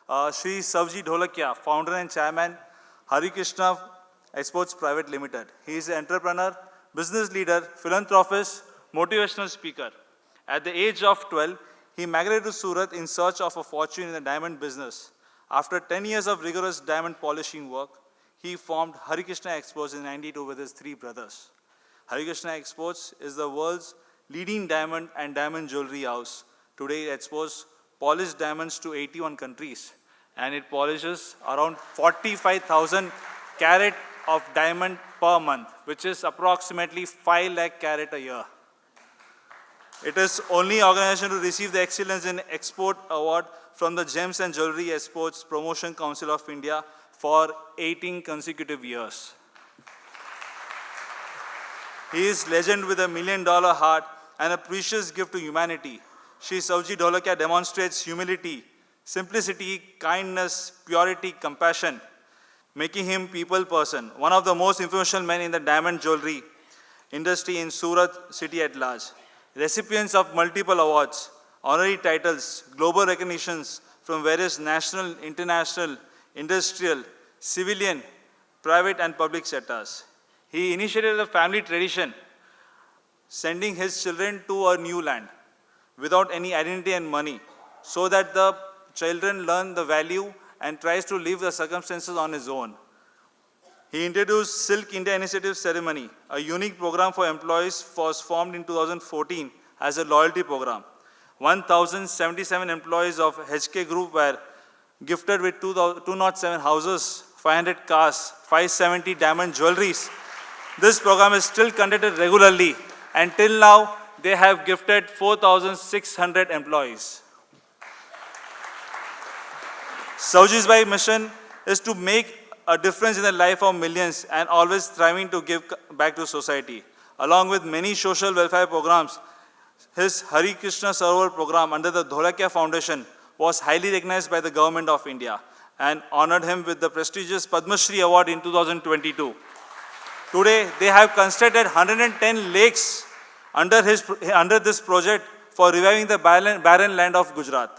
Shri Savji Dholakia, founder and chairman, Hari Krishna Exports Private Limited. He is an entrepreneur, business leader, philanthropist, motivational speaker. At the age of 12, he migrated to Surat in search of a fortune in the diamond business. After 10 years of rigorous diamond polishing work, he formed Hari Krishna Exports in 1992 with his 3 brothers. Hari Krishna Exports is the world's leading diamond and diamond jewelry house. Today it exports polished diamonds to 81 countries, and it polishes around 45,000 carat of diamond per month, which is approximately 5 lakh carat a year. It is only organization to receive the Excellence in Export Award from the Gems and Jewelry Exports Promotion Council of India for 18 consecutive years. He is legend with $1 million heart and a precious gift to humanity. Shri Savji Dholakia demonstrates humility, simplicity, kindness, purity, compassion, making him people person, one of the most influential men in the diamond jewelry industry in Surat city at large. Recipients of multiple awards, honorary titles, global recognitions from various national, international, industrial, civilian, private and public sectors. He initiated a family tradition, sending his children to a new land without any identity and money, so that the children learn the value and tries to live the circumstances on his own. He introduced Silk India Initiative Ceremony, a unique program for employees was formed in 2014 as a loyalty program. 1,077 employees of HK Group were gifted with 207 houses, 500 cars, 570 diamond jewelries. This program is still conducted regularly, and till now, they have gifted 4,600 employees. Savji's mission is to make a difference in the life of millions and always striving to give back to society. Along with many social welfare programs, his Hari Krishna Sarovar program under the Dholakia Foundation was highly recognized by the Government of India and honored him with the prestigious Padma Shri Award in 2022. Today, they have constructed 110 lakes under this project for reviving the barren land of Gujarat.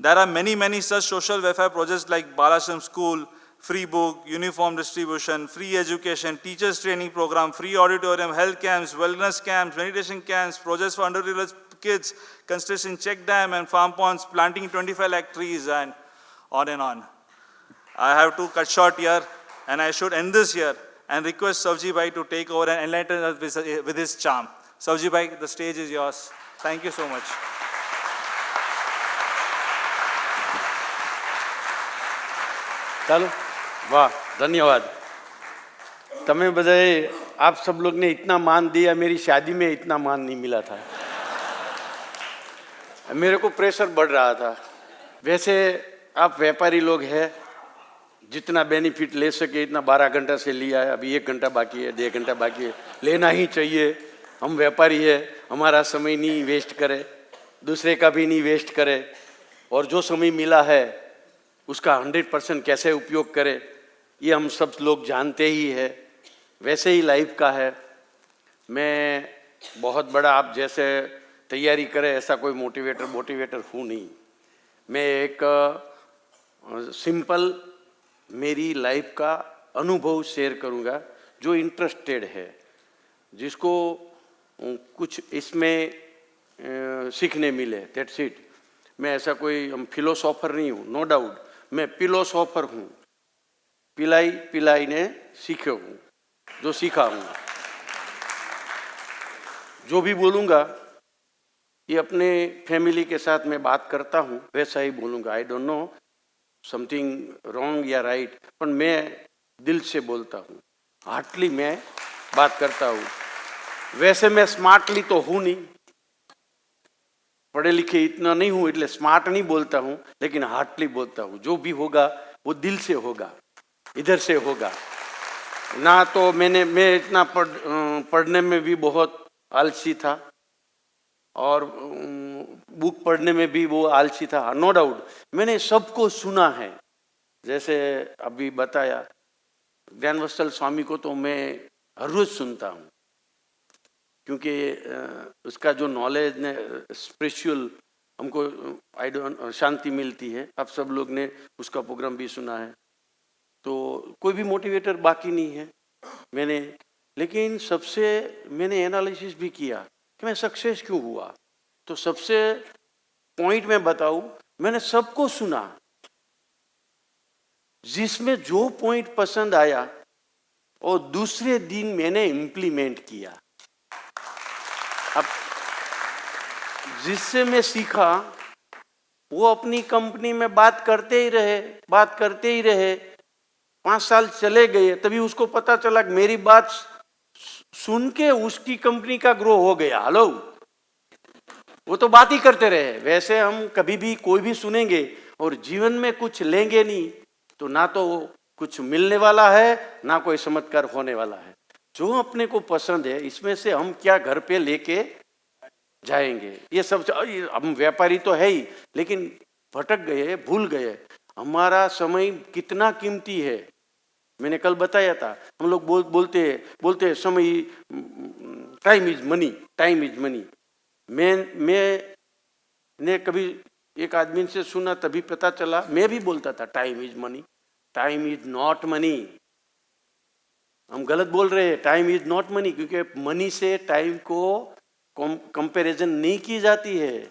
There are many such social welfare projects like Balashram School, free book, uniform distribution, free education, teachers training program, free auditorium, health camps, wellness camps, meditation camps, projects for underprivileged kids, construction check dam and farm ponds, planting 25 lakh trees, and on and on. I have to cut short here, and I should end this here and request Savji Bhai to take over and enlighten us with his charm. Savji Bhai, the stage is yours. Thank you so much. चलो वाह धन्यवाद तमें बधाए आप सब लोग ने इतना मान दिया मेरी शादी में इतना मान नहीं मिला था मेरे को प्रेशर बढ़ रहा था वैसे आप व्यापारी लोग हैं जितना बेनिफिट ले सके इतना 12 घंटा से लिया है अभी 1 घंटा बाकी है 1.5 घंटा बाकी है लेना ही चाहिए हम व्यापारी है हमारा समय नहीं वेस्ट करे दूसरे का भी नहीं वेस्ट करे और जो समय मिला है उसका 100% कैसे उपयोग करें ये हम सब लोग जानते ही है वैसे ही लाइफ का है मैं बहुत बड़ा आप जैसे तैयारी करें ऐसा कोई मोटिवेटर हूँ नहीं मैं एक सिंपल मेरी लाइफ का अनुभव शेयर करूँगा जो इंटरेस्टेड है जिसको कुछ इसमें सीखने मिले दैट्स इट मैं ऐसा कोई फिलोसोफर नहीं हूँ नो डाउट मैं फिलोसोफर हूँ पिलाई ने सीखे हूँ जो सीखा हूँ जो भी बोलूँगा ये अपने फैमिली के साथ मैं बात करता हूँ वैसा ही बोलूँगा I don't know something wrong या राइट पर मैं दिल से बोलता हूँ हार्टली मैं बात करता हूँ वैसे मैं स्मार्टली तो हूँ नहीं पढ़े लिखे इतना नहीं हूँ इसलिए स्मार्ट नहीं बोलता हूँ लेकिन हार्टली बोलता हूँ जो भी होगा वो दिल से होगा इधर से होगा ना तो मैं इतना पढ़ने में भी बहुत आलसी था और बुक पढ़ने में भी वो आलसी था नो डाउट मैंने सबको सुना है जैसे अभी बताया ज्ञानवत्सल स्वामी को तो मैं हर रोज सुनता हूँ क्योंकि उसका जो नॉलेज ने स्पिरिचुअल हमको आई डोंट शांति मिलती है। आप सब लोग ने उसका प्रोग्राम भी सुना है। तो कोई भी मोटिवेटर बाकी नहीं है मैंने, लेकिन सबसे मैंने एनालिसिस भी किया कि मैं सक्सेस क्यों हुआ। तो सबसे पॉइंट में बताऊं, मैंने सबको सुना, जिसमें जो पॉइंट पसंद आया और दूसरे दिन मैंने इम्प्लीमेंट किया। अब जिससे मैं सीखा वो अपनी कंपनी में बात करते ही रहे। 5 साल चले गए, तभी उसको पता चला कि मेरी बात सुन के उसकी कंपनी का ग्रो हो गया। हेलो, वो तो बात ही करते रहे। वैसे हम कभी भी कोई भी सुनेंगे और जीवन में कुछ लेंगे नहीं, तो ना तो कुछ मिलने वाला है, ना कोई चमत्कार होने वाला है। जो अपने को पसंद है, इसमें से हम क्या घर पे लेके जाएंगे। ये सब हम व्यापारी तो है ही, लेकिन भटक गए, भूल गए हमारा समय कितना कीमती है। मैंने कल बताया था, हम लोग बोलते समय, time is money, time is money. मैंने कभी एक आदमी से सुना, तभी पता चला, मैं भी बोलता था time is money. Time is not money. हम गलत बोल रहे हैं, टाइम इज नॉट मनी, क्योंकि मनी से टाइम को कंपैरिजन नहीं की जाती है।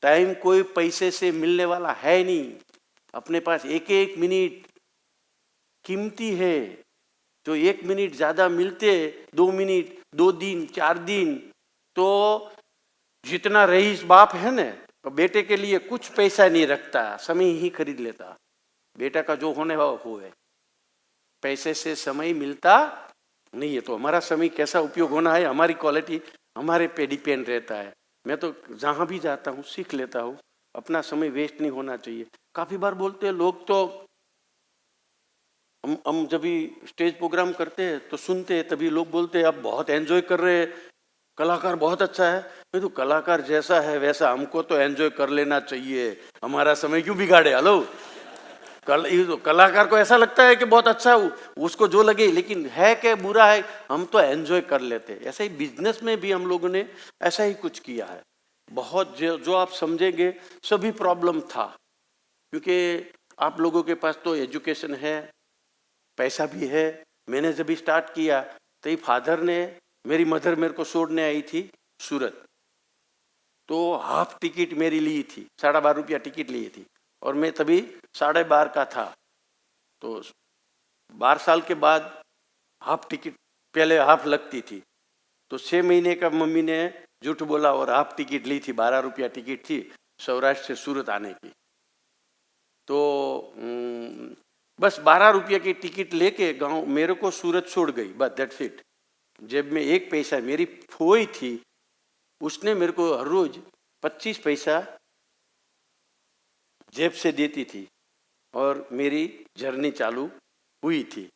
टाइम कोई पैसे से मिलने वाला है नहीं। अपने पास एक एक मिनट कीमती है। जो 1 मिनट ज्यादा मिलते, 2 मिनट, 2 दिन, 4 दिन, तो जितना रईस बाप है ना, तो बेटे के लिए कुछ पैसा नहीं रखता, समय ही खरीद लेता। बेटा का जो होने वाला हो है, पैसे से समय मिलता नहीं है। तो हमारा समय कैसा उपयोग होना है, हमारी क्वालिटी हमारे पे डिपेंड रहता है। मैं तो जहाँ भी जाता हूँ सीख लेता हूँ, अपना समय वेस्ट नहीं होना चाहिए। काफी बार बोलते हैं लोग, तो हम जब भी स्टेज प्रोग्राम करते हैं तो सुनते हैं, तभी लोग बोलते हैं आप बहुत एंजॉय कर रहे हैं, कलाकार बहुत अच्छा है। मैं तो कलाकार जैसा है वैसा हमको तो एंजॉय कर लेना चाहिए, हमारा समय क्यों बिगाड़े। हेलो, कलाकार को ऐसा लगता है कि बहुत अच्छा हो, उसको जो लगे, लेकिन है कि बुरा है, हम तो एंजॉय कर लेते। ऐसे ही बिजनेस में भी हम लोगों ने ऐसा ही कुछ किया है। बहुत जो आप समझेंगे सभी प्रॉब्लम था, क्योंकि आप लोगों के पास तो एजुकेशन है, पैसा भी है। मैंने जब भी स्टार्ट किया तो ये फादर ने, मेरी मदर मेरे को छोड़ने आई थी सूरत, तो हाफ टिकट मेरी ली थी, 12.5 रुपया टिकट ली थी, और मैं तभी 12.5 का था। तो 12 साल के बाद हाफ टिकट, पहले हाफ लगती थी, तो 6 महीने का मम्मी ने झूठ बोला और हाफ टिकट ली थी। 12 रुपया टिकट थी सौराष्ट्र से सूरत आने की। तो बस 12 रुपये की टिकट लेके गांव मेरे को सूरत छोड़ गई, बस दैट्स इट। जेब में 1 पैसा, मेरी फोई थी, उसने मेरे को हर रोज 25 पैसा जेब से देती थी, और मेरी जर्नी चालू हुई थी।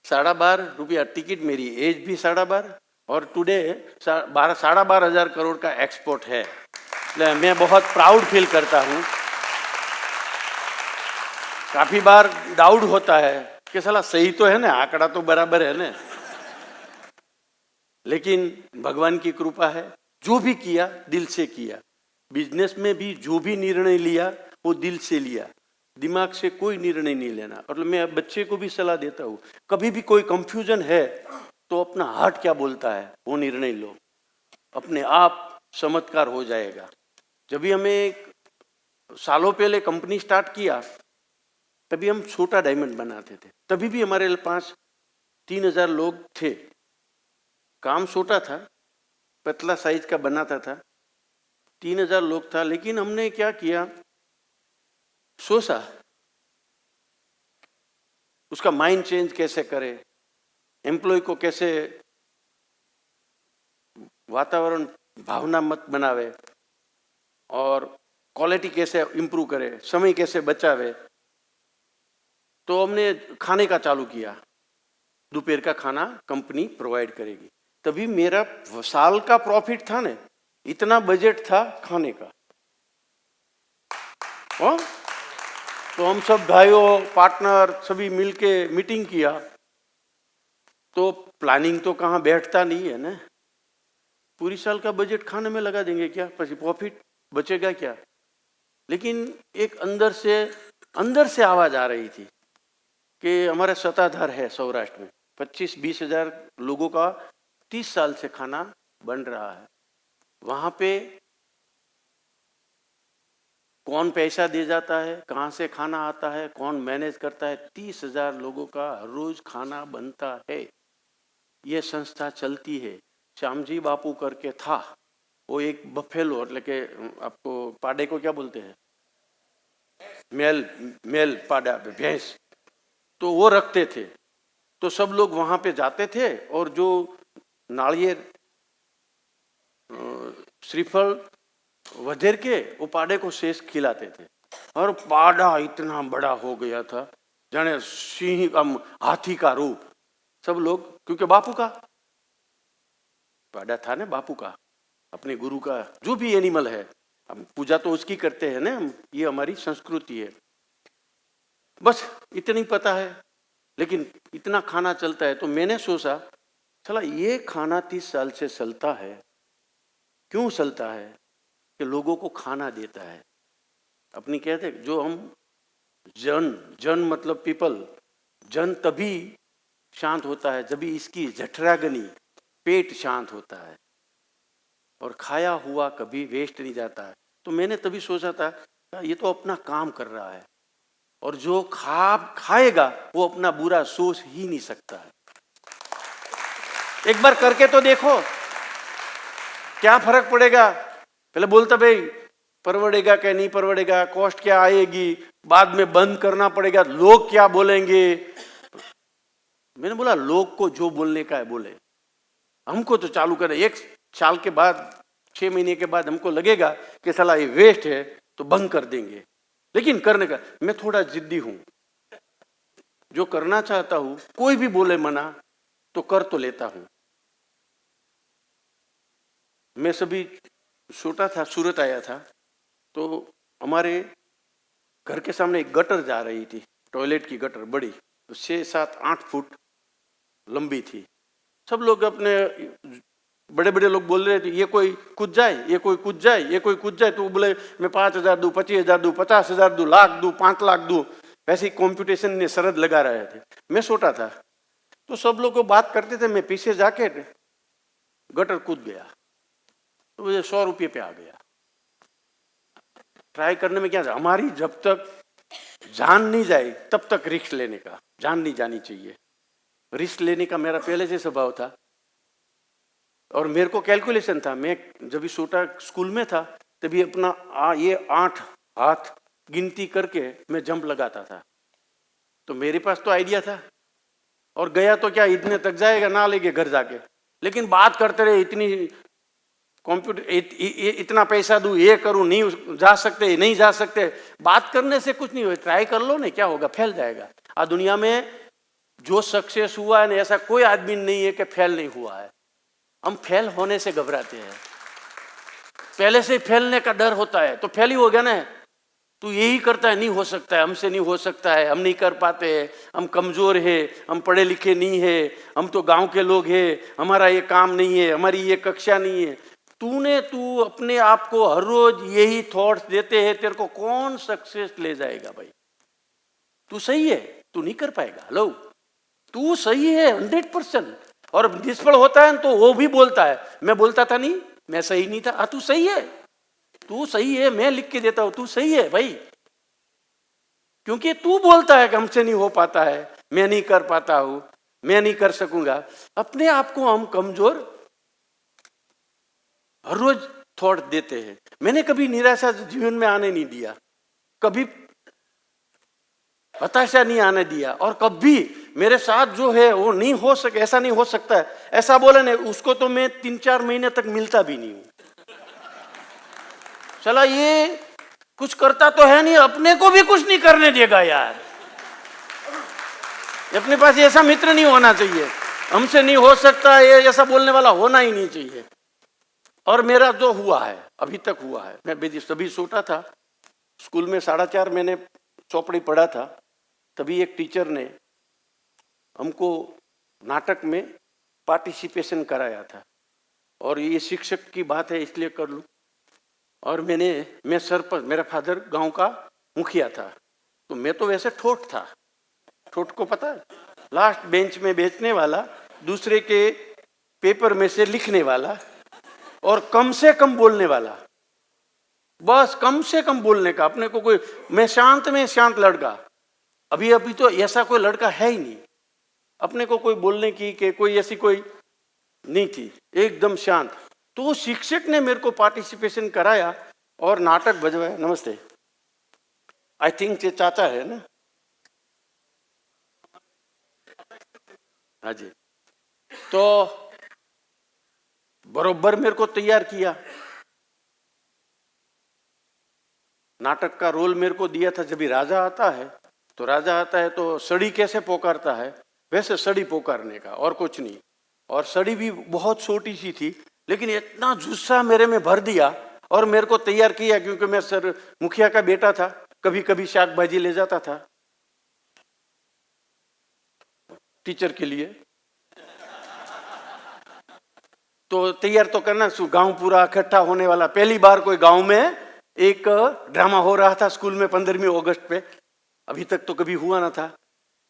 12.5 रुपया टिकट, मेरी एज भी 12.5, और टुडे 12.5 करोड़ का एक्सपोर्ट है। मैं बहुत प्राउड फील करता हूँ। काफी बार डाउट होता है कि साला सही तो है ना, आंकड़ा तो बराबर है ना, लेकिन भगवान की कृपा है। जो भी किया दिल से किया। बिजनेस में भी जो भी निर्णय लिया वो दिल से लिया, दिमाग से कोई निर्णय नहीं लेना। और मैं बच्चे को भी सलाह देता हूँ, कभी भी कोई कंफ्यूजन है तो अपना हार्ट क्या बोलता है वो निर्णय लो, अपने आप चमत्कार हो जाएगा। जब भी हमें सालों पहले कंपनी स्टार्ट किया, तभी हम छोटा डायमंड बनाते थे, तभी भी हमारे पास 3000 लोग थे। काम छोटा था, पतला साइज का बनाता था, 3000 लोग था। लेकिन हमने क्या किया, सोचा उसका माइंड चेंज कैसे करे, एम्प्लॉय को कैसे वातावरण भावना मत बनावे, और क्वालिटी कैसे इंप्रूव करे, समय कैसे बचावे। तो हमने खाने का चालू किया, दोपहर का खाना कंपनी प्रोवाइड करेगी। तभी मेरा साल का प्रॉफिट था ना, इतना बजट था खाने का। तो हम सब भाइयों, पार्टनर सभी मिलके मीटिंग किया, तो प्लानिंग तो कहाँ बैठता नहीं है ना, पूरी साल का बजट खाने में लगा देंगे क्या, प्रॉफिट बचेगा क्या? लेकिन एक अंदर से आवाज आ रही थी कि हमारा सत्ताधार है सौराष्ट्र में, 25-20 हजार लोगों का 30 साल से खाना बन रहा है। वहां पे कौन पैसा दे जाता है, कहाँ से खाना आता है, कौन मैनेज करता है, 30 हजार लोगों का हर रोज खाना बनता है। ये संस्था चलती है। श्यामजी बापू करके था, वो एक बफेलो એટલે કે आपको पाड़े को क्या बोलते हैं, मेल पाड़ा भैंस, तो वो रखते थे। तो सब लोग वहां पे जाते थे और जो नारियल श्रीफल वधेर के वो पाड़े को शेष खिलाते थे। और पाड़ा इतना बड़ा हो गया था, जाने सिंह हाथी का रूप। सब लोग, क्योंकि बापू का पाड़ा था ना, बापू का, अपने गुरु का, जो भी एनिमल है, हम पूजा तो उसकी करते हैं ना, ये हमारी संस्कृति है। बस इतनी पता है, लेकिन इतना खाना चलता है। तो मैंने सोचा चला ये खाना 30 साल से चलता है, क्यों चलता है? कि लोगों को खाना देता है। अपनी कहते जो हम जन मतलब पीपल, जन तभी शांत होता है जब इसकी जठराग्नि, पेट शांत होता है, और खाया हुआ कभी वेस्ट नहीं जाता है। तो मैंने तभी सोचा था ये तो अपना काम कर रहा है, और जो खाएगा वो अपना बुरा सोच ही नहीं सकता है। एक बार करके तो देखो क्या फर्क पड़ेगा। पहले बोलता भाई परवड़ेगा क्या नहीं परवड़ेगा, कॉस्ट क्या आएगी, बाद में बंद करना पड़ेगा, लोग क्या बोलेंगे। मैंने बोला लोग को जो बोलने का है बोले, हमको तो चालू करें। 1 साल के बाद, 6 महीने के बाद हमको लगेगा कि साला ये वेस्ट है तो बंद कर देंगे, लेकिन करने का मैं थोड़ा जिद्दी हूं। जो करना चाहता हूं, कोई भी बोले मना तो कर तो लेता हूं। मैं सभी छोटा था, सूरत आया था, तो हमारे घर के सामने एक गटर जा रही थी, टॉयलेट की गटर बड़ी, तो 6-7-8 फुट लंबी थी। सब लोग अपने बड़े बड़े लोग बोल रहे थे ये कोई कूद जाए, ये कोई कूद जाए, ये कोई कूद जाए। तो बोले मैं 5,000 दूं, 25,000 दूं, 50,000 दूं, लाख दूं, 5 लाख दूं। वैसे ही कॉम्पिटिशन ने शरत लगा रहे थे। मैं छोटा था तो सब लोग को बात करते थे, मैं पीछे जाके गटर कूद गया, तो मुझे 100 रुपये पे आ गया। ट्राई करने में क्या था, हमारी जब तक जान नहीं जाए तब तक रिस्क लेने का, जान नहीं जानी चाहिए। रिस्क लेने का मेरा पहले से स्वभाव था, और मेरे को कैलकुलेशन था। मैं जब भी छोटा स्कूल में था तभी अपना ये 8 हाथ गिनती करके मैं जंप लगाता था। तो मेरे पास तो आइडिया था, और गया तो क्या इतने तक जाएगा, ना लेके घर जाके। लेकिन बात करते रहे, इतनी कंप्यूटर इतना पैसा दूं, ये करूं, नहीं जा सकते, नहीं जा सकते। बात करने से कुछ नहीं हो, ट्राई कर लो नहीं, क्या होगा, फैल जाएगा। आ दुनिया में जो सक्सेस हुआ है ना, ऐसा कोई आदमी नहीं है कि फेल नहीं हुआ है। हम फेल होने से घबराते हैं, पहले से फैलने का डर होता है, तो फेल ही हो गया ना। तू यही करता है, नहीं हो सकता है, हमसे नहीं हो सकता है, हम नहीं कर पाते, हम कमजोर है, हम पढ़े लिखे नहीं है, हम तो गांव के लोग हैं, हमारा ये काम नहीं है, हमारी ये कक्षा नहीं है। तू अपने आप को हर रोज यही थॉट्स देते हैं, तेरे को कौन सक्सेस ले जाएगा भाई। तू सही है, तू नहीं कर पाएगा। हेलो, तू सही है 100%, और निष्फल होता है तो वो भी बोलता है, मैं बोलता था नहीं, मैं सही नहीं था। तू सही है, तू सही है, मैं लिख के देता हूं, तू सही है भाई। क्योंकि तू बोलता है कि हमसे नहीं हो पाता है, मैं नहीं कर पाता हूं, मैं नहीं कर सकूंगा। अपने आप को हम कमजोर हर रोज थॉट देते हैं। मैंने कभी निराशा जीवन में आने नहीं दिया, कभी हताशा नहीं आने दिया, और कभी मेरे साथ जो है वो नहीं हो सके, ऐसा नहीं हो सकता है, ऐसा बोले नहीं, उसको तो मैं 3-4 महीने तक मिलता भी नहीं हूं। चला ये कुछ करता तो है नहीं, अपने को भी कुछ नहीं करने देगा यार। अपने पास ऐसा मित्र नहीं होना चाहिए, हमसे नहीं हो सकता ये ऐसा बोलने वाला होना ही नहीं चाहिए। और मेरा जो हुआ है, अभी तक हुआ है। मैं सभी छोटा था, स्कूल में 4.5 मैंने चौपड़ी पढ़ा था, तभी एक टीचर ने हमको नाटक में पार्टिसिपेशन कराया था। और ये शिक्षक की बात है इसलिए कर लूं, और मैं सरपंच, मेरा फादर गांव का मुखिया था, तो मैं तो वैसे ठोठ था। ठोठ को पता है, लास्ट बेंच में बेचने वाला, दूसरे के पेपर में से लिखने वाला और कम से कम बोलने वाला, बस कम से कम बोलने का। अपने को कोई, मैं शांत में शांत लड़का, अभी अभी तो ऐसा कोई लड़का है ही नहीं अपने को कोई बोलने की कि कोई ऐसी कोई नहीं थी, एकदम शांत। तो शिक्षक ने मेरे को पार्टिसिपेशन कराया और नाटक बजवाया। नमस्ते, आई थिंक ये चाचा है ना? हाँ जी। तो बरोबर मेरे को तैयार किया, नाटक का रोल मेरे को दिया था। जब भी राजा आता है तो राजा आता है तो सड़ी कैसे पोकारता है, वैसे सड़ी पोकारने का, और कुछ नहीं। और सड़ी भी बहुत छोटी सी थी, लेकिन इतना जुस्सा मेरे में भर दिया और मेरे को तैयार किया, क्योंकि मैं सर मुखिया का बेटा था, कभी कभी शाक भाजी ले जाता था टीचर के लिए। तो तैयार तो करना, गांव पूरा इकट्ठा होने वाला। पहली बार कोई गांव में एक ड्रामा हो रहा था स्कूल में 15 अगस्त पे, अभी तक तो कभी हुआ ना था।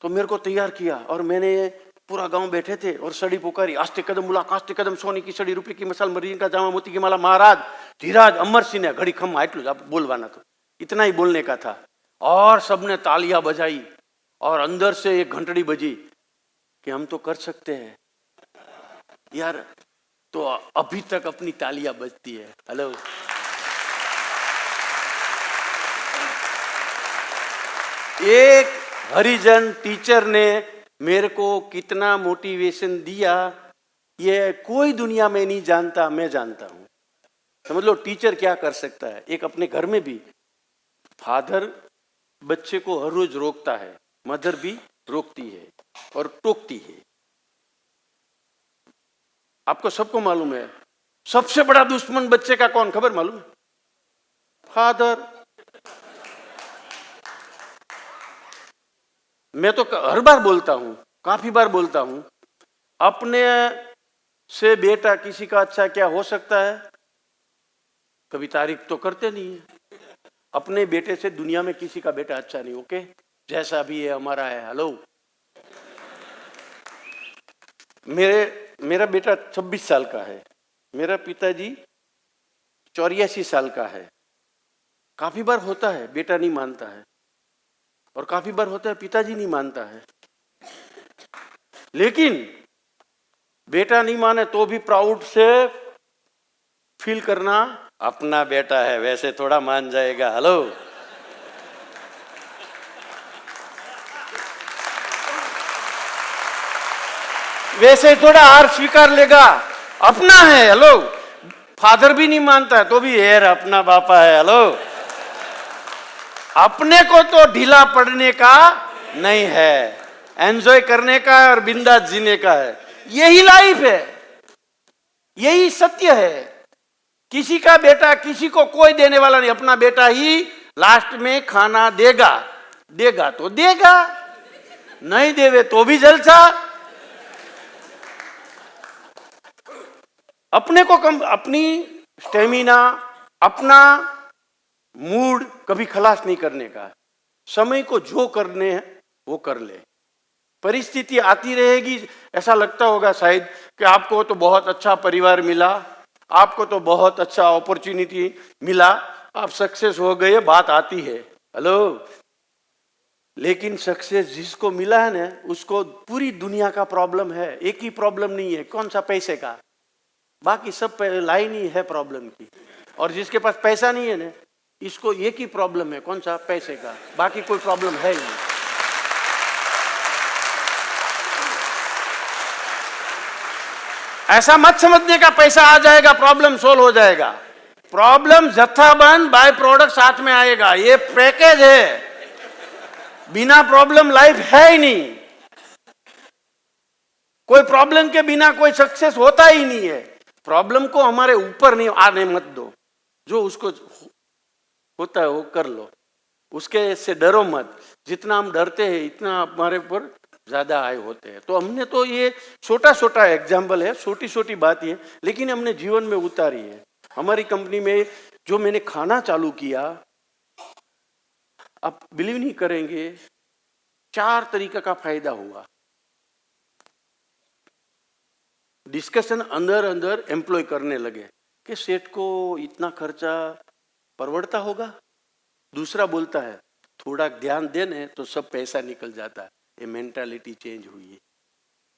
तो मेरे को तैयार किया और मैंने, पूरा गांव बैठे थे और सड़ी पुकारी, आस्ते कदम मुलाक आस्ते कदम, सोनी की सड़ी, रुपये की मसाल, मरीन का जामा, मोती की माला, महाराज धीराज अमर सिंह ने घड़ी खम आटलू आप बोलवाना, तो इतना ही बोलने का था। और सबने तालियां बजाई और अंदर से एक घंटड़ी बजी कि हम तो कर सकते हैं यार। तो अभी तक अपनी तालियां बजती है। हेलो, एक हरिजन टीचर ने मेरे को कितना मोटिवेशन दिया, ये कोई दुनिया में नहीं जानता, मैं जानता हूं। समझ लो टीचर क्या कर सकता है। एक अपने घर में भी फादर बच्चे को हर रोज रोकता है, मदर भी रोकती है और टोकती है। आपको सबको मालूम है सबसे बड़ा दुश्मन बच्चे का कौन, खबर मालूम है? फादर। मैं तो हर बार बोलता हूं, काफी बार बोलता हूं, अपने से बेटा किसी का अच्छा क्या हो सकता है? कभी तारीफ तो करते नहीं है। अपने बेटे से दुनिया में किसी का बेटा अच्छा नहीं। ओके, जैसा भी है हमारा है। हेलो, मेरा बेटा 26 साल का है, मेरा पिताजी 84 साल का है। काफी बार होता है बेटा नहीं मानता है, और काफी बार होता है पिताजी नहीं मानता है। लेकिन बेटा नहीं माने तो भी प्राउड से फील करना, अपना बेटा है वैसे थोड़ा मान जाएगा। हेलो, वैसे थोड़ा हार स्वीकार लेगा, अपना है। हेलो, फादर भी नहीं मानता है तो भी यार अपना बापा है। हेलो, अपने को तो ढीला पड़ने का नहीं है, एंजॉय करने का है और बिंदास जीने का है। यही लाइफ है, यही सत्य है। किसी का बेटा किसी को कोई देने वाला नहीं, अपना बेटा ही लास्ट में खाना देगा। देगा तो देगा, नहीं देवे तो भी जलसा। अपने को कम, अपनी स्टेमिना, अपना मूड कभी खलास नहीं करने का। समय को जो करने हैं वो कर ले। परिस्थिति आती रहेगी, ऐसा लगता होगा शायद कि आपको तो बहुत अच्छा परिवार मिला, आपको तो बहुत अच्छा अपॉर्चुनिटी मिला, आप सक्सेस हो गए, बात आती है। हेलो, लेकिन सक्सेस जिसको मिला है ना, उसको पूरी दुनिया का प्रॉब्लम है, एक ही प्रॉब्लम नहीं है। कौन सा? पैसे का। बाकी सब लाइन ही है प्रॉब्लम की। और जिसके पास पैसा नहीं है ना, इसको एक ही प्रॉब्लम है। कौन सा? पैसे का। बाकी कोई प्रॉब्लम है ही नहीं। ऐसा मत समझने का पैसा आ जाएगा प्रॉब्लम सोल्व हो जाएगा। प्रॉब्लम जत्थाबंद बाय प्रोडक्ट साथ में आएगा, ये पैकेज है। बिना प्रॉब्लम लाइफ है ही नहीं। कोई प्रॉब्लम के बिना कोई सक्सेस होता ही नहीं है। प्रॉब्लम को हमारे ऊपर नहीं आने मत दो, जो उसको होता है वो कर लो, उसके से डरो मत। जितना हम डरते हैं इतना हमारे ऊपर ज्यादा आए होते हैं। तो हमने तो ये छोटा छोटा एग्जाम्पल है, छोटी छोटी बात है, लेकिन हमने जीवन में उतारी है। हमारी कंपनी में जो मैंने खाना चालू किया, आप बिलीव नहीं करेंगे, 4 तरीके का फायदा हुआ। डिस्कशन अंदर अंदर एम्प्लॉय करने लगे कि सेठ को इतना खर्चा परवड़ता होगा। दूसरा बोलता है थोड़ा ध्यान देने तो सब पैसा निकल जाता है। ये मेंटालिटी चेंज हुई है,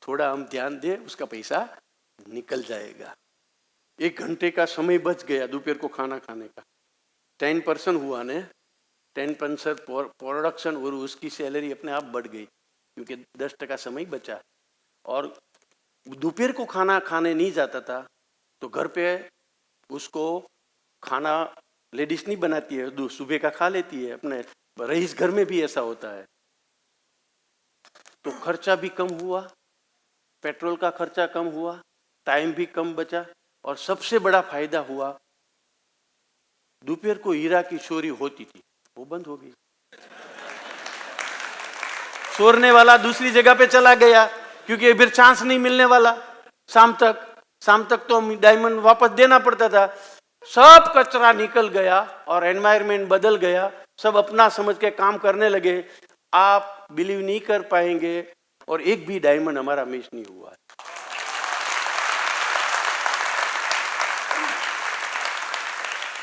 थोड़ा हम ध्यान दें उसका पैसा निकल जाएगा। 1 घंटे का समय बच गया दोपहर को खाना खाने का। 10% हुआ ने, 10% प्रोडक्शन और उसकी सैलरी अपने आप बढ़ गई क्योंकि 10% समय बचा। और दोपहर को खाना खाने नहीं जाता था तो घर पे उसको खाना लेडीज नहीं बनाती है, सुबह का खा लेती है। अपने रईस घर में भी ऐसा होता है। तो खर्चा भी कम हुआ, पेट्रोल का खर्चा कम हुआ, टाइम भी कम बचा, और सबसे बड़ा फायदा हुआ दोपहर को हीरा की चोरी होती थी वो बंद हो गई। चोरने वाला दूसरी जगह पे चला गया क्योंकि फिर चांस नहीं मिलने वाला। शाम तक तो डायमंड वापस देना पड़ता था। सब कचरा निकल गया और एनवायरनमेंट बदल गया। सब अपना समझ के काम करने लगे। आप बिलीव नहीं कर पाएंगे, और एक भी डायमंड हमारा मिस नहीं हुआ।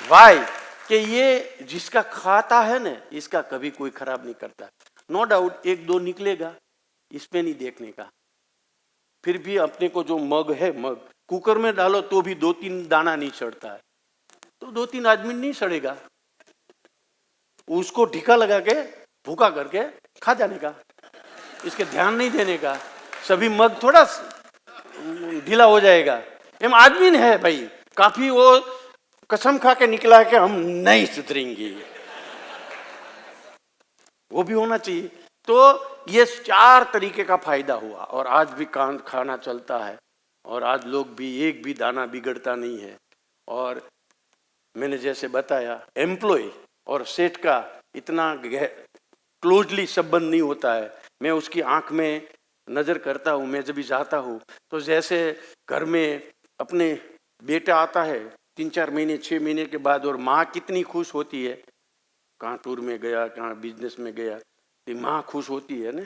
वाई कि ये जिसका खाता है ना, इसका कभी कोई खराब नहीं करता। नो डाउट 1-2 निकलेगा, इसमें नहीं देखने का। फिर भी अपने को जो मग है, मग कुकर में डालो तो भी 2-3 दाना नहीं चढ़ता है, तो 2-3 आदमी नहीं सड़ेगा। उसको ढीका लगा के भूखा करके खा जाने का, इसके ध्यान नहीं देने का। सभी मग थोड़ा ढीला हो जाएगा। हम आदमी है भाई, काफी वो कसम खा के निकला कि हम नहीं सुधरेंगे, वो भी होना चाहिए। तो ये 4 तरीके का फायदा हुआ, और आज भी खाना चलता है, और आज लोग भी एक भी दाना बिगड़ता नहीं है। और मैंने जैसे बताया, एम्प्लॉय और सेठ का इतना क्लोजली संबंध नहीं होता है। मैं उसकी आंख में नजर करता हूँ। मैं जब भी जाता हूँ तो जैसे घर में अपने बेटा आता है 3-4 महीने 6 महीने के बाद, और माँ कितनी खुश होती है, कहाँ टूर में गया, कहाँ बिजनेस में गया, तो माँ खुश होती है ना,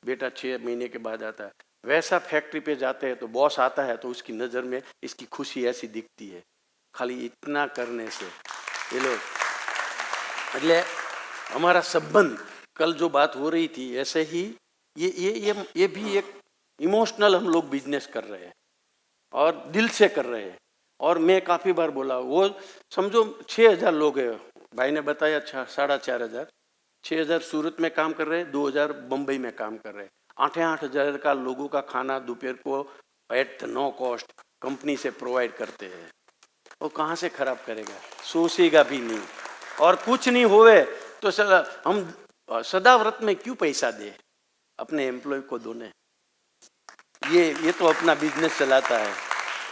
बेटा 6 महीने के बाद आता है। वैसा फैक्ट्री पे जाते हैं तो बॉस आता है तो उसकी नज़र में इसकी खुशी ऐसी दिखती है। खाली इतना करने से ये लोग, એટલે हमारा संबंध, कल जो बात हो रही थी, ऐसे ही ये भी एक इमोशनल हम लोग बिजनेस कर रहे हैं और दिल से कर रहे हैं। और मैं काफ़ी बार बोला, वो समझो 6,000 लोग हैं, भाई ने बताया 4,500, 6,000 सूरत में काम कर रहे हैं, 2,000 बम्बई में काम कर रहे हैं। 8,000 का लोगों का खाना दोपहर को एट नो कॉस्ट कंपनी से प्रोवाइड करते हैं। वो कहाँ से खराब करेगा, सोचेगा भी नहीं। और कुछ नहीं होवे तो हम सदाव्रत में क्यों पैसा दे, अपने एम्प्लॉय को दोने। ये तो अपना बिजनेस चलाता है।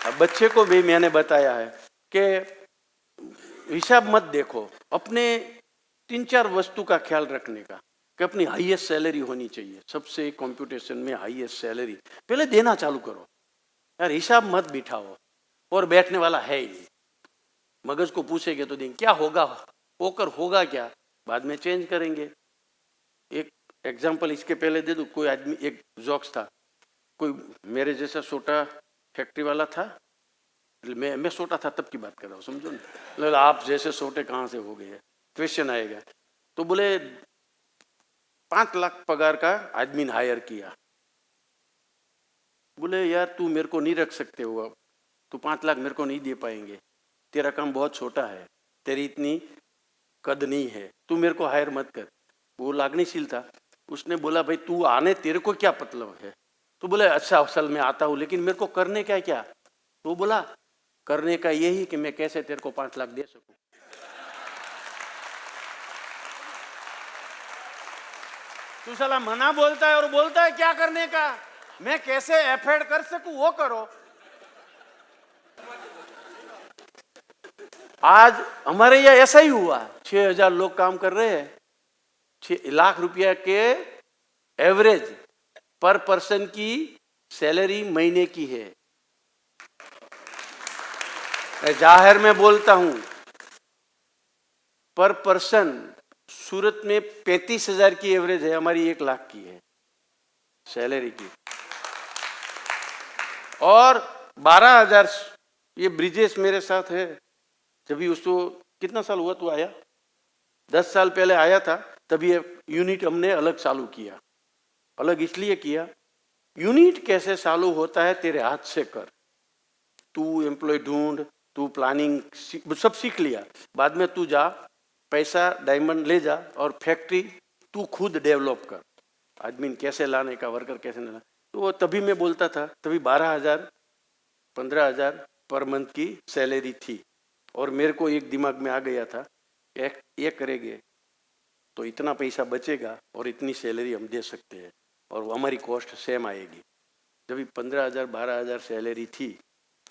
अब बच्चे को भी मैंने बताया है कि हिसाब मत देखो, अपने 3-4 वस्तु का ख्याल रखने का, कि अपनी हाईएस्ट सैलरी होनी चाहिए। सबसे कंप्यूटेशन में हाईएस्ट सैलरी पहले देना चालू करो यार, हिसाब मत बिठाओ। और बैठने वाला है ही नहीं, मगज को पूछेंगे तो देंगे क्या होगा, होकर होगा क्या, बाद में चेंज करेंगे। एक एग्जाम्पल इसके पहले दे दूं। कोई आदमी, एक जोक्स था, कोई मेरे जैसा छोटा फैक्ट्री वाला था। मैं छोटा था तब की बात कर रहा हूँ, समझो ना। आप जैसे छोटे कहाँ से हो गए, क्वेश्चन आएगा। तो बोले 5 लाख पगार का आदमी ने हायर किया। बोले यार तू मेरे को नहीं रख सकते हो, अब तू 5 लाख मेरे को नहीं दे पाएंगे, तेरा काम बहुत छोटा है, तेरी इतनी कद नहीं है, तू मेरे को हायर मत कर। वो लागनीशील था, उसने बोला भाई तू आने, तेरे को क्या मतलब है। तो बोले अच्छा असल में आता हूँ, लेकिन मेरे को करने का क्या। तो बोला करने का यही कि मैं कैसे तेरे को 5 लाख दे सकूं। तू साला मना बोलता है और बोलता है क्या करने का, मैं कैसे एफर्ट कर सकूं वो करो। आज हमारे यहाँ ऐसा ही हुआ। 6,000 लोग काम कर रहे हैं, 6 लाख रुपया के एवरेज पर पर्सन की सैलरी महीने की है। मैं जाहिर में बोलता हूं, पर पर्सन सूरत में 35,000 की एवरेज है, हमारी 1 लाख की है सैलरी की, और 12,000 ये ब्रिजेश मेरे साथ है। जब भी उसको कितना साल हुआ तू आया, 10 साल पहले आया था, तभी ये यूनिट हमने अलग चालू किया। अलग इसलिए किया, यूनिट कैसे चालू होता है तेरे हाथ से कर, तू एम्प्लॉय ढूंढ, तू प्लानिंग सब सीख लिया, बाद में तू जा पैसा डायमंड ले जा और फैक्ट्री तू खुद डेवलप कर, आदमी कैसे लाने का, वर्कर कैसे लाना। तो वो तभी मैं बोलता था, तभी 12,000 15,000 पर मंथ की सैलरी थी, और मेरे को एक दिमाग में आ गया था, ये करेंगे तो इतना पैसा बचेगा और इतनी सैलरी हम दे सकते हैं और हमारी कॉस्ट सेम आएगी। जब भी 15,000 12,000 सैलरी थी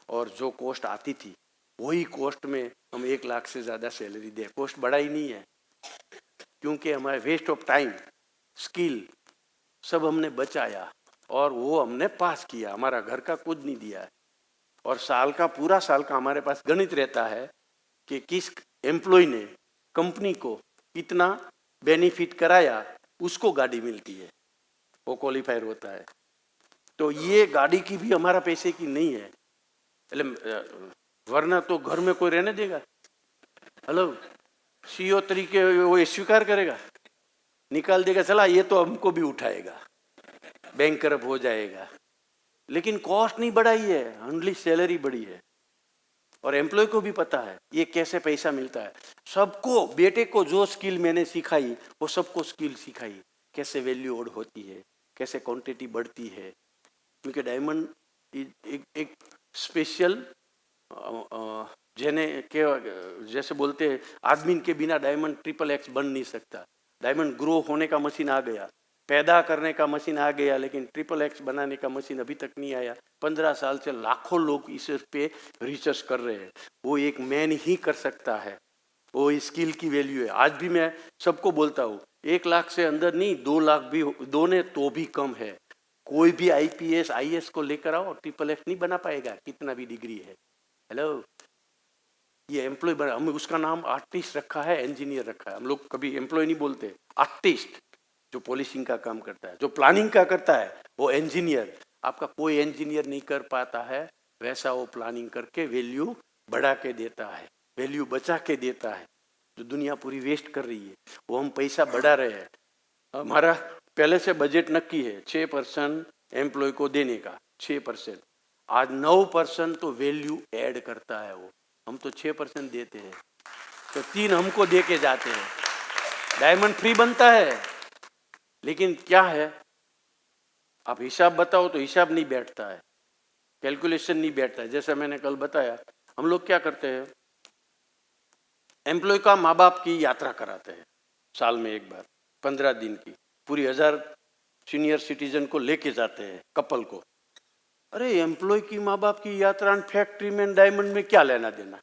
और जो कॉस्ट आती थी वही कॉस्ट में हम 1 लाख से ज़्यादा सैलरी दे, कॉस्ट बढ़ा ही नहीं है, क्योंकि हमारे वेस्ट ऑफ टाइम स्किल सब हमने बचाया और वो हमने पास किया, हमारा घर का कुछ नहीं दिया है। और साल का पूरा साल का हमारे पास गणित रहता है कि किस एम्प्लॉय ने कंपनी को कितना बेनिफिट कराया, उसको गाड़ी मिलती है, वो क्वालिफायर होता है। तो ये गाड़ी की भी हमारा पैसे की नहीं है, वरना तो घर में कोई रहने देगा? हेलो, सीईओ तरीके वो स्वीकार करेगा, निकाल देगा, चला ये तो हमको भी उठाएगा, बैंक करप्ट हो जाएगा। लेकिन कॉस्ट नहीं बढ़ाई है, ओनली सैलरी बढ़ी है। और एम्प्लॉय को भी पता है ये कैसे पैसा मिलता है। सबको, बेटे को जो स्किल मैंने सिखाई वो सबको स्किल सिखाई, कैसे वैल्यू ऐड होती है, कैसे क्वांटिटी बढ़ती है, क्योंकि डायमंड एक स्पेशल जैसे बोलते हैं आदमी के बिना डायमंड XXX बन नहीं सकता। डायमंड ग्रो होने का मशीन आ गया, पैदा करने का मशीन आ गया, लेकिन XXX बनाने का मशीन अभी तक नहीं आया। 15 साल से लाखों लोग इस पे रिसर्च कर रहे हैं, वो एक मैन ही कर सकता है, वो स्किल की वैल्यू है। आज भी मैं सबको बोलता हूँ 1 लाख से अंदर नहीं, 2 लाख भी दो ने तो भी कम है। कोई भी IPS IAS को लेकर आओ, XXX नहीं बना पाएगा कितना भी डिग्री है। हेलो, ये एम्प्लॉय बना, हम उसका नाम आर्टिस्ट रखा है, इंजीनियर रखा है। हम लोग कभी एम्प्लॉय नहीं बोलते, आर्टिस्ट जो पॉलिशिंग का काम करता है, जो प्लानिंग का करता है, वो इंजीनियर। आपका कोई इंजीनियर नहीं कर पाता है वैसा वो प्लानिंग करके वैल्यू बढ़ा के देता है, वैल्यू बचा के देता है। जो दुनिया पूरी वेस्ट कर रही है वो हम पैसा बढ़ा रहे हैं। हमारा पहले से बजट नक्की है 6% एम्प्लॉय को देने का, 6%। आज 9% तो वैल्यू ऐड करता है वो, हम तो 6% देते हैं, तो 3 हमको दे के जाते हैं। डायमंड फ्री बनता है, लेकिन क्या है, आप हिसाब बताओ तो हिसाब नहीं बैठता है, कैलकुलेशन नहीं बैठता है। जैसा मैंने कल बताया, हम लोग क्या करते हैं, एम्प्लॉय का माँ बाप की यात्रा कराते हैं साल में एक बार, 15 दिन की, पूरी 1000 सीनियर सिटीजन को लेके जाते हैं, कपल को। अरे एम्प्लॉय की माँ बाप की यात्रा फैक्ट्री में डायमंड में क्या लेना देना?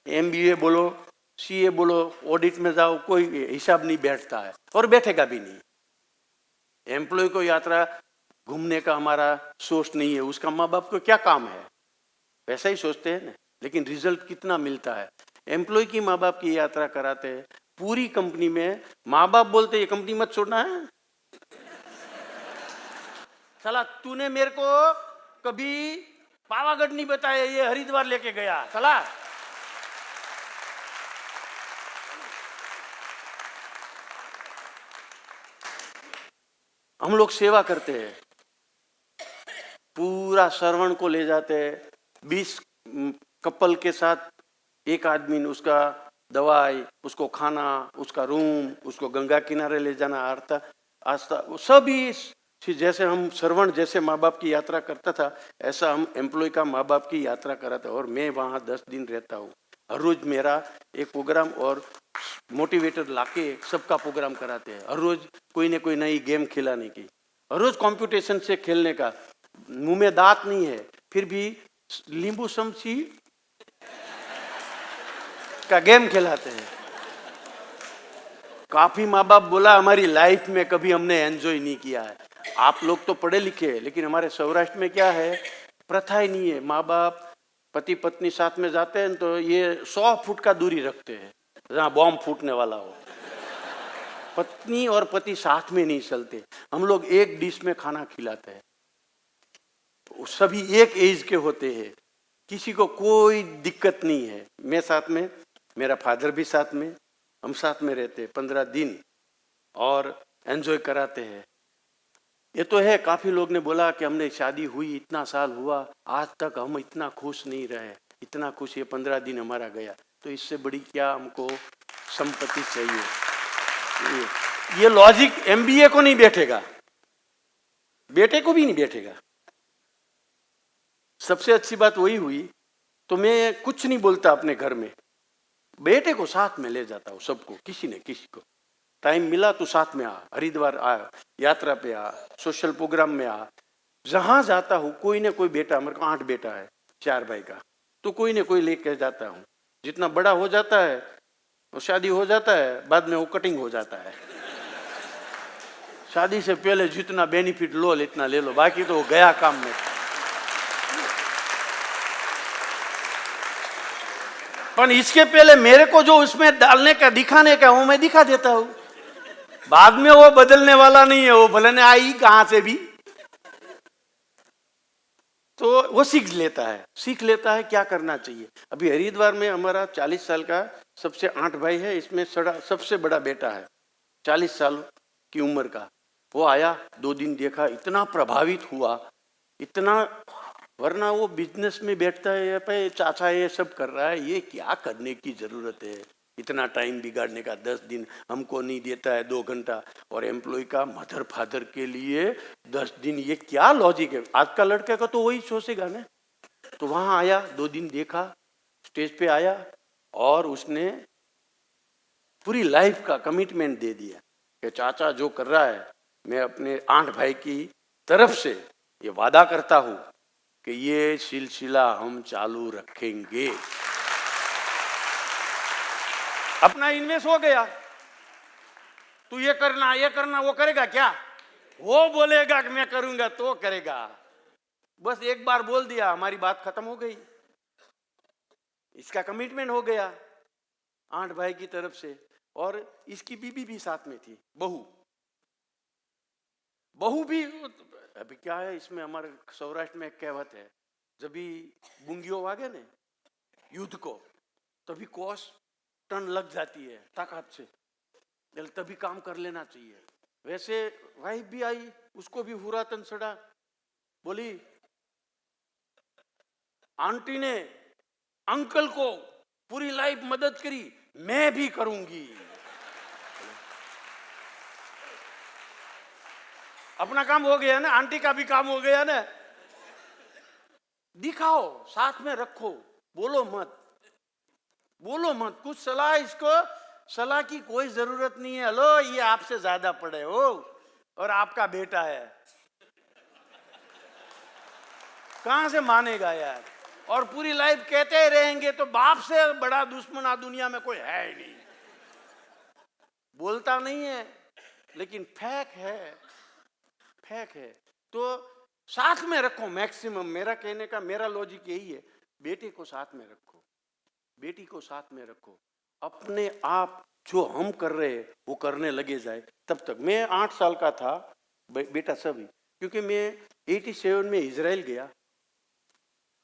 MBA बोलो, CA बोलो, ऑडिट में जाओ, कोई हिसाब नहीं बैठता है और बैठेगा भी नहीं। एम्प्लॉय को यात्रा घूमने का हमारा सोच नहीं है, उसका माँ बाप को क्या काम है, वैसा ही सोचते हैं ना। लेकिन रिजल्ट कितना मिलता है? एम्प्लॉय की माँ बाप की यात्रा कराते हैं पूरी कंपनी में, माँ बाप बोलते ये कंपनी मत छोड़ना है। साला तूने मेरे को कभी पावागढ़ नहीं बताया, ये हरिद्वार लेके गया साला। हम लोग सेवा करते हैं, पूरा श्रवण को ले जाते हैं, 20 कपल के साथ एक आदमी, उसका दवाई, उसको खाना, उसका रूम, उसको गंगा किनारे ले जाना, आस्था, सभी जैसे हम श्रवण जैसे माँ बाप की यात्रा करता था, ऐसा हम एम्प्लॉय का माँ बाप की यात्रा कराते। और मैं वहाँ 10 दिन रहता हूँ। हर रोज मेरा एक प्रोग्राम और मोटिवेटर लाके सबका प्रोग्राम कराते हैं। हर रोज कोई ना कोई नई गेम खिलाने की, हर रोज कंप्यूटेशन से खेलने का। मुंह में दांत नहीं है फिर भी नींबू समसी का गेम खिलाते हैं। काफी माँ बाप बोला हमारी लाइफ में कभी हमने एंजॉय नहीं किया है। आप लोग तो पढ़े लिखे हैं, लेकिन हमारे सौराष्ट्र में क्या है, प्रथा ही नहीं है। माँ बाप पति पत्नी साथ में जाते हैं तो ये 100 फुट का दूरी रखते हैं जहाँ बॉम्ब फूटने वाला हो। पत्नी और पति साथ में नहीं चलते। हम लोग एक डिश में खाना खिलाते हैं, सभी एक एज के होते हैं, किसी को कोई दिक्कत नहीं है। मैं साथ में, मेरा फादर भी साथ में, हम साथ में रहते हैं 15 दिन और एंजॉय कराते हैं। ये तो है, काफी लोग ने बोला कि हमने शादी हुई इतना साल हुआ, आज तक हम इतना खुश नहीं रहे, इतना खुश ये 15 दिन हमारा गया, तो इससे बड़ी क्या हमको संपत्ति चाहिए। ये लॉजिक एमबीए को नहीं बैठेगा, बेटे को भी नहीं बैठेगा। सबसे अच्छी बात वही हुई, तो मैं कुछ नहीं बोलता अपने घर में, बेटे को साथ में ले जाता हूँ सबको, किसी ने किसी को टाइम मिला तो साथ में आ, हरिद्वार आ, यात्रा पे आ, सोशल प्रोग्राम में आ, जहां जाता हूँ कोई ना कोई बेटा, मेरे को 8 बेटा है 4 भाई का, तो कोई ना कोई लेके जाता हूँ। जितना बड़ा हो जाता है वो शादी हो जाता है, बाद में वो कटिंग हो जाता है। शादी से पहले जितना बेनिफिट लो इतना ले लो, बाकी तो वो गया काम में। पर इसके पहले मेरे को जो उसमें डालने का दिखाने का वो मैं दिखा देता हूं, बाद में वो बदलने वाला नहीं है, वो भले आई कहां से भी, तो वो सीख लेता है क्या करना चाहिए। अभी हरिद्वार में हमारा 40 साल का सबसे 8 भाई है, इसमें सबसे बड़ा बेटा है 40 साल की उम्र का। वो आया 2 दिन देखा, इतना प्रभावित हुआ, इतना, वरना वो बिजनेस में बैठता है, पे चाचा ये सब कर रहा है, ये क्या करने की जरूरत है, इतना टाइम बिगाड़ने का, 10 दिन हमको नहीं देता है 2 घंटा, और एम्प्लॉय का मदर फादर के लिए 10 दिन, ये क्या लॉजिक है। आज का लड़के का तो वही सोचेगा ना। तो वहां आया, 2 दिन देखा, स्टेज पे आया और उसने पूरी लाइफ का कमिटमेंट दे दिया कि चाचा जो कर रहा है, मैं अपने 8 भाई की तरफ से ये वादा करता हूं कि ये सिलसिला हम चालू रखेंगे। अपना इन्वेस्ट हो गया, तू ये करना वो करेगा क्या? वो बोलेगा कि मैं करूंगा तो करेगा। बस एक बार बोल दिया, हमारी बात खत्म हो गई, इसका कमिटमेंट हो गया 8 भाई की तरफ से। और इसकी बीबी भी साथ में थी, बहू भी। अभी क्या है, इसमें हमारे सौराष्ट्र में एक कहावत है, जब भी बुंगियो वागे ने युद्ध को, तभी कोस टन लग जाती है ताकत से, तभी काम कर लेना चाहिए। वैसे वाइफ भी आई, उसको भी हुरा तन सड़ा, बोली आंटी ने अंकल को पूरी लाइफ मदद करी, मैं भी करूंगी। अपना काम हो गया ना, आंटी का भी काम हो गया ना। दिखाओ, साथ में रखो, बोलो मत कुछ सलाह, इसको सलाह की कोई जरूरत नहीं है। लो, ये आपसे ज्यादा पढ़े हो और आपका बेटा है, कहां से मानेगा यार। और पूरी लाइफ कहते रहेंगे तो बाप से बड़ा दुश्मन दुनिया में कोई है ही नहीं। बोलता नहीं है लेकिन फेक है। तो साथ में रखो मैक्सिमम। मेरा कहने का, मेरा लॉजिक यही है, बेटे को साथ में रखो, बेटी को साथ में रखो। अपने आप जो हम कर रहे हैं वो करने लगे जाए तब तक। मैं 8 साल का था, बेटा सभी, क्योंकि मैं 87 में इजराइल गया,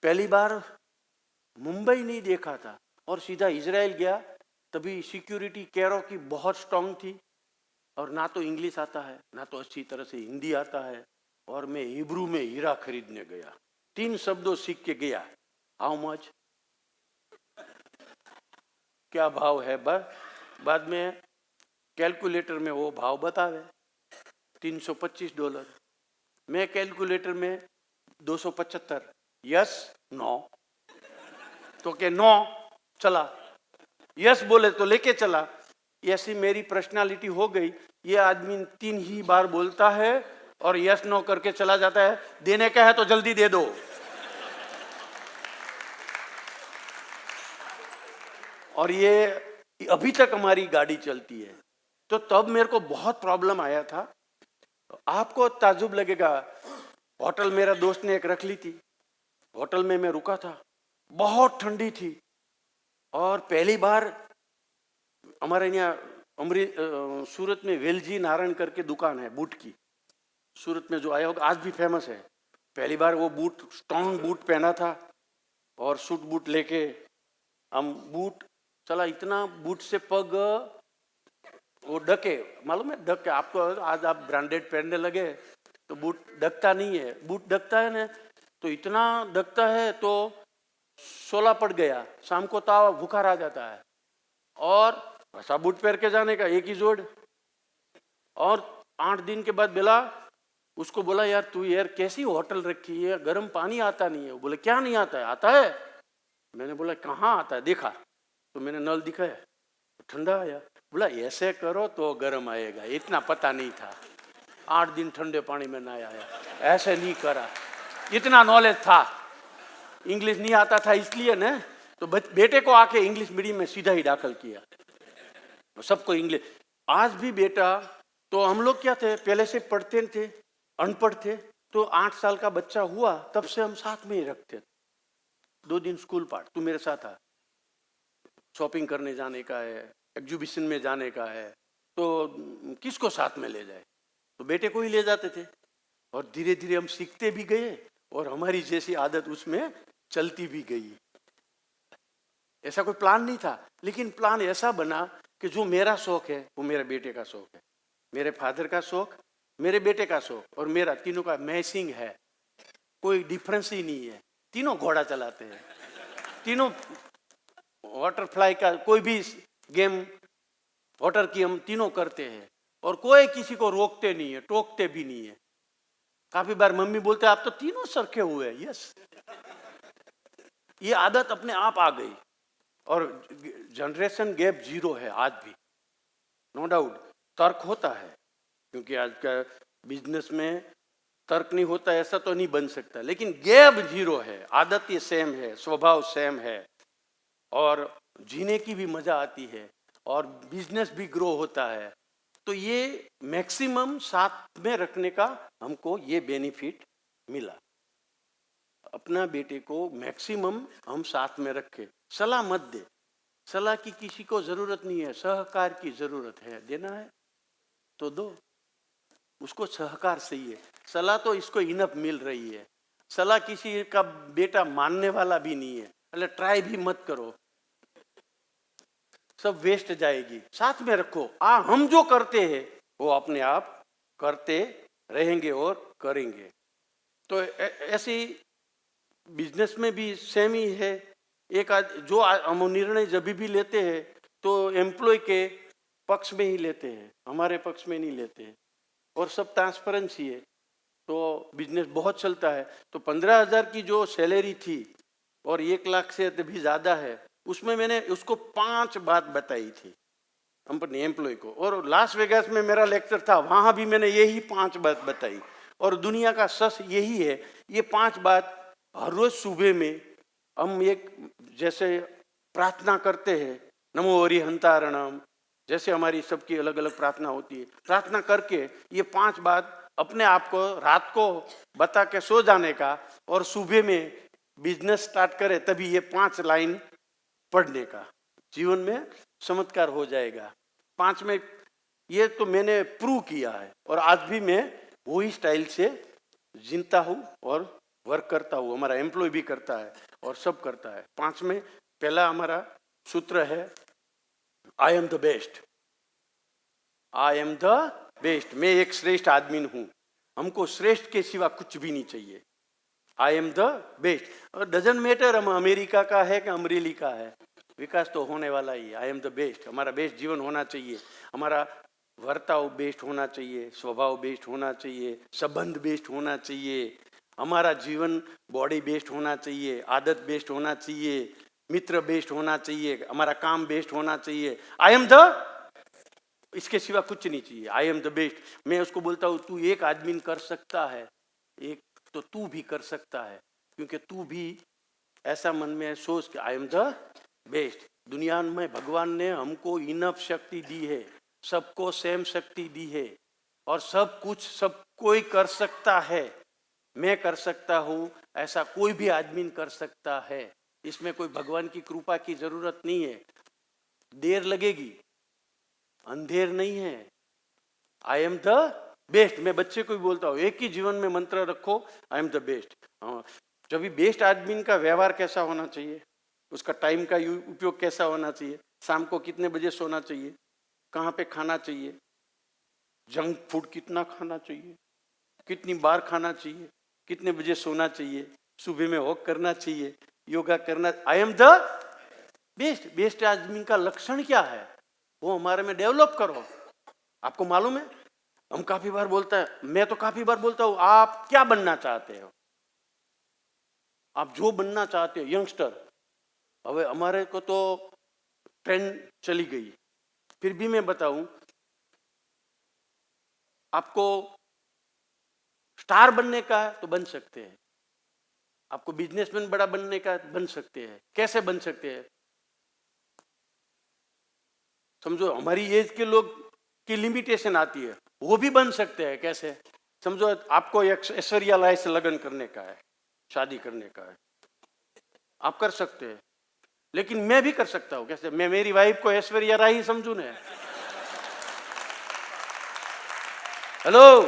पहली बार मुंबई नहीं देखा था और सीधा इजराइल गया। तभी सिक्योरिटी कैरो की बहुत स्ट्रांग थी और ना तो इंग्लिश आता है ना तो अच्छी तरह से हिंदी आता है। और मैं हिब्रू में हीरा खरीदने गया, 3 शब्दों सीख के गया। हाउ मच, क्या भाव है, बाद में कैलकुलेटर में वो भाव बतावे, $325। मैं कैलकुलेटर में 275, यस नो, तो के नो चला, यस बोले तो लेके चला। ऐसी मेरी पर्सनालिटी हो गई। ये आदमी 3 ही बार बोलता है और यस नो करके चला जाता है, देने का है तो जल्दी दे दो। और ये अभी तक हमारी गाड़ी चलती है। तो तब मेरे को बहुत प्रॉब्लम आया था। आपको ताज्जुब लगेगा, होटल मेरा दोस्त ने एक रख ली थी, होटल में मैं रुका था, बहुत ठंडी थी। और पहली बार हमारे यहाँ सूरत में वेलजी नारायण करके दुकान है बूट की, सूरत में जो आया होगा आज भी फेमस है। पहली बार वो बूट, स्ट्रॉन्ग बूट पहना था और सूट बूट लेके हम बूट चला, इतना बूट से पग वो ढके, मालूम है ढके आपको, आज आप ब्रांडेड पहनने लगे तो बूट ढकता नहीं है, बूट ढकता है ना तो इतना ढकता है तो 16 पड़ गया, शाम को ताव बुखार आ जाता है। और ऐसा बूट पहन के जाने का एक ही जोड़। और 8 दिन के बाद बेला उसको बोला यार तू यार कैसी होटल रखी है, गर्म पानी आता नहीं है। वो बोले क्या नहीं आता है? आता है। मैंने बोला कहाँ आता है? देखा तो मैंने नल दिखाया, ठंडा आया। बोला ऐसे करो तो गर्म आएगा, इतना पता नहीं था। 8 दिन ठंडे पानी में ना आया, ऐसे नहीं करा, इतना नॉलेज था। इंग्लिश नहीं आता था इसलिए ना, तो बेटे को आके इंग्लिश मीडियम में सीधा ही दाखिल किया, सबको इंग्लिश। आज भी बेटा, तो हम लोग क्या थे पहले से पढ़ते थे, अनपढ़ थे, तो 8 साल का बच्चा हुआ तब से हम साथ में ही रखते थे। 2 दिन स्कूल पाठ, तू मेरे साथ आ, शॉपिंग करने जाने का है, एग्जीबिशन में जाने का है, तो किसको साथ में ले जाए? तो बेटे को ही ले जाते थे। और धीरे धीरे हम सीखते भी गए और हमारी जैसी आदत उसमें चलती भी गई। ऐसा कोई प्लान नहीं था, लेकिन प्लान ऐसा बना कि जो मेरा शौक है वो मेरे बेटे का शौक है, मेरे फादर का शौक, मेरे बेटे का शौक और मेरा, तीनों का मैचिंग है, कोई डिफरेंस ही नहीं है। तीनों घोड़ा चलाते हैं, तीनों वाटरफ्लाई का कोई भी गेम वाटर की हम तीनों करते हैं और कोई किसी को रोकते नहीं है, टोकते भी नहीं है। काफी बार मम्मी बोलते आप तो तीनों सरखे हुए हैं। यस, ये आदत अपने आप आ गई और जनरेशन गैप 0 है आज भी, नो डाउट। तर्क होता है क्योंकि आज का बिजनेस में तर्क नहीं होता ऐसा तो नहीं बन सकता, लेकिन गैप 0 है, आदत ये सेम है, स्वभाव सेम है और जीने की भी मजा आती है और बिजनेस भी ग्रो होता है। तो ये मैक्सिमम साथ में रखने का हमको ये बेनिफिट मिला। अपना बेटे को मैक्सिमम हम साथ में रखें, सलाह मत दे, सलाह की किसी को जरूरत नहीं है, सहकार की जरूरत है। देना है तो दो, उसको सहकार चाहिए। सलाह तो इसको इनफ मिल रही है, सलाह किसी का बेटा मानने वाला भी नहीं है, अरे ट्राई भी मत करो, सब वेस्ट जाएगी। साथ में रखो, हम जो करते हैं वो अपने आप करते रहेंगे और करेंगे। तो ऐसी बिजनेस में भी सेम ही है। एक जो हम निर्णय जब भी लेते हैं तो एम्प्लॉय के पक्ष में ही लेते हैं, हमारे पक्ष में नहीं लेते हैं और सब ट्रांसपेरेंसी है, तो बिजनेस बहुत चलता है। तो 15,000 की जो सैलरी थी और 1 लाख से भी ज़्यादा है, उसमें मैंने उसको 5 बात बताई थी अपने एम्प्लॉय को। और लास वेगास में मेरा लेक्चर था, वहाँ भी मैंने यही 5 बात बताई। और दुनिया का सच यही है, ये 5 बात हर रोज सुबह में हम एक जैसे प्रार्थना करते हैं, नमो हरिहंतारणम, जैसे हमारी सबकी अलग अलग प्रार्थना होती है, प्रार्थना करके ये 5 बात अपने आप को रात को बता के सो जाने का और सुबह में बिजनेस स्टार्ट करे तभी ये 5 लाइन पढ़ने का, जीवन में चमत्कार हो जाएगा। 5 में ये तो मैंने प्रूव किया है और आज भी मैं वही स्टाइल से जीता हूँ और वर्क करता हूँ, हमारा एम्प्लॉय भी करता है और सब करता है। 5 में पहला हमारा सूत्र है, I am the best, I am the best, मैं एक श्रेष्ठ आदमी हूँ, हमको श्रेष्ठ के सिवा कुछ भी नहीं चाहिए। आई एम द बेस्ट, और डजंट मैटर हम अमेरिका का है कि अमरेली का है, विकास तो होने वाला ही। आई एम द बेस्ट, हमारा बेस्ट जीवन होना चाहिए, हमारा वर्ताव बेस्ट होना चाहिए, स्वभाव बेस्ट होना चाहिए, संबंध बेस्ट होना चाहिए, हमारा जीवन बॉडी बेस्ट होना चाहिए, आदत बेस्ट होना चाहिए, मित्र बेस्ट होना चाहिए, हमारा काम बेस्ट होना चाहिए। आई एम द, इसके सिवा कुछ नहीं चाहिए। I am the best. मैं उसको बोलता हूँ तू एक आदमी कर सकता है, एक तो तू भी कर सकता है, क्योंकि तू भी ऐसा मन में सोच कि आई एम द बेस्ट। दुनिया में भगवान ने हमको इनफ शक्ति दी है, सबको सेम शक्ति दी है और सब कुछ सब कोई कर सकता है। मैं कर सकता हूँ, ऐसा कोई भी आदमी कर सकता है। इसमें कोई भगवान की कृपा की जरूरत नहीं है। देर लगेगी, अंधेर नहीं है। I am the best. मैं बच्चे को भी बोलता हूँ, एक ही जीवन में मंत्र रखो, आई एम द बेस्ट। हाँ, जब भी बेस्ट आदमी का व्यवहार कैसा होना चाहिए, उसका टाइम का उपयोग कैसा होना चाहिए, शाम को कितने बजे सोना चाहिए, कहाँ पे खाना चाहिए, जंक फूड कितना खाना चाहिए, कितनी बार खाना चाहिए, कितने बजे सोना चाहिए, सुबह में वॉक करना चाहिए, योगा करना। I am the best. Best आदमी का लक्षण क्या है, वो हमारे में डेवलप करो। आपको मालूम है, हम काफी बार बोलता है, मैं तो काफी बार बोलता हूं, आप क्या बनना चाहते हो, आप जो बनना चाहते हो यंगस्टर। अब हमारे को तो ट्रेंड चली गई, फिर भी मैं बताऊं, आपको स्टार बनने का है तो बन सकते हैं, आपको बिजनेसमैन बड़ा बनने का बन सकते हैं। कैसे बन सकते हैं, समझो हमारी एज के लोग की लिमिटेशन आती है, वो भी बन सकते हैं। कैसे, समझो आपको ऐश्वर्या राय से लगन करने का है, शादी करने का है, आप कर सकते हैं। लेकिन मैं भी कर सकता हूं। कैसे, मैं मेरी वाइफ को ऐश्वर्या राय ही समझू ना। हेलो,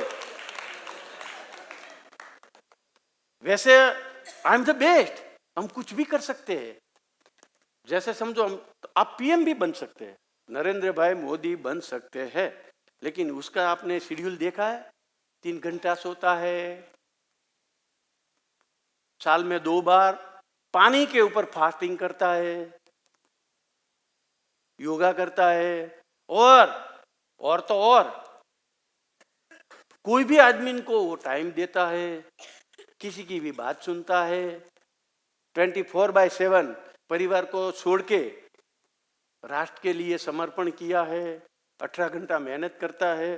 वैसे आई एम द बेस्ट, हम कुछ भी कर सकते हैं। जैसे समझो हम, आप पीएम भी बन सकते हैं, नरेंद्र भाई मोदी बन सकते हैं, लेकिन उसका आपने शेड्यूल देखा है, 3 घंटा सोता है, साल में 2 बार पानी के ऊपर फास्टिंग करता है, योगा करता है, और तो और कोई भी आदमी को वो टाइम देता है, किसी की भी बात सुनता है, 24/7 परिवार को छोड़ के राष्ट्र के लिए समर्पण किया है, 18 घंटा मेहनत करता है।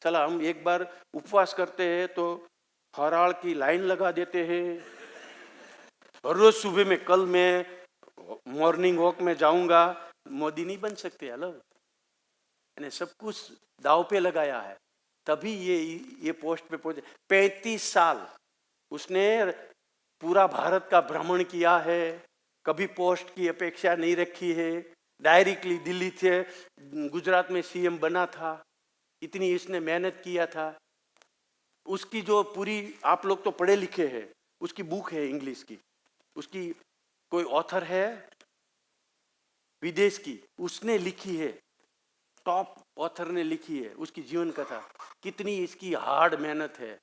चला, हम एक बार उपवास करते हैं तो हराड़ की लाइन लगा देते हैं, और रोज सुबह में, कल मैं मॉर्निंग वॉक में जाऊंगा। मोदी नहीं बन सकते। हेलो, मैंने सब कुछ दाव पे लगाया है, तभी ये पोस्ट पे पहुंचे। 35 साल उसने पूरा भारत का भ्रमण किया है, कभी पोस्ट की अपेक्षा नहीं रखी है, डायरेक्टली दिल्ली से गुजरात में सीएम बना था, इतनी इसने मेहनत किया था। उसकी जो पूरी, आप लोग तो पढ़े लिखे हैं, उसकी बुक है इंग्लिश की, उसकी कोई ऑथर है विदेश की, उसने लिखी है, टॉप ऑथर ने लिखी है उसकी जीवन कथा। कितनी इसकी हार्ड मेहनत है।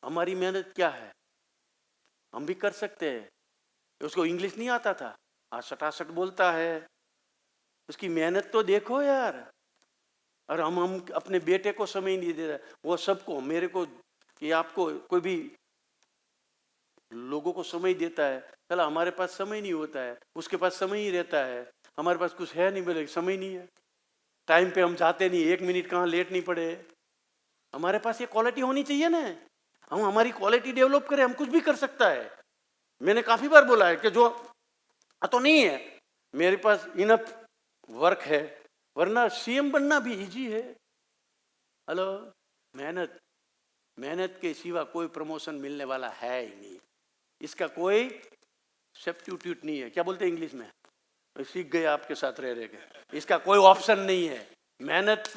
हमारी मेहनत क्या है, हम भी कर सकते हैं। उसको इंग्लिश नहीं आता था, आज सटासट बोलता है। उसकी मेहनत तो देखो यार। और हम अपने बेटे को समय नहीं दे रहे, वो सबको, मेरे को, ये आपको, कोई भी लोगों को समय देता है। चला, हमारे पास समय नहीं होता है, उसके पास समय ही रहता है। हमारे पास कुछ है नहीं, बोले समय नहीं है, टाइम पे हम जाते नहीं, 1 मिनट कहाँ लेट नहीं पड़े। हमारे पास ये क्वालिटी होनी चाहिए ना, हम हमारी क्वालिटी डेवलप करें, हम कुछ भी कर सकता है। मैंने काफी बार बोला है कि जो तो नहीं है मेरे पास इनफ वर्क है, वरना सीएम बनना भी इजी है। हेलो, मेहनत के सिवा कोई प्रमोशन मिलने वाला है ही नहीं, इसका कोई सब्स्टिट्यूट नहीं है। क्या बोलते हैं इंग्लिश में, सीख गए आपके साथ रह के, इसका कोई ऑप्शन नहीं है। मेहनत,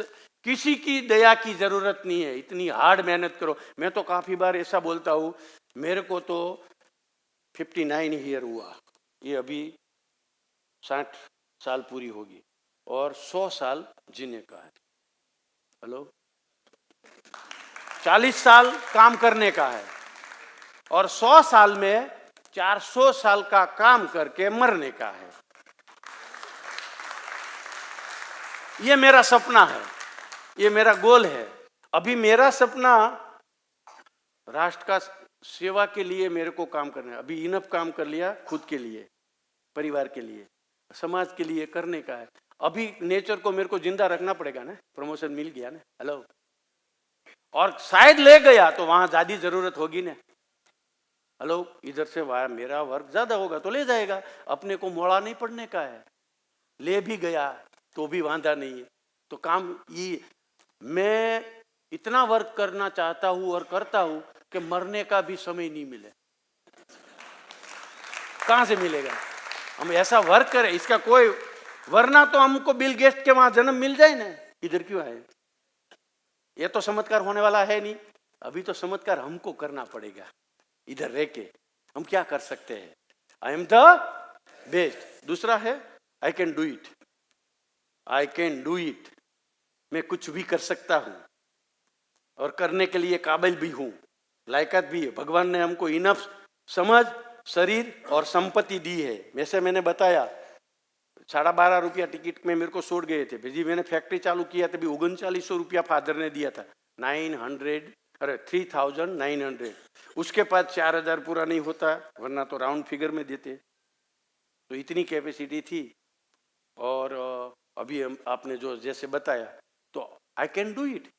किसी की दया की जरूरत नहीं है, इतनी हार्ड मेहनत करो। मैं तो काफी बार ऐसा बोलता हूं, मेरे को तो 59 ईयर हुआ, ये अभी 60 साल पूरी होगी, और 100 साल जीने का है। हेलो, 40 साल काम करने का है, और 100 साल में 400 साल का काम करके मरने का है। ये मेरा सपना है, ये मेरा गोल है। अभी मेरा सपना राष्ट्र का सेवा के लिए मेरे को काम करना है। अभी इनफ काम कर लिया, खुद के लिए, परिवार के लिए, समाज के लिए करने का है। अभी नेचर को मेरे को जिंदा रखना पड़ेगा ना, प्रमोशन मिल गया ना। हेलो, और शायद ले गया तो वहां ज्यादा जरूरत होगी ना। हेलो, इधर से वहां मेरा वर्क ज्यादा होगा तो ले जाएगा, अपने को मोड़ा नहीं पड़ने का है। ले भी गया तो भी वांधा नहीं है। तो काम ये, मैं इतना वर्क करना चाहता हूं और करता हूं कि मरने का भी समय नहीं मिले। कहां से मिलेगा? हम ऐसा वर्क करें, इसका कोई, वरना तो हमको बिल गेट्स के वहां जन्म मिल जाए ना, इधर क्यों आए? ये तो चमत्कार होने वाला है नहीं, अभी तो चमत्कार हमको करना पड़ेगा। इधर रह के हम क्या कर सकते हैं? I am the best. दूसरा है I can do it, I can do it, मैं कुछ भी कर सकता हूं और करने के लिए काबिल भी हूं, लायकात भी है। भगवान ने हमको इनफ समझ, शरीर और संपत्ति दी है। वैसे मैंने बताया 12.5 रुपया टिकट में मेरे को छोड़ गए थे जी। मैंने फैक्ट्री चालू किया तभी 3900 रुपया फादर ने दिया था, 3900। उसके बाद 4000 पूरा नहीं होता, वरना तो राउंड फिगर में देते। तो इतनी कैपेसिटी थी। और अभी आपने जो जैसे बताया, तो आई कैन डू इट।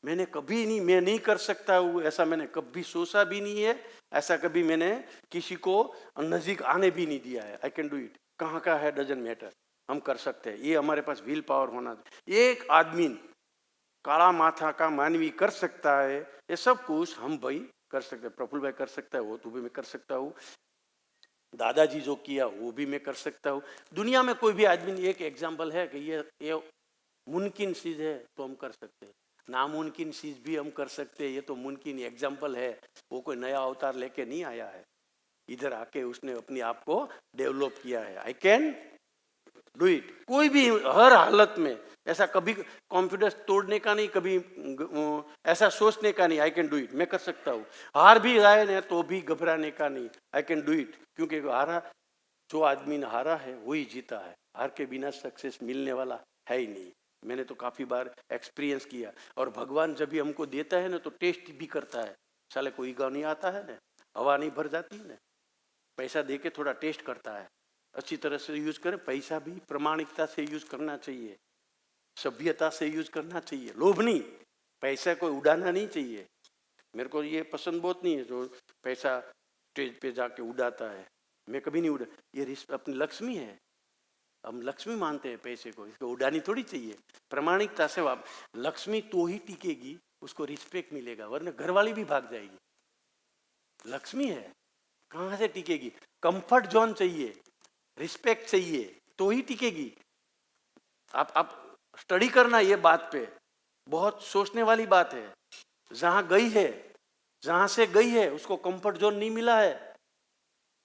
मैंने कभी नहीं, मैं नहीं कर सकता हूँ ऐसा मैंने कभी सोचा भी नहीं है, ऐसा कभी मैंने किसी को नजीक आने भी नहीं दिया है। आई कैन डू इट, कहाँ का है डजंट मैटर, हम कर सकते हैं। ये हमारे पास विल पावर होना चाहिए। एक आदमी काला माथा का मानवी कर सकता है, ये सब कुछ हम भाई कर सकते हैं। प्रफुल्ल भाई कर सकता है, वो तो भी मैं कर सकता हूँ। दादाजी जो किया वो भी मैं कर सकता हूँ। दुनिया में कोई भी आदमी, एक एग्जाम्पल है कि ये मुमकिन चीज है तो हम कर सकते हैं, नामुमकिन चीज भी हम कर सकते हैं, ये तो मुमकिन एग्जाम्पल है। वो कोई नया अवतार लेके नहीं आया है, इधर आके उसने अपने आप को डेवलप किया है। I can do it. कोई भी हर हालत में ऐसा कभी कॉन्फिडेंस तोड़ने का नहीं, कभी ऐसा सोचने का नहीं। आई कैन डू इट, मैं कर सकता हूँ। हार भी जाए ना तो भी घबराने का नहीं, आई कैन डू इट। क्योंकि हारा, जो आदमी ने हारा है वही जीता है, हार के बिना सक्सेस मिलने वाला है ही नहीं। मैंने तो काफी बार एक्सपीरियंस किया। और भगवान जब भी हमको देता है ना तो टेस्ट भी करता है। साले कोई ईगो नहीं आता है ना, हवा नहीं भर जाती है ना, पैसा दे के थोड़ा टेस्ट करता है। अच्छी तरह से यूज करें, पैसा भी प्रामाणिकता से यूज करना चाहिए, सभ्यता से यूज करना चाहिए, लोभ नहीं, पैसा को उड़ाना नहीं चाहिए। मेरे को ये पसंद बहुत नहीं है जो पैसा स्टेज पे जाके उड़ाता है, मैं कभी नहीं उड़ा। ये अपनी लक्ष्मी है, हम लक्ष्मी मानते हैं पैसे को, इसको उड़ानी थोड़ी चाहिए। प्रामाणिकता से आप, लक्ष्मी तो ही टिकेगी, उसको रिस्पेक्ट मिलेगा, वरना घरवाली भी भाग जाएगी। लक्ष्मी है, कहां से टिकेगी? कंफर्ट जोन चाहिए, रिस्पेक्ट चाहिए तो ही टिकेगी। आप स्टडी करना ये बात पे, बहुत सोचने वाली बात है। जहां गई है, जहां से गई है उसको कंफर्ट जोन नहीं मिला है,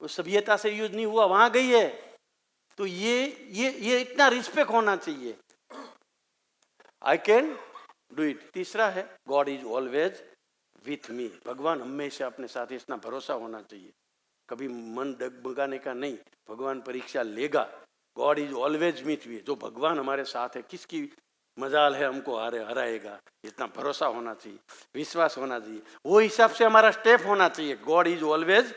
उस सभ्यता से यूज नहीं हुआ, वहां गई है, तो ये इतना रिस्पेक्ट होना चाहिए। I can do it. तीसरा है God is always with me. भगवान हमेशा अपने साथ, इतना भरोसा होना चाहिए, कभी मन डगमगाने का नहीं। भगवान परीक्षा लेगा, God is always with me. जो भगवान हमारे साथ है, किसकी मजाल है हमको हराएगा, इतना भरोसा होना चाहिए, विश्वास होना चाहिए। वो हिसाब से हमारा स्टेप होना चाहिए। God is always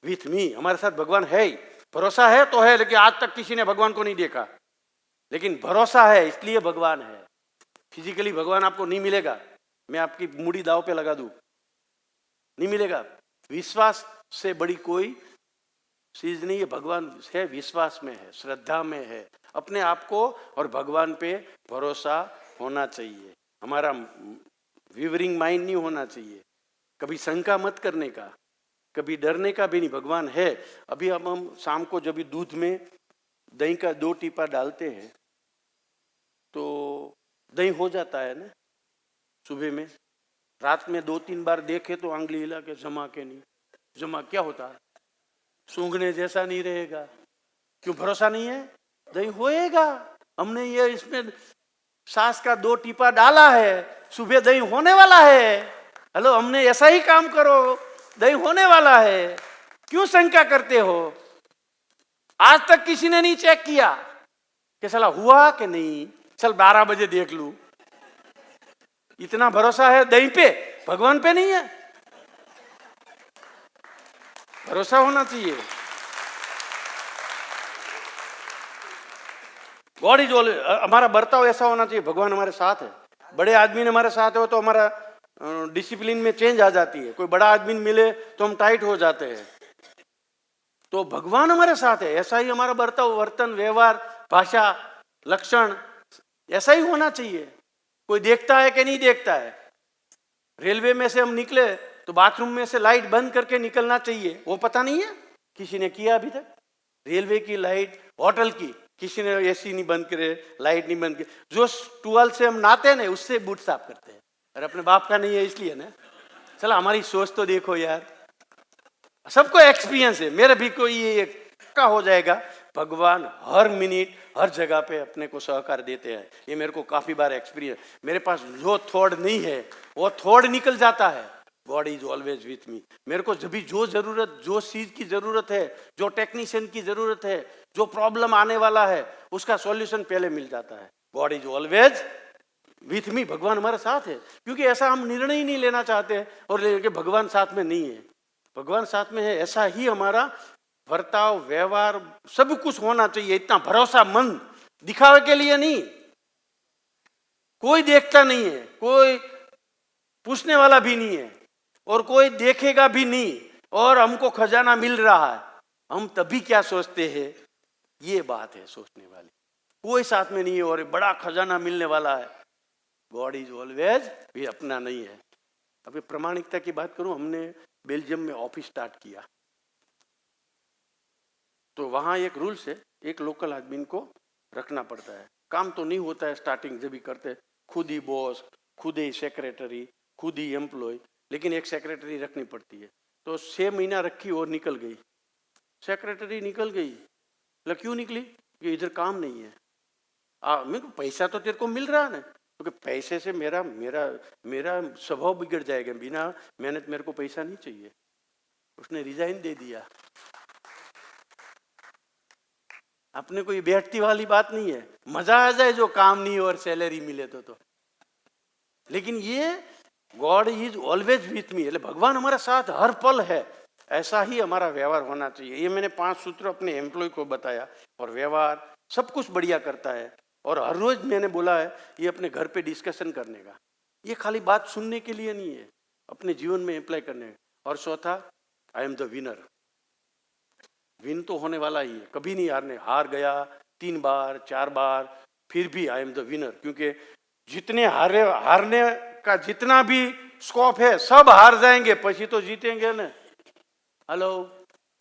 with me, हमारे साथ भगवान है ही। भरोसा है तो है, लेकिन आज तक किसी ने भगवान को नहीं देखा, लेकिन भरोसा है इसलिए भगवान है। फिजिकली भगवान आपको नहीं मिलेगा, मैं आपकी मूड़ी दाव पे लगा दूं, नहीं मिलेगा। विश्वास से बड़ी कोई चीज नहीं है। भगवान है, विश्वास में है, श्रद्धा में है, अपने आप को और भगवान पे भरोसा होना चाहिए। हमारा विवरिंग माइंड नहीं होना चाहिए, कभी शंका मत करने का, कभी डरने का भी नहीं। भगवान है। अभी हम शाम को जब भी दूध में दही का 2 टीपा डालते हैं तो दही हो जाता है ना सुबह में। रात में 2-3 बार देखे तो आंगली हिला के जमा के नहीं जमा, क्या होता है? सूंघने जैसा नहीं रहेगा। क्यों? भरोसा नहीं है, दही होएगा। हमने ये इसमें सांस का 2 टीपा डाला है, सुबह दही होने वाला है। हेलो, हमने ऐसा ही काम करो, दही होने वाला है। क्यों शंका करते हो? आज तक किसी ने नहीं चेक किया कि साला हुआ कि नहीं, चल 12 बजे देख लूं। इतना भरोसा है दही पे, भगवान पे नहीं है। भरोसा होना चाहिए। गॉड इज ऑलवेज, हमारा बर्ताव ऐसा होना चाहिए, भगवान हमारे साथ है। बड़े आदमी ने हमारे साथ हो तो हमारा डिसिप्लिन में चेंज आ जाती है। कोई बड़ा आदमी मिले तो हम टाइट हो जाते हैं। तो भगवान हमारे साथ है, ऐसा ही हमारा बर्ताव, वर्तन, व्यवहार, भाषा, लक्षण ऐसा ही होना चाहिए। कोई देखता है कि नहीं देखता है। रेलवे में से हम निकले तो बाथरूम में से लाइट बंद करके निकलना चाहिए, वो पता नहीं है, किसी ने किया अभी तक? रेलवे की लाइट, होटल की, किसी ने एसी नहीं बंद करे, लाइट नहीं बंद की, जो टूअल से हम नहाते हैं ना उससे बूट साफ करते हैं, और अपने बाप का नहीं है इसलिए ना। चलो हमारी सोच तो देखो यार, सबको एक्सपीरियंस है, मेरे भी कोई ये का हो जाएगा। भगवान हर मिनट हर जगह पे अपने को सहकार देते हैं, ये मेरे को काफी बार एक्सपीरियंस। मेरे पास जो थॉट नहीं है वो थॉट निकल जाता है। God is always with me. मेरे को जब भी जो जरूरत, जो चीज की जरूरत है, जो टेक्नीशियन की जरूरत है, जो प्रॉब्लम आने वाला है, उसका सॉल्यूशन पहले मिल जाता है। God is always with me. भगवान हमारे साथ है, क्योंकि ऐसा हम निर्णय ही नहीं लेना चाहते और लेके भगवान साथ में नहीं है। भगवान साथ में है, ऐसा ही हमारा बर्ताव, व्यवहार, सब कुछ होना चाहिए। इतना भरोसामंद, दिखावे के लिए नहीं, कोई देखता नहीं है, कोई पूछने वाला भी नहीं है, और कोई देखेगा भी नहीं, और हमको खजाना मिल रहा है। हम तभी क्या सोचते हैं, ये बात है सोचने वाली। कोई साथ में नहीं है और बड़ा खजाना मिलने वाला है। गॉड इज ऑलवेज भी अपना नहीं है। अभी प्रामाणिकता की बात करूं, हमने बेल्जियम में ऑफिस स्टार्ट किया, तो वहां एक रूल्स है, एक लोकल आदमी को रखना पड़ता है। काम तो नहीं होता है स्टार्टिंग जब भी करते, खुद ही बॉस, खुद ही सेक्रेटरी, खुद ही एम्प्लॉय, लेकिन एक सेक्रेटरी रखनी पड़ती है। तो 6 महीना रखी और निकल गई, सेक्रेटरी निकल गई। क्यों निकली? कि इधर काम नहीं है। मेरे को पैसा तो तेरे को मिल रहा है ना, क्योंकि पैसे से मेरा मेरा मेरा स्वभाव बिगड़ जाएगा। बिना मेहनत मेरे को पैसा नहीं चाहिए। उसने रिजाइन दे दिया। अपने को ये बैठती वाली बात नहीं है, मजा आ जाए जो काम नहीं और सैलरी मिले तो। लेकिन ये God is always with me, भगवान हमारे साथ हर पल है। ऐसा ही हमारा व्यवहार होना चाहिए। ये मैंने 5 सूत्र अपने एम्प्लॉय को बताया, और व्यवहार सब कुछ बढ़िया करता है। और हर रोज मैंने बोला है ये अपने घर पे डिस्कशन करने का, ये खाली बात सुनने के लिए नहीं है, अपने जीवन में अप्लाई करने। और चौथा, I am the winner. Win तो होने वाला ही है, कभी नहीं हारने। हार गया 3 बार 4 बार, फिर भी आई एम द विनर, क्योंकि जितने हारने का जितना भी स्कोप है, सब हार जाएंगे, पछी तो जीतेंगे ना। हेलो,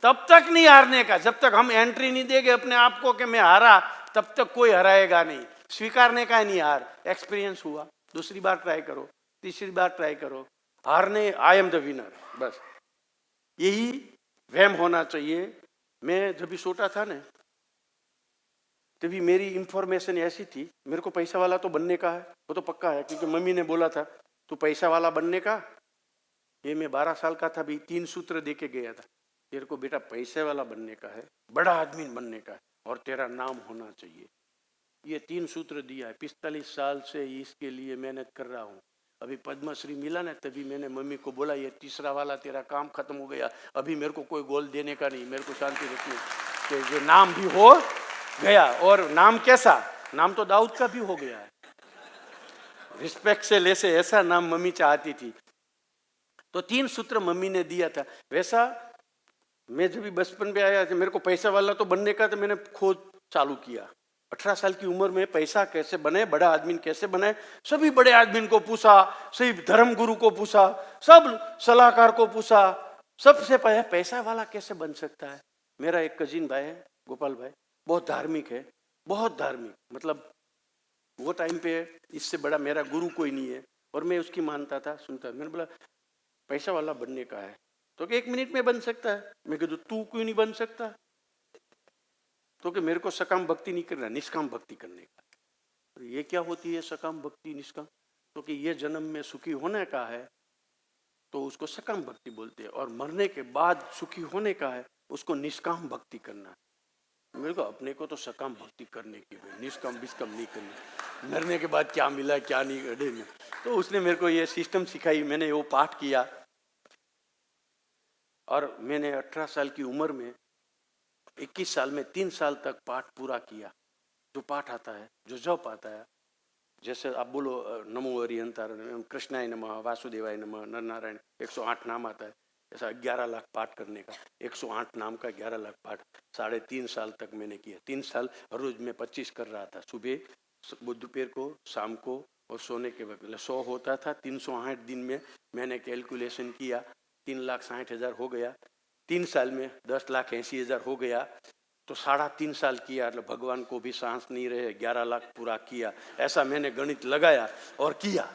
तब तक नहीं हारने का, जब तक हम एंट्री नहीं देंगे अपने आप को कि मैं हारा, तब तक कोई हराएगा नहीं। स्वीकारने का नहीं हार, एक्सपीरियंस हुआ, दूसरी बार ट्राई करो, तीसरी बार ट्राई करो, हारने आई एम द विनर, बस यही वहम होना चाहिए। मैं जब भी छोटा था ना, तभी मेरी इंफॉर्मेशन ऐसी थी, मेरे को पैसा वाला तो बनने का है, वो तो पक्का है, क्योंकि मम्मी ने बोला था तू पैसा वाला बनने का। ये मैं 12 साल का था, भी 3 सूत्र दे के गया था, तेरे को बेटा पैसे वाला बनने का है, बड़ा आदमी बनने का है, और तेरा नाम होना चाहिए। ये 3 सूत्र दिया है। 45 साल से इसके लिए मेहनत कर रहा हूँ। अभी पद्मश्री मिला ना, तभी मैंने मम्मी को बोला ये तीसरा वाला तेरा काम खत्म हो गया, अभी मेरे को कोई गोल देने का नहीं, मेरे को शांति रखनी, कि जो नाम भी हो गया। और नाम कैसा? नाम तो दाऊद का भी हो गया है, रिस्पेक्ट से लेसे, ऐसा नाम मम्मी चाहती थी। तो 3 सूत्र मम्मी ने दिया था। वैसा मैं जब भी बचपन में आया, मेरे को पैसा वाला तो बनने का, तो मैंने खोज चालू किया। 18 साल की उम्र में पैसा कैसे बने, बड़ा आदमी कैसे बने, सभी बड़े आदमी को पूछा, सभी धर्म गुरु को पूछा, सब सलाहकार को पूछा, सबसे पहले पैसा वाला कैसे बन सकता है। मेरा एक कजिन भाई है, गोपाल भाई, बहुत धार्मिक है, बहुत धार्मिक, मतलब वो टाइम पे इससे बड़ा मेरा गुरु कोई नहीं है, और मैं उसकी मानता था, सुनता। मैंने बोला पैसा वाला बनने का है तो कि 1 मिनट में बन सकता है। मैं कहता तू क्यों नहीं बन सकता? तो कि मेरे को सकाम भक्ति नहीं करना, निष्काम भक्ति करने का। ये क्या होती है सकाम भक्ति निष्काम? तो कि ये जन्म में सुखी होने का है तो उसको सकाम भक्ति बोलते हैं, और मरने के बाद सुखी होने का है उसको निष्काम भक्ति करना। मेरे को अपने को तो सकाम भक्ति करने की, निष्काम बिष्काम नहीं करनी, मरने के बाद क्या मिला क्या नहीं अड़े में। तो उसने मेरे को ये सिस्टम सिखाई, मैंने वो पाठ किया, और मैंने 18 साल की उम्र में 21 साल में 3 साल तक पाठ पूरा किया। जो पाठ आता है, जो जप आता है, जैसे आप बोलो नमो हरिहंतार, कृष्णाय नमः, वासुदेवाय नमः, नर नारायण, 108 नाम आता है। ऐसा 11 लाख पाठ करने का, 108 नाम का 11 लाख पाठ 3.5 साल तक मैंने किया। 3 साल हर रोज मैं 25 कर रहा था, सुबह, दोपहर को, शाम को, और सोने के वक्त 100 होता था। 308 दिन में मैंने कैलकुलेशन किया, 3,60,000 हो गया। 3 साल में 10,80,000 हो गया। तो 3.5 साल किया, मतलब भगवान को भी सांस नहीं रहे, 11 लाख पूरा किया। ऐसा मैंने गणित लगाया और किया।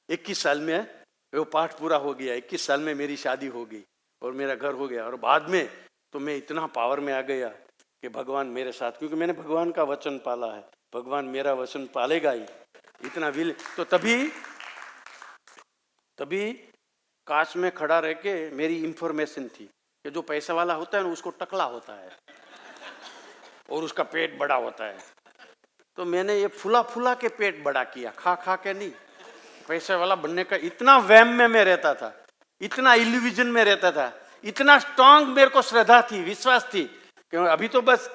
21 साल में वो पाठ पूरा हो गया, 21 साल में मेरी शादी हो गई और मेरा घर हो गया। और बाद में तो मैं इतना पावर में आ गया कि भगवान मेरे साथ, क्योंकि मैंने भगवान का वचन पाला है, भगवान मेरा वचन पालेगा ही, इतना विल। तो तभी कांच में खड़ा रह के मेरी इंफॉर्मेशन थी कि जो पैसा वाला होता है ना उसको टकला होता है और उसका पेट बड़ा होता है। तो मैंने ये फुला फुला के पेट बड़ा किया, खा खा के नहीं। पैसे वाला बनने का इतना वहम में मैं रहता था, इतना इल्यूजन में रहता था, इतना स्ट्रांग मेरे को श्रद्धा थी, विश्वास थी कि अभी तो बस,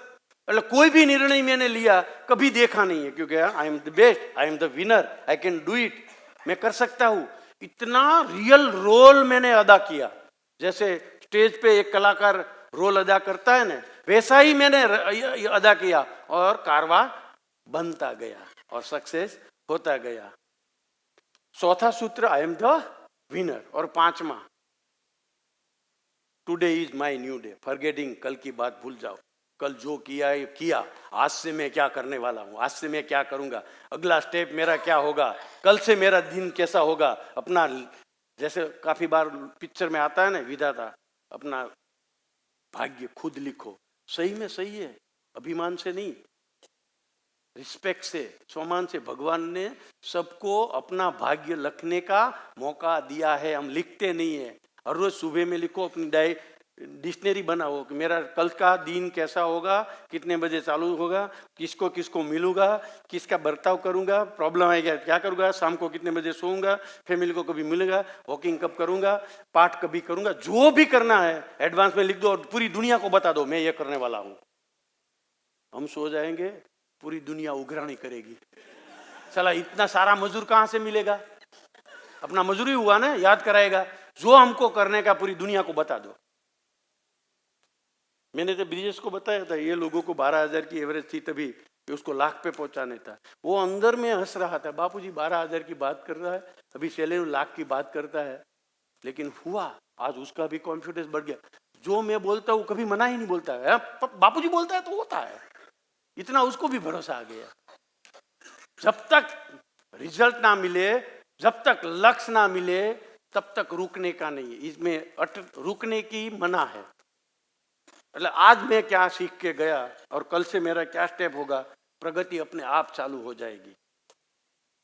मतलब कोई भी निर्णय मैंने लिया कभी देखा नहीं है, क्योंकि I am the best, I am the winner, I can do it, मैं कर सकता हूं। इतना रियल रोल मैंने अदा किया, जैसे स्टेज पे एक कलाकार रोल अदा करता है ना, वैसा ही मैंने अदा किया और कारवा बनता गया और सक्सेस होता गया। चौथा सूत्र, आई एम द विनर। और 5वां, today is my new day, forgetting, कल की बात भूल जाओ, कल जो किया है किया, आज से मैं क्या करने वाला हूं, आज से मैं क्या करूंगा, अगला स्टेप मेरा क्या होगा, कल से मेरा दिन कैसा होगा। अपना, जैसे काफी बार पिक्चर में आता है ना, विधाता, अपना भाग्य खुद लिखो। सही में सही है, अभिमान से नहीं, रिस्पेक्ट से, सम्मान से। भगवान ने सबको अपना भाग्य लिखने का मौका दिया है, हम लिखते नहीं है। हर रोज सुबह में लिखो, अपनी डिक्शनरी बनाओ कि मेरा कल का दिन कैसा होगा, कितने बजे चालू होगा, किसको किसको मिलूंगा, किसका बर्ताव करूंगा, प्रॉब्लम आएगा क्या करूंगा, शाम को कितने बजे सोऊंगा, फैमिली को कभी मिलेगा, वॉकिंग कब करूंगा, पाठ कभी करूंगा, जो भी करना है एडवांस में लिख दो और पूरी दुनिया को बता दो मैं ये करने वाला हूं। हम सो जाएंगे, पूरी दुनिया उघरानी करेगी। चला, इतना सारा मजदूर कहां से मिलेगा, अपना मजदूरी हुआ ना, याद कराएगा, जो हमको करने का पूरी दुनिया को बता दो। मैंने तो ब्रिजेश को बताया था, ये लोगों को 12,000 की एवरेज थी तभी उसको लाख पे पहुंचाने था। वो अंदर में हंस रहा था, बापूजी 12,000 की बात कर रहा है, अभी चले लाख की बात करता है। लेकिन हुआ, आज उसका भी कॉन्फिडेंस बढ़ गया। जो मैं बोलता हूँ कभी मना ही नहीं बोलता है, बापूजी बोलता है तो होता है, इतना उसको भी भरोसा आ गया। जब तक रिजल्ट ना मिले, जब तक लक्ष्य ना मिले, तब तक रुकने का नहीं है, इसमें रुकने की मना है। मतलब आज मैं क्या सीख के गया और कल से मेरा क्या स्टेप होगा, प्रगति अपने आप चालू हो जाएगी।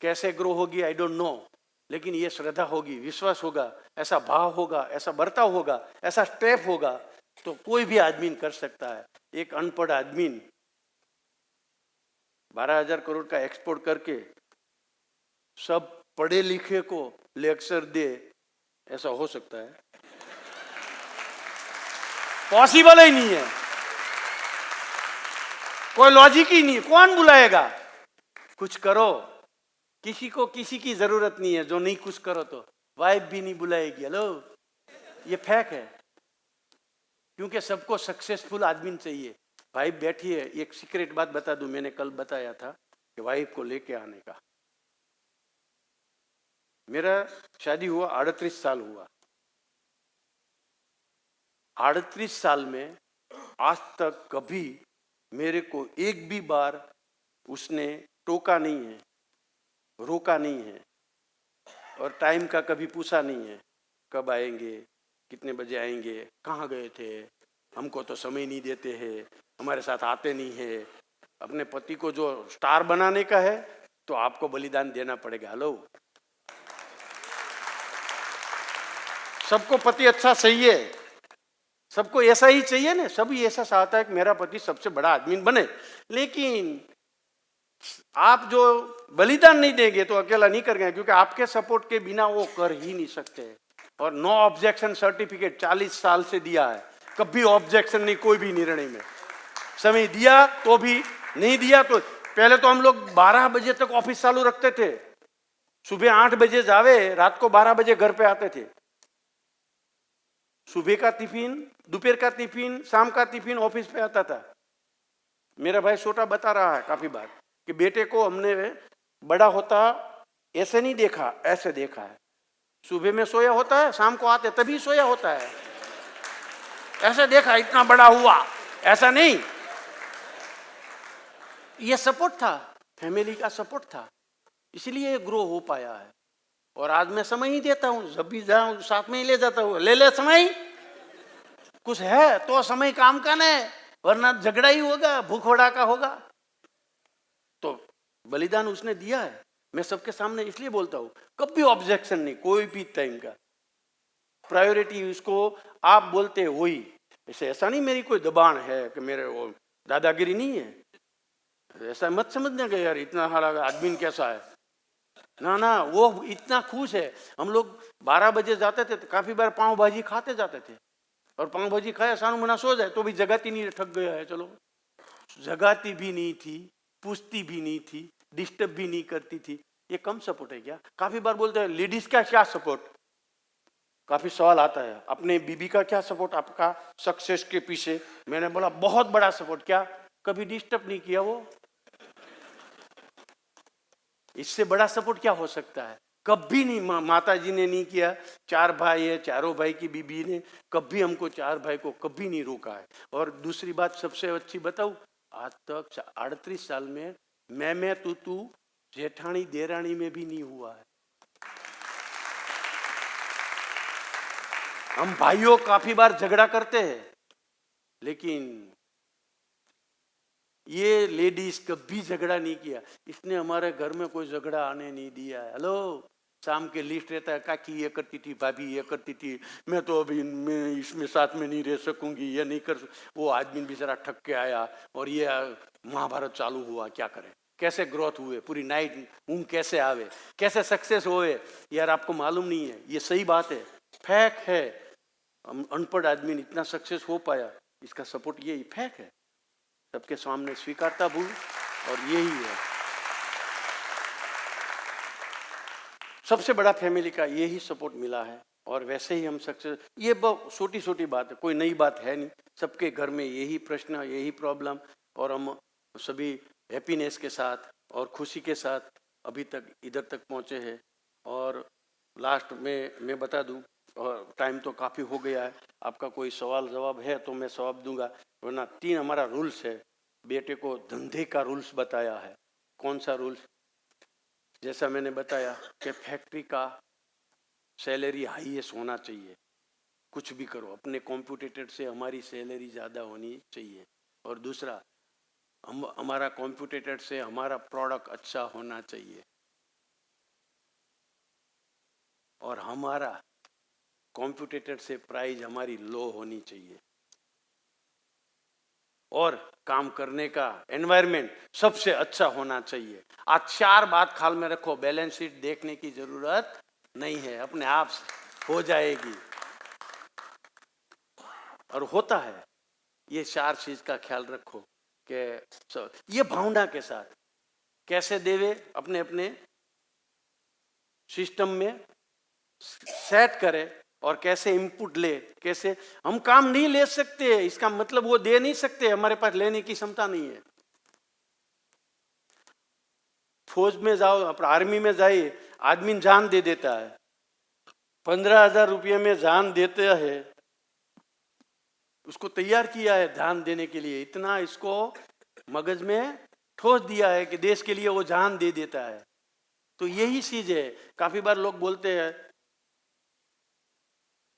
कैसे ग्रो होगी आई डोंट नो, लेकिन ये श्रद्धा होगी, विश्वास होगा, ऐसा भाव होगा, ऐसा बर्ताव होगा, ऐसा स्टेप होगा, तो कोई भी आदमी कर सकता है। एक अनपढ़ आदमी 12,000 करोड़ का एक्सपोर्ट करके सब पढ़े लिखे को लेक्चर दे, ऐसा हो सकता है? पॉसिबल ही नहीं है, कोई लॉजिक ही नहीं है। कौन बुलाएगा? कुछ करो, किसी को किसी की जरूरत नहीं है। जो नहीं कुछ करो तो वाइफ भी नहीं बुलाएगी। हेलो, ये फैक्ट है, क्योंकि सबको सक्सेसफुल आदमी चाहिए। वाइफ बैठी है, एक सीक्रेट बात बता दूं, मैंने कल बताया था कि वाइफ को लेके आने का। मेरा शादी हुआ 38 साल हुआ, 38 साल में आज तक कभी मेरे को एक भी बार उसने टोका नहीं है, रोका नहीं है, और टाइम का कभी पूछा नहीं है, कब आएंगे, कितने बजे आएंगे, कहाँ गए थे, हमको तो समय नहीं देते हैं, हमारे साथ आते नहीं है। अपने पति को जो स्टार बनाने का है तो आपको बलिदान देना पड़ेगा। हेलो, सबको पति अच्छा चाहिए, सबको ऐसा ही चाहिए ना, सभी ऐसा चाहता है कि मेरा पति सबसे बड़ा आदमी बने। लेकिन आप जो बलिदान नहीं देंगे तो अकेला नहीं कर गए, क्योंकि आपके सपोर्ट के बिना वो कर ही नहीं सकते। और नो ऑब्जेक्शन सर्टिफिकेट 40 साल से दिया है, कभी ऑब्जेक्शन नहीं कोई भी निर्णय में। समय दिया तो भी, नहीं दिया तो। पहले तो हम लोग 12 बजे तक ऑफिस चालू रखते थे, सुबह 8 बजे जावे, रात को 12 बजे घर पे आते थे। सुबह का टिफिन, दोपहर का टिफिन, शाम का टिफिन ऑफिस पे आता था। मेरा भाई छोटा बता रहा है काफी बार कि बेटे को हमने बड़ा होता ऐसे नहीं देखा, ऐसे देखा है। सुबह में सोया होता है, शाम को आते तभी सोया होता है, ऐसे देखा, इतना बड़ा हुआ, ऐसा नहीं। ये सपोर्ट था, फैमिली का सपोर्ट था, इसलिए ग्रो हो पाया है। और आज मैं समय ही देता हूँ, जब भी जाऊँ साथ में ही ले जाता हूँ, ले समय, कुछ है तो समय काम का न है, वरना झगड़ा ही होगा, भूखोड़ा का होगा। तो बलिदान उसने दिया है, मैं सबके सामने इसलिए बोलता हूँ, कभी ऑब्जेक्शन नहीं, कोई भी टाइम का प्रायोरिटी उसको आप बोलते वही। ऐसा नहीं मेरी कोई दबाण है कि मेरे वो दादागिरी नहीं है, ऐसा मत समझने का यार इतना सारा आदमी कैसा है, ना ना, वो इतना खुश है। हम लोग 12 बजे जाते थे तो काफी बार पाव भाजी खाते जाते थे, और पाव भाजी खाया सानू मना सो जाए तो भी जगाती नहीं, थक गया है चलो, जगाती भी नहीं थी, पूछती भी नहीं थी, डिस्टर्ब भी नहीं करती थी। ये कम सपोर्ट है क्या? काफी बार बोलते हैं लेडीज का क्या सपोर्ट, काफी सवाल आता है, अपने बीबी का क्या सपोर्ट आपका सक्सेस के पीछे? मैंने बोला बहुत बड़ा सपोर्ट। क्या कभी डिस्टर्ब नहीं किया वो? इससे बड़ा सपोर्ट क्या हो सकता है? कभी नहीं, माता जी ने नहीं किया, 4 भाई है, चारों भाई की बीबी ने कभी हमको 4 भाई को कभी नहीं रोका है। और दूसरी बात सबसे अच्छी बताऊं, आज तक 38 साल में मैं तू जेठानी देरानी में भी नहीं हुआ है। हम भाइयों काफी बार झगड़ा करते हैं, लेकिन ये लेडीज कभी झगड़ा नहीं किया। इसने हमारे घर में कोई झगड़ा आने नहीं दिया है। हेलो, शाम के लिस्ट रहता है, काकी ये करती थी, भाभी ये करती थी, मैं तो अभी मैं इसमें साथ में नहीं रह सकूंगी, ये नहीं कर वो आदमी बेचारा थक के आया और ये महाभारत चालू हुआ। क्या करें, कैसे ग्रोथ हुए, पूरी नाइट ऊँग कैसे आवे, कैसे सक्सेस हुए, यार आपको मालूम नहीं है। ये सही बात है, फैक्ट है। अनपढ़ आदमी इतना सक्सेस हो पाया, इसका सपोर्ट यही फैक्ट है, सबके सामने स्वीकारता भूल, और यही है सबसे बड़ा फैमिली का यही सपोर्ट मिला है। और वैसे ही हम सक्सेस, ये बहुत छोटी छोटी बात है, कोई नई बात है नहीं, सबके घर में यही प्रश्न, यही प्रॉब्लम, और हम सभी हैप्पीनेस के साथ और खुशी के साथ अभी तक इधर तक पहुंचे हैं। और लास्ट में मैं बता दूं, और टाइम तो काफ़ी हो गया है, आपका कोई सवाल जवाब है तो मैं जवाब दूंगा, वरना 3 हमारा रूल्स है। बेटे को धंधे का रूल्स बताया है। कौन सा रूल्स? जैसा मैंने बताया कि फैक्ट्री का सैलरी हाईएस्ट होना चाहिए, कुछ भी करो अपने कॉम्पिटिटर से हमारी सैलरी ज़्यादा होनी चाहिए। और दूसरा, हमारा कॉम्पिटिटर से हमारा प्रोडक्ट अच्छा होना चाहिए, और हमारा कॉम्पिटिटर से प्राइस हमारी लो होनी चाहिए, और काम करने का एनवायरनमेंट सबसे अच्छा होना चाहिए। आज 4 बात ख्याल में रखो, बैलेंस शीट देखने की जरूरत नहीं है, अपने आप हो जाएगी, और होता है। ये 4 चीज का ख्याल रखो कि ये भावना के साथ कैसे देवे अपने अपने सिस्टम में सेट करे, और कैसे इनपुट ले, कैसे हम काम नहीं ले सकते, इसका मतलब वो दे नहीं सकते, हमारे पास लेने की क्षमता नहीं है। फौज में जाओ, अपना आर्मी में जाइए, आदमी जान दे देता है, 15,000 रुपये में जान देते हैं, उसको तैयार किया है जान देने के लिए, इतना इसको मगज में ठोस दिया है कि देश के लिए वो जान दे देता है। तो यही चीज है। काफी बार लोग बोलते हैं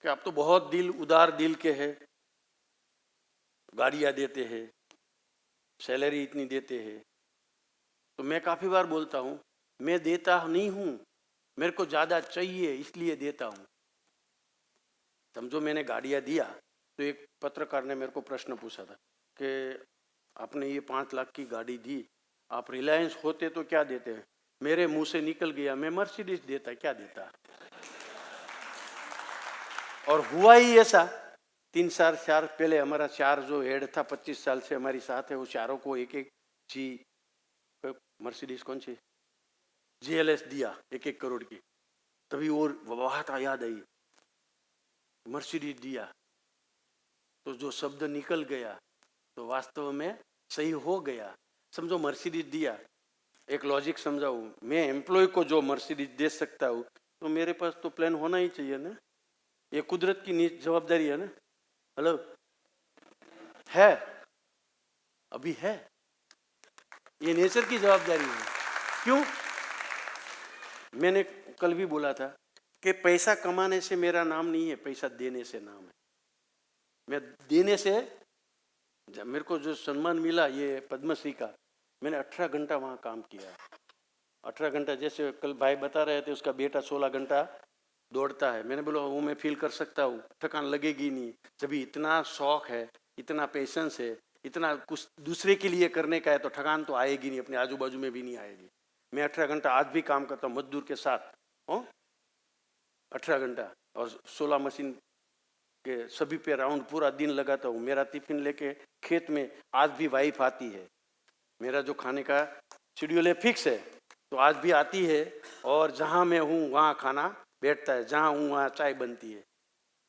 कि आप तो बहुत दिल उदार दिल के हैं, गाड़ियां देते हैं, सैलरी इतनी देते हैं। तो मैं काफी बार बोलता हूं, मैं देता नहीं हूं, मेरे को ज्यादा चाहिए इसलिए देता हूं। समझो मैंने गाड़ियां दिया, तो एक पत्रकार ने मेरे को प्रश्न पूछा था कि आपने ये 5 लाख की गाड़ी दी, आप रिलायंस होते तो क्या देते हैं? मेरे मुंह से निकल गया, मैं मर्सिडीज देता, क्या देता। और हुआ ही ऐसा। 3-4 साल पहले हमारा 4 जो हेड था, 25 साल से हमारी साथ है, वो चारों को एक एक जी मर्सिडीज कौन सी GLS दिया, 1-1 करोड़ की। तभी और बात याद आई, मर्सिडीज दिया, तो जो शब्द निकल गया तो वास्तव में सही हो गया। समझो मर्सिडीज दिया, एक लॉजिक समझाऊं, मैं एम्प्लॉय को जो मर्सिडीज दे सकता हूं, तो मेरे पास तो प्लान होना ही चाहिए ना, ये कुदरत की जवाबदारी है ना। हेलो, है, अभी है, ये नेचर की जवाबदारी है। क्यों? मैंने कल भी बोला था कि पैसा कमाने से मेरा नाम नहीं है, पैसा देने से नाम है। मैं देने से, जब मेरे को जो सम्मान मिला ये पद्मश्री का, मैंने 18 घंटा वहाँ काम किया। 18 घंटा, जैसे कल भाई बता रहे थे उसका बेटा 16 घंटा दौड़ता है। मैंने बोला वो मैं फील कर सकता हूँ, थकान लगेगी नहीं। जब इतना शौक है, इतना पेशेंस है, इतना कुछ दूसरे के लिए करने का है तो थकान तो आएगी नहीं, अपने आजू बाजू में भी नहीं आएगी। मैं 18 घंटा आज भी काम करता हूँ मजदूर के साथ, 18 घंटा, और 16 मशीन के सभी पे राउंड पूरा दिन लगाता हूँ। मेरा टिफिन लेके खेत में आज भी वाइफ आती है। मेरा जो खाने का शेड्यूल है फिक्स है, तो आज भी आती है, और जहाँ मैं हूँ वहाँ खाना बैठता है, जहाँ हूँ वहाँ चाय बनती है।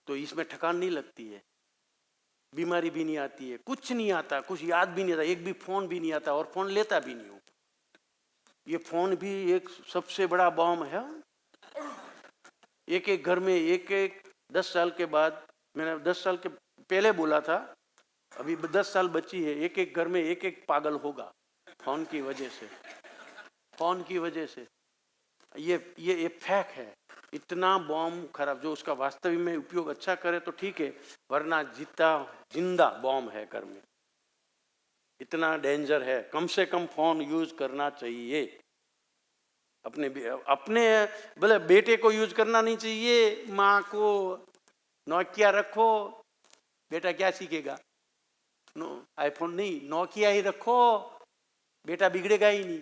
तो इसमें थकान नहीं लगती है, बीमारी भी नहीं आती है, कुछ नहीं आता, कुछ याद भी नहीं आता, एक भी फोन भी नहीं आता, और फोन लेता भी नहीं हूँ। ये फोन भी एक सबसे बड़ा बॉम्ब है। एक एक घर में एक 10 साल के बाद, मैंने 10 साल के पहले बोला था, अभी 10 साल बची है, एक एक घर में एक पागल होगा फोन की वजह से। फोन की वजह से ये फैक्ट है। इतना बॉम्ब खराब, जो उसका वास्तविक में उपयोग अच्छा करे तो ठीक है, वरना जिंदा बॉम्ब है घर में। इतना डेंजर है। कम से कम फोन यूज करना चाहिए। अपने बोले बेटे को यूज करना नहीं चाहिए, माँ को नोकिया रखो, बेटा क्या सीखेगा? आईफोन नहीं, नोकिया ही रखो, बेटा बिगड़ेगा ही नहीं,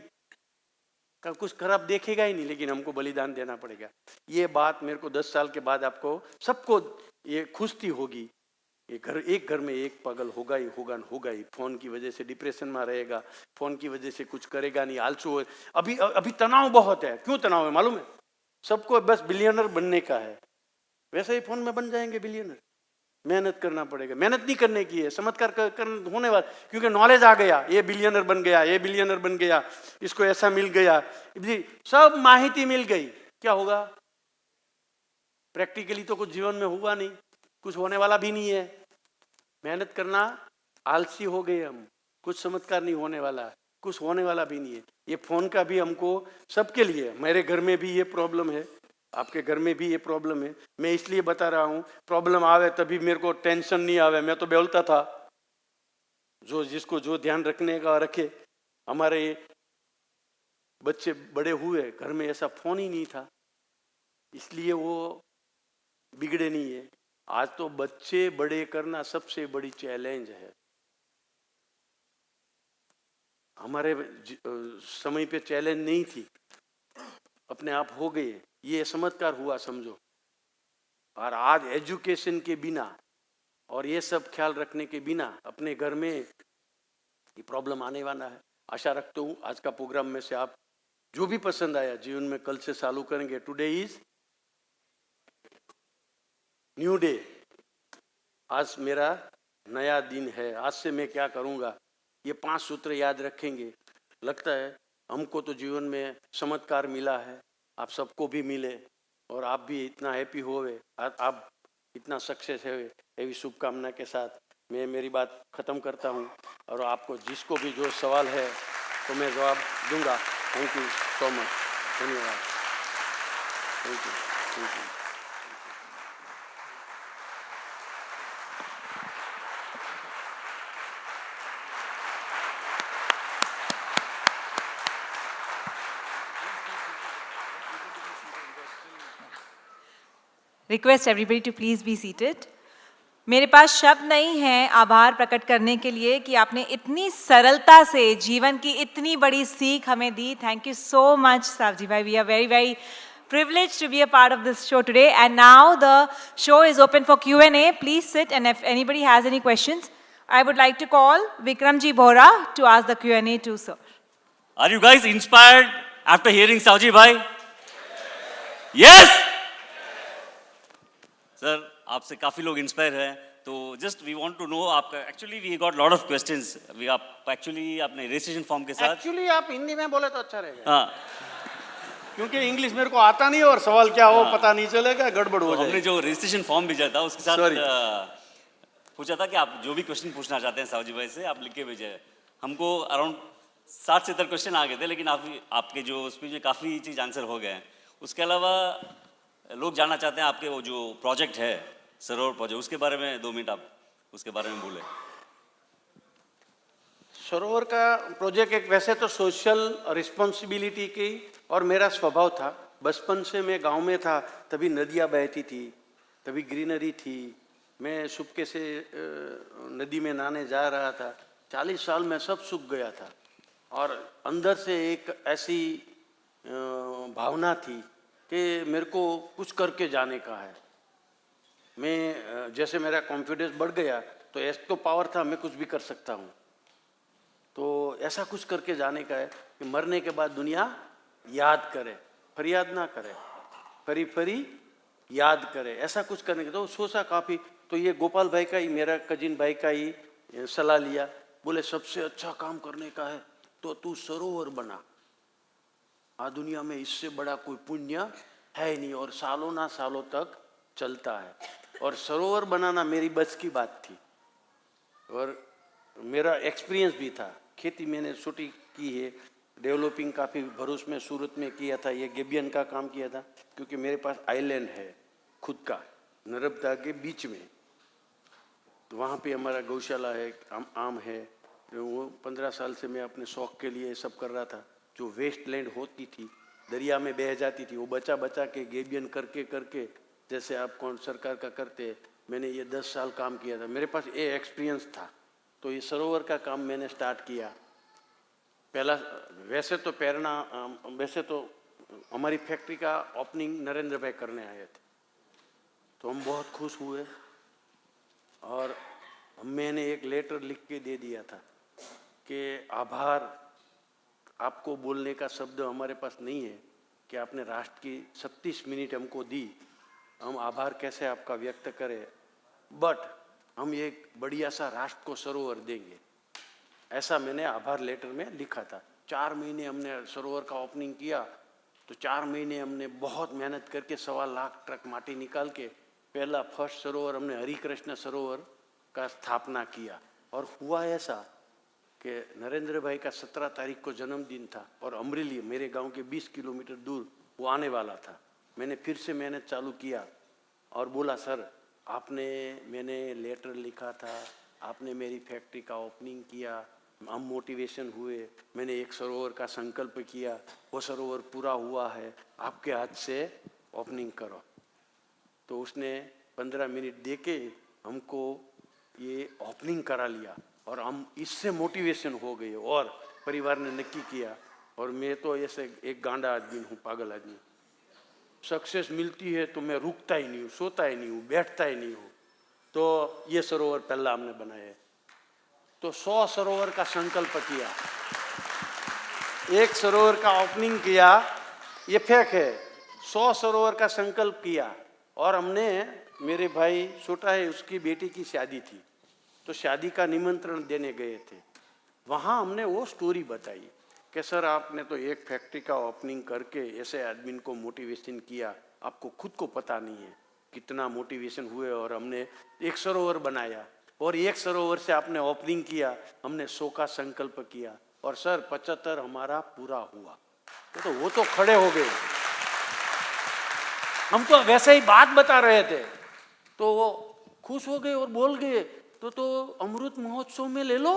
कुछ खराब देखेगा ही नहीं, लेकिन हमको बलिदान देना पड़ेगा। ये बात मेरे को 10 साल के बाद आपको सबको ये खुशती होगी। एक घर में एक पागल होगा ही। फोन की वजह से डिप्रेशन में रहेगा, फोन की वजह से कुछ करेगा नहीं, आलसू है। अभी तनाव बहुत है। क्यों तनाव है मालूम है? सबको बस बिलियनर बनने का है, वैसे ही फोन में बन जाएंगे बिलियनर। मेहनत करना पड़ेगा, मेहनत नहीं करने की है, चमत्कार होने वाला, क्योंकि नॉलेज आ गया, ये बिलियनर बन गया, ये बिलियनर बन गया, इसको ऐसा मिल गया, सब माहिती मिल गई, क्या होगा? प्रैक्टिकली तो कुछ जीवन में हुआ नहीं, कुछ होने वाला भी नहीं है। मेहनत करना, आलसी हो गए हम, कुछ चमत्कार नहीं होने वाला, कुछ होने वाला भी नहीं है। ये फोन का भी हमको सबके लिए, मेरे घर में भी ये प्रॉब्लम है, आपके घर में भी ये प्रॉब्लम है। मैं इसलिए बता रहा हूँ, प्रॉब्लम आवे तभी मेरे को टेंशन नहीं आवे। मैं तो बोलता था, जिसको जो ध्यान रखने का रखे। हमारे बच्चे बड़े हुए, घर में ऐसा फोन ही नहीं था, इसलिए वो बिगड़े नहीं है। आज तो बच्चे बड़े करना सबसे बड़ी चैलेंज है। हमारे समय पे चैलेंज नहीं थी, अपने आप हो गए, ये चमत्कार हुआ समझो। और आज एजुकेशन के बिना और ये सब ख्याल रखने के बिना अपने घर में ये प्रॉब्लम आने वाला है। आशा रखता हूँ आज का प्रोग्राम में से आप जो भी पसंद आया जीवन में कल से चालू करेंगे। Today is new day. आज मेरा नया दिन है, आज से मैं क्या करूँगा, ये 5 सूत्र याद रखेंगे। लगता है हमको तो जीवन में चमत्कार मिला है, आप सबको भी मिले, और आप भी इतना हैप्पी होवे, आप इतना सक्सेस है, ऐसी शुभकामना के साथ मैं मेरी बात ख़त्म करता हूँ। और आपको जिसको भी जो सवाल है तो मैं जवाब दूंगा। थैंक यू सो मच, धन्यवाद। Thank you. Request everybody to please be seated. मेरे पास शब्द नहीं है आभार प्रकट करने के लिए कि आपने इतनी सरलता से जीवन की इतनी बड़ी सीख हमें दी। Thank you so much, Savji bhai. We are very, very privileged to be a part of this show today. And now the show is open for Q&A. Please sit, and if anybody has any questions, I would like to call Vikramji Bohra to ask the Q&A to sir. Are you guys inspired after hearing Savji bhai? Yes? Sir, आपसे काफ़ी लोग inspire हैं, तो just we want to know आपका। Actually we got lot of questions. We आप actually अपने registration form के साथ, एक्चुअली आप हिंदी में बोले तो अच्छा रहेगा। हाँ, क्योंकि इंग्लिश मेरे को आता नहीं और सवाल क्या हो पता नहीं चलेगा, गड़बड़ हो तो हमने जाएगी। जो रजिस्ट्रेशन फॉर्म भेजा था उसके साथ Sorry. पूछा था कि आप जो भी क्वेश्चन पूछना चाहते हैं सावजी भाई से आप लिख के भेजे। हमको अराउंड 60-70 क्वेश्चन आ गए थे, लेकिन आपके जो स्पीच में काफ़ी चीज़ आंसर हो गए हैं। उसके अलावा लोग जानना चाहते हैं आपके वो जो प्रोजेक्ट है, सरोवर प्रोजेक्ट, उसके बारे में 2 मिनट आप उसके बारे में बोले। सरोवर का प्रोजेक्ट एक वैसे तो सोशल रिस्पॉन्सिबिलिटी की और मेरा स्वभाव था। बचपन से मैं गांव में था, तभी नदियाँ बहती थी, तभी ग्रीनरी थी। मैं सुबह से नदी में नहाने जा रहा था। 40 साल में सब सूख गया था और अंदर से एक ऐसी भावना थी कि मेरे को कुछ करके जाने का है। मैं जैसे मेरा कॉन्फिडेंस बढ़ गया तो ऐसा तो पावर था, मैं कुछ भी कर सकता हूँ। तो ऐसा कुछ करके जाने का है कि मरने के बाद दुनिया याद करे, फरियाद ना करे, फरी फरी याद करे, ऐसा कुछ करने का। तो सोचा काफ़ी, तो ये गोपाल भाई का ही, मेरा कजिन भाई का ही सलाह लिया। बोले सबसे अच्छा काम करने का है तो तू सरोवर बना, आ दुनिया में इससे बड़ा कोई पुण्य है नहीं और सालों ना सालों तक चलता है। और सरोवर बनाना मेरी बस की बात थी और मेरा एक्सपीरियंस भी था। खेती मैंने छोटी की है, डेवलपिंग काफ़ी भरूच में, सूरत में किया था, ये गेबियन का काम किया था, क्योंकि मेरे पास आइलैंड है खुद का नर्मदा के बीच में। तो वहाँ पे हमारा गौशाला है, आम है। तो वो 15 साल से मैं अपने शौक के लिए ये सब कर रहा था। जो वेस्ट लैंड होती थी, दरिया में बह जाती थी, वो बचा बचा के गेबियन करके करके, जैसे आप कौन सरकार का करते, मैंने ये 10 साल काम किया था। मेरे पास ये एक्सपीरियंस था। तो ये सरोवर का काम मैंने स्टार्ट किया। पहला वैसे तो हमारी फैक्ट्री का ओपनिंग नरेंद्र भाई करने आए थे, तो हम बहुत खुश हुए और मैंने एक लेटर लिख के दे दिया था कि आभार, आपको बोलने का शब्द हमारे पास नहीं है कि आपने राष्ट्र की 36 मिनट हमको दी, हम आभार कैसे आपका व्यक्त करें, बट हम एक बढ़िया सा राष्ट्र को सरोवर देंगे। ऐसा मैंने आभार लेटर में लिखा था। 4 महीने हमने सरोवर का ओपनिंग किया, तो 4 महीने हमने बहुत मेहनत करके 1.25 लाख ट्रक माटी निकाल के पहला फर्स्ट सरोवर हमने हरिकृष्ण सरोवर का स्थापना किया। और हुआ ऐसा कि नरेंद्र भाई का 17 तारीख को जन्मदिन था और अमरेली मेरे गांव के 20 किलोमीटर दूर वो आने वाला था। मैंने फिर से मेहनत चालू किया और बोला, सर मैंने लेटर लिखा था, आपने मेरी फैक्ट्री का ओपनिंग किया, हम मोटिवेशन हुए, मैंने एक सरोवर का संकल्प किया, वो सरोवर पूरा हुआ है, आपके हाथ से ओपनिंग करो। तो उसने 15 मिनट दे के हमको ये ओपनिंग करा लिया और हम इससे मोटिवेशन हो गए और परिवार ने नक्की किया। और मैं तो ऐसे एक गांडा आदमी हूँ, पागल आदमी। सक्सेस मिलती है तो मैं रुकता ही नहीं हूँ, सोता ही नहीं हूँ, बैठता ही नहीं हूँ। तो ये सरोवर पहला हमने बनाया है। तो 100 सरोवर का संकल्प किया, एक सरोवर का ओपनिंग किया, ये फेक है। 100 सरोवर का संकल्प किया और हमने, मेरे भाई छोटा है, उसकी बेटी की शादी थी, तो शादी का निमंत्रण देने गए थे। वहाँ हमने वो स्टोरी बताई कि सर आपने तो एक फैक्ट्री का ओपनिंग करके ऐसे आदमी को मोटिवेशन किया, आपको खुद को पता नहीं है कितना मोटिवेशन हुए। और हमने एक सरोवर बनाया और एक सरोवर से आपने ओपनिंग किया, हमने 100 का संकल्प किया और सर 75 हमारा पूरा हुआ। तो वो तो खड़े हो गए, हम तो वैसे ही बात बता रहे थे, तो वो खुश हो गए और बोल गए तो अमृत महोत्सव में ले लो।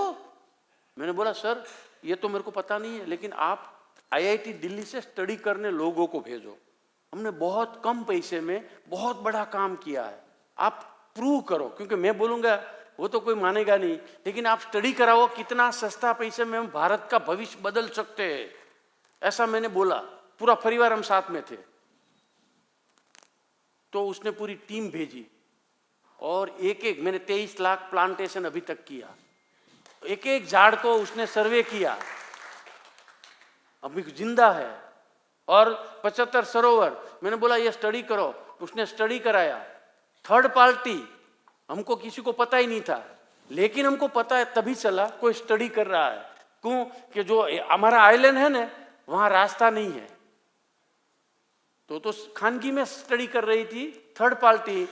मैंने बोला सर ये तो मेरे को पता नहीं है, लेकिन आप IIT दिल्ली से स्टडी करने लोगों को भेजो, हमने बहुत कम पैसे में बहुत बड़ा काम किया है, आप प्रूव करो। क्योंकि मैं बोलूँगा वो तो कोई मानेगा नहीं, लेकिन आप स्टडी कराओ, कितना सस्ता पैसे में हम भारत का भविष्य बदल सकते हैं, ऐसा मैंने बोला। पूरा परिवार हम साथ में थे। तो उसने पूरी टीम भेजी और एक मैंने 23 लाख प्लांटेशन अभी तक किया, एक एक झाड़ को उसने सर्वे किया, अभी जिंदा है। और 75 सरोवर, मैंने बोला ये स्टडी करो, उसने स्टडी कराया। थर्ड पार्टी, हमको किसी को पता ही नहीं था, लेकिन हमको पता है तभी चला कोई स्टडी कर रहा है। क्यों कि जो हमारा आइलैंड है ना, वहां रास्ता नहीं है, तो खानगी में स्टडी कर रही थी थर्ड पार्टी,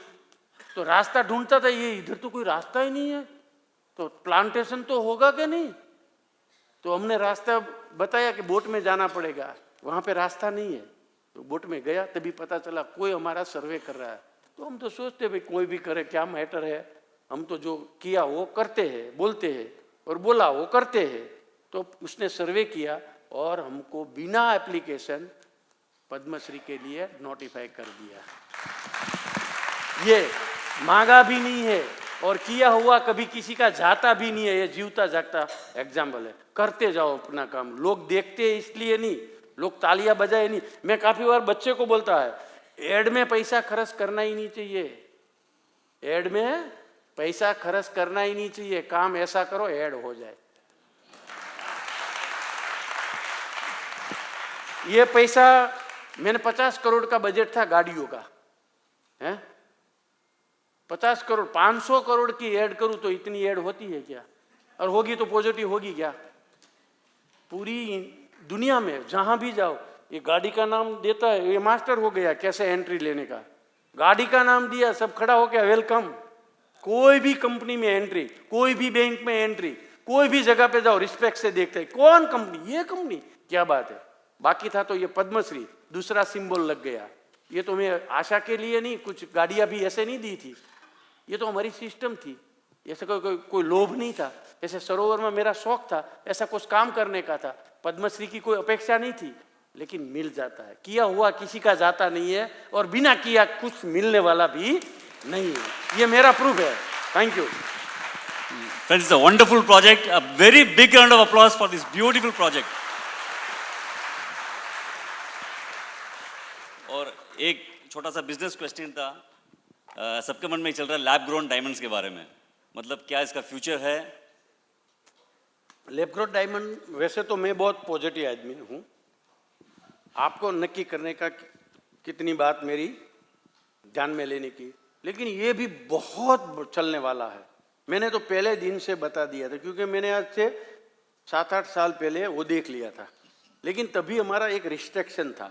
तो रास्ता ढूंढता था, ये इधर तो कोई रास्ता ही नहीं है, तो प्लांटेशन तो होगा कि नहीं। तो हमने रास्ता बताया कि बोट में जाना पड़ेगा, वहाँ पे रास्ता नहीं है। तो बोट में गया, तभी पता चला कोई हमारा सर्वे कर रहा है। तो हम तो सोचते भाई कोई भी करे, क्या मैटर है, हम तो जो किया वो करते हैं, बोलते हैं, और बोला वो करते हैं। तो उसने सर्वे किया और हमको बिना एप्लीकेशन पद्मश्री के लिए नोटिफाई कर दिया। ये मांगा भी नहीं है और किया हुआ कभी किसी का जाता भी नहीं है। ये जीवता जागता एग्जाम्पल है। करते जाओ अपना काम, लोग देखते हैं इसलिए नहीं, लोग तालियां बजाए नहीं। मैं काफी बार बच्चे को बोलता है, एड में पैसा खर्च करना ही नहीं चाहिए, एड में पैसा खर्च करना ही नहीं चाहिए, काम ऐसा करो एड हो जाए। ये पैसा मैंने 50 करोड़ का बजट था गाड़ियों का, है 50 करोड़, 500 करोड़ की ऐड करूं तो इतनी ऐड होती है क्या? और होगी तो पॉजिटिव होगी क्या? पूरी दुनिया में जहां भी जाओ ये गाड़ी का नाम देता है, ये मास्टर हो गया कैसे एंट्री लेने का। गाड़ी का नाम दिया, सब खड़ा हो गया, वेलकम। कोई भी कंपनी में एंट्री, कोई भी बैंक में एंट्री, कोई भी जगह पे जाओ रिस्पेक्ट से देखते हैं, कौन कंपनी, ये कंपनी, क्या बात है। बाकी था तो ये पद्मश्री दूसरा सिंबल लग गया। ये तो मैं आशा के लिए नहीं, कुछ गाड़ियां भी ऐसे नहीं दी थी, ये तो हमारी सिस्टम थी। ऐसे कोई लोभ नहीं था, ऐसे सरोवर में मेरा शौक था, ऐसा कुछ काम करने का था। पद्मश्री की कोई अपेक्षा नहीं थी, लेकिन मिल जाता है। किया हुआ किसी का जाता नहीं है और बिना किया कुछ मिलने वाला भी नहीं है। ये मेरा प्रूफ है। Thank you Friends, it's a wonderful project. A very big round of applause for this beautiful project. और एक छोटा सा बिजनेस क्वेश्चन था, सबके मन में चल रहा है लैब ग्रोन डायमंड्स के बारे में, मतलब क्या इसका फ्यूचर है? लैब ग्रोन डायमंड, वैसे तो मैं बहुत पॉजिटिव आदमी हूँ, आपको नक्की करने का कितनी बात मेरी ध्यान में लेने की, लेकिन ये भी बहुत चलने वाला है। मैंने तो पहले दिन से बता दिया था, क्योंकि मैंने आज से 7-8 साल पहले वो देख लिया था। लेकिन तभी हमारा एक रिस्ट्रिक्शन था,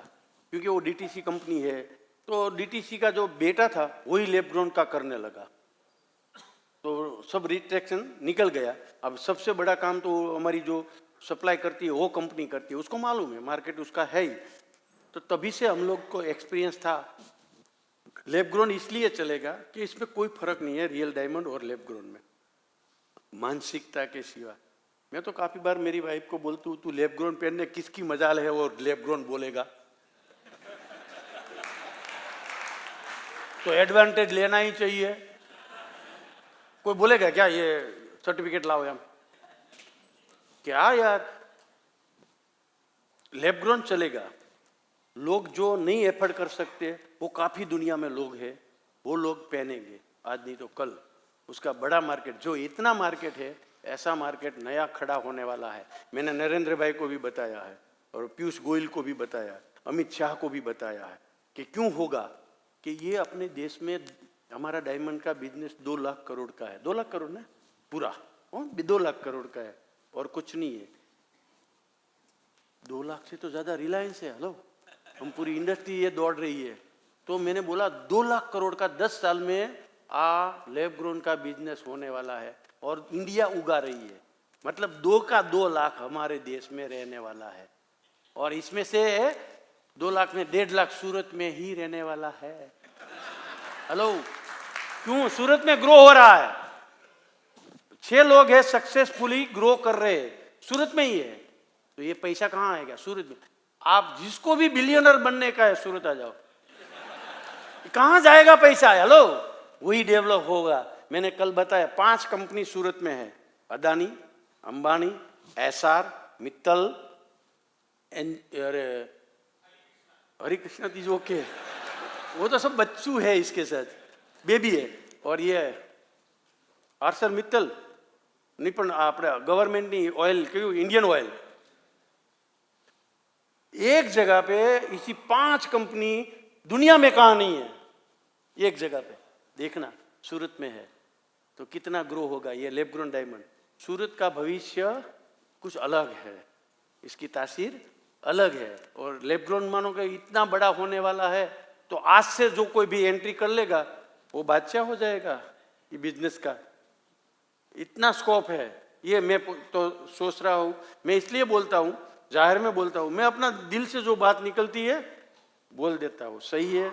क्योंकि वो डीटीसी कंपनी है, तो डीटीसी का जो बेटा था वही लैब ग्रोन का करने लगा, तो सब रिस्ट्रिक्शन निकल गया। अब सबसे बड़ा काम तो हमारी जो सप्लाई करती है वो कंपनी करती है, उसको मालूम है, मार्केट उसका है ही। तो तभी से हम लोग को एक्सपीरियंस था। लैब ग्रोन इसलिए चलेगा कि इसमें कोई फर्क नहीं है रियल डायमंड और लैब ग्रोन में, मानसिकता के सिवा। मैं तो काफी बार मेरी वाइफ को बोलती हूँ, तू लैब ग्रोन पहनने किसकी मजाल है, वो लैब ग्रोन बोलेगा। तो एडवांटेज लेना ही चाहिए। कोई बोलेगा क्या ये सर्टिफिकेट लाओ यार, क्या यार, लैब ग्रोन चलेगा। लोग जो नहीं एफर्ड कर सकते, वो काफी दुनिया में लोग हैं, वो लोग पहनेंगे, आज नहीं तो कल। उसका बड़ा मार्केट, जो इतना मार्केट है, ऐसा मार्केट नया खड़ा होने वाला है। मैंने नरेंद्र भाई को भी बताया है और पीयूष गोयल को भी बताया, अमित शाह को भी बताया है कि क्यों होगा, कि ये अपने देश में हमारा डायमंड का बिजनेस 2 लाख करोड़ का है। 2 लाख करोड़ ना पूरा, 2 लाख करोड़ का है और कुछ नहीं है। 2 लाख से तो ज्यादा रिलायंस है। हेलो, हम पूरी इंडस्ट्री ये दौड़ रही है। तो मैंने बोला 2 लाख करोड़ का 10 साल में लैब ग्रोन का बिजनेस होने वाला है और इंडिया उगा रही है। मतलब 2 का 2 लाख हमारे देश में रहने वाला है, और इसमें से 2 लाख में 1.5 लाख सूरत में ही रहने वाला है। हेलो, क्यों? सूरत में ग्रो हो रहा है। 6 लोग हैं सक्सेसफुली ग्रो कर रहे हैं, सूरत में ही है। तो ये पैसा कहाँ आएगा? सूरत में। आप जिसको भी बिलियनर बनने का है, सूरत आ जाओ, कहाँ जाएगा पैसा? हेलो, वही डेवलप होगा। मैंने कल बताया 5 कंपनी सूरत में है, अदानी, अंबानी, एसआर, मित्तल, हरि कृष्ण तीज, ओके, वो तो सब बच्चू है, इसके साथ बेबी है। और ये आर्सर मित्तल नहीं, पण आपने गवर्नमेंट नहीं, ऑयल, क्यों? Indian oil. एक जगह पे इसी 5 कंपनी दुनिया में कहाँ नहीं है, एक जगह पे देखना, सूरत में है। तो कितना ग्रो होगा ये लैब ग्रोन डायमंड। सूरत का भविष्य कुछ अलग है, इसकी तासीर अलग है। और लैब ग्रोन मानो कि इतना बड़ा होने वाला है, तो आज से जो कोई भी एंट्री कर लेगा वो बादशाह हो जाएगा ये बिजनेस का। इतना स्कोप है। ये मैं तो सोच रहा हूँ, मैं इसलिए बोलता हूँ, जाहिर में बोलता हूँ, मैं अपना दिल से जो बात निकलती है बोल देता हूँ, सही है।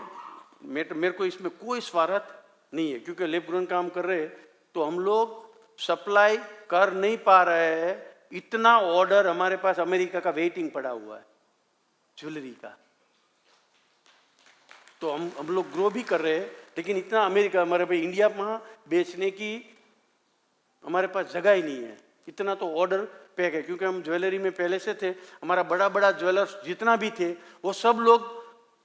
मेरे को इसमें कोई स्वार्थ नहीं है, क्योंकि लैब ग्रोन काम कर रहे हैं तो हम लोग सप्लाई कर नहीं पा रहे हैं। इतना ऑर्डर हमारे पास अमेरिका का वेटिंग पड़ा हुआ है ज्वेलरी का, तो हम लोग ग्रो भी कर रहे हैं, लेकिन इतना अमेरिका हमारे भाई इंडिया में बेचने की हमारे पास जगह ही नहीं है। इतना तो ऑर्डर पैक है, क्योंकि हम ज्वेलरी में पहले से थे। हमारा बड़ा बड़ा ज्वेलर्स जितना भी थे वो सब लोग